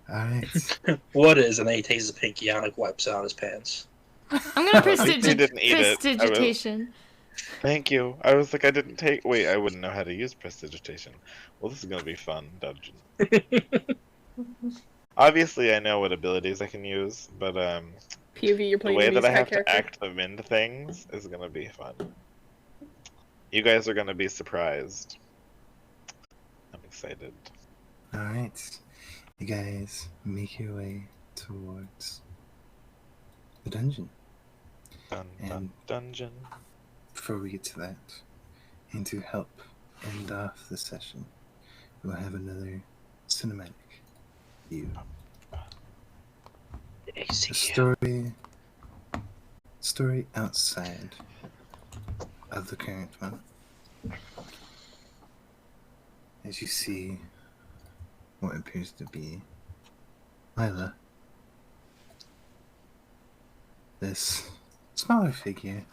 A: Alright.
C: What is? And then he takes his pinky out and like, wipes it on his pants.
F: I'm gonna
D: least you didn't eat it.
F: prestidigitation.
D: Thank you. I was like, I didn't take. Wait, I wouldn't know how to use prestidigitation. Well, this is gonna be fun, dungeon. Obviously, I know what abilities I can use, but
B: POV, you're
D: the
B: playing
D: way
B: an
D: that I have
B: character.
D: to act them into things is gonna be fun. You guys are gonna be surprised. I'm excited.
A: Alright. You guys make your way towards the dungeon.
D: Dun, dun,
A: And
D: dungeon.
A: before we get to that, and to help end off the session, we'll have another cinematic view. The story outside of the current one. As you see what appears to be Lila, this smaller figure.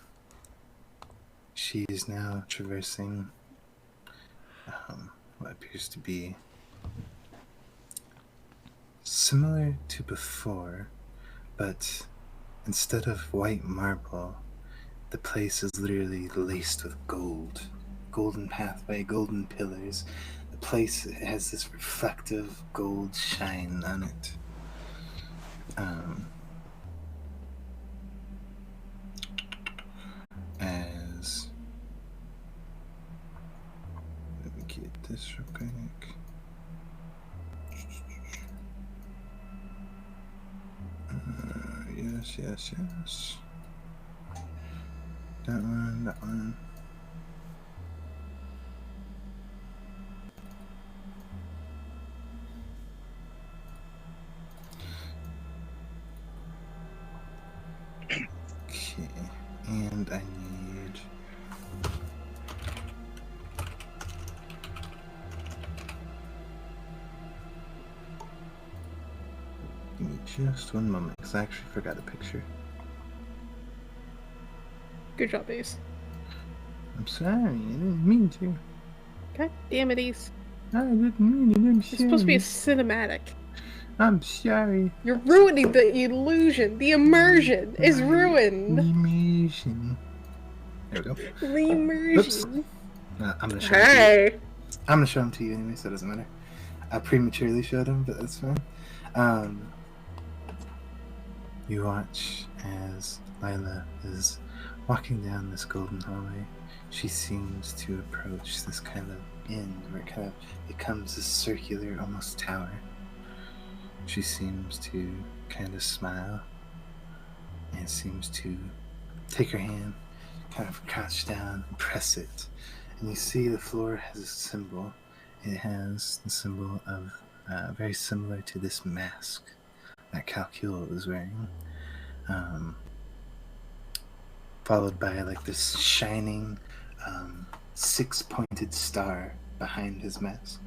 A: She is now traversing what appears to be similar to before, but instead of white marble, the place is literally laced with gold. Golden pathway, golden pillars. The place has this reflective gold shine on it. As let me get this real quick. Yes. That one. Okay, and I need give me just one moment, because I actually forgot a picture.
B: Good job, Ace.
A: I'm sorry, I didn't mean to.
B: God damn it, Ace.
A: I didn't mean it, I'm
B: It's supposed to be a cinematic.
A: I'm sorry.
B: You're ruining the illusion. The immersion is ruined.
A: Immersion. There we go.
B: The immersion.
A: I'm gonna show them to you.
B: Hey.
A: I'm gonna show them to you anyway, so it doesn't matter. I prematurely showed them, but that's fine. You watch as Lila is walking down this golden hallway. She seems to approach this kind of end where it kind of becomes a circular, almost tower. She seems to kind of smile and seems to take her hand, kind of crouch down and press it. And you see the floor has a symbol. It has the symbol of very similar to this mask that Calcule is wearing. Followed by like this shining six-pointed star behind his mask.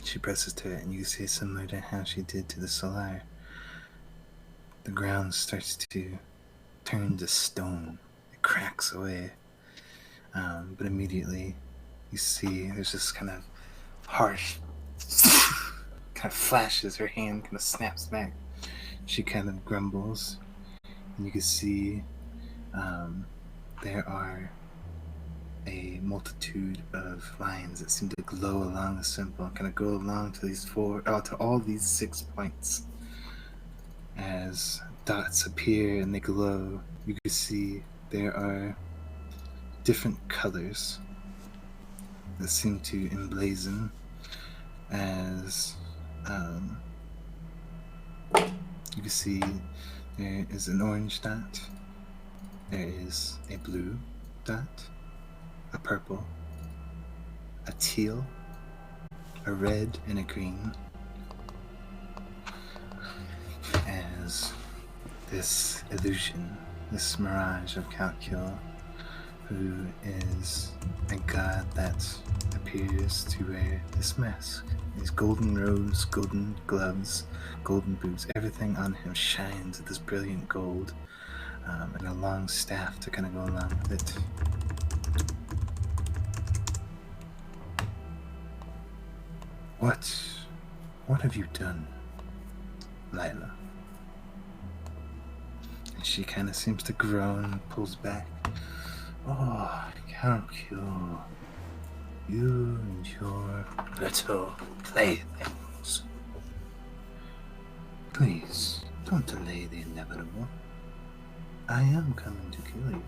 A: She presses to it, and you see similar to how she did to the Solar. The ground starts to turn to stone. It cracks away. But immediately You see there's this kind of harsh kind of flashes, her hand kind of snaps back. She kind of grumbles. And you can see there are a multitude of lines that seem to glow along the symbol, kind of go along to to all these 6 points. As dots appear and they glow, you can see there are different colors that seem to emblazon as you can see there is an orange dot, there is a blue dot, a purple, a teal, a red, and a green. As this illusion, this mirage of Calcul, who is a god that appears to wear this mask, these golden robes, golden gloves, golden boots, everything on him shines with this brilliant gold, and a long staff to kind of go along with it. What have you done, Lila? And she kind of seems to groan and pulls back. Oh, Calcul, you and your little playthings. Please, don't delay the inevitable. I am coming to kill you.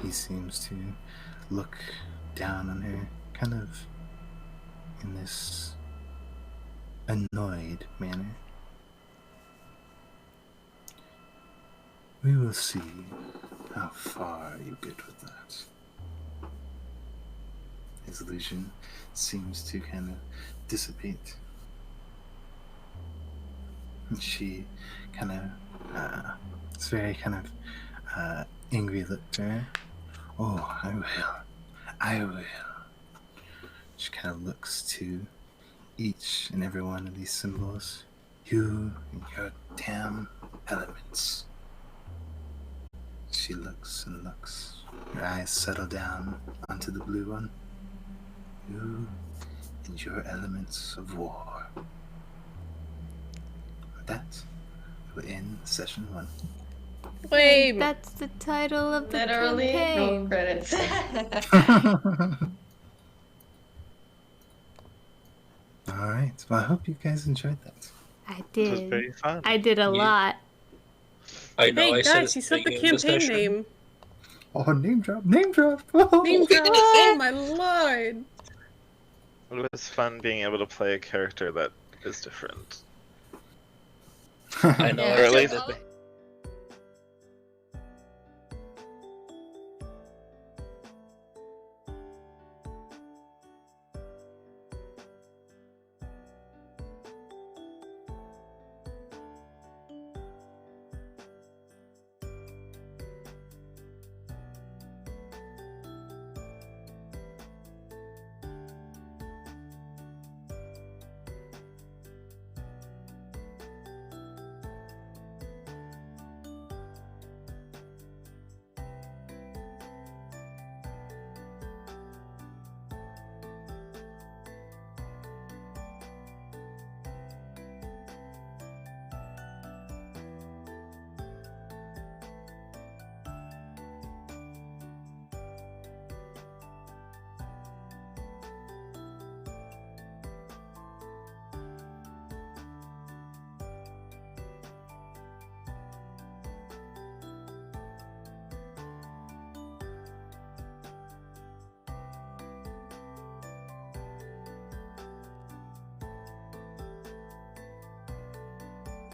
A: He seems to look down on her, kind of in this annoyed manner. We will see how far you get with that. His illusion seems to kind of dissipate. And she kind of, it's very kind of angry look to her. Oh, I will. She kind of looks to each and every one of these symbols. You and your damn elements. She looks and looks. Her eyes settle down onto the blue one. You and your elements of war. With that, we'll end session 1.
B: Lame.
F: That's the title of the
G: Literally,
F: campaign.
G: roll credits.
A: Alright, well I hope you guys enjoyed that.
F: I
E: It was
F: did.
E: very fun.
F: I did a
C: Yeah.
F: lot.
C: I know.
B: Hey
C: I said
B: guys,
C: it
B: you said the
C: beginning of
B: campaign
C: session.
B: name.
A: Oh, name drop! Name drop! Oh.
B: Name drop. Oh my lord.
E: It was fun being able to play a character that is different.
C: I know.
G: Yeah.
C: I
E: Or at
C: said
E: least
C: it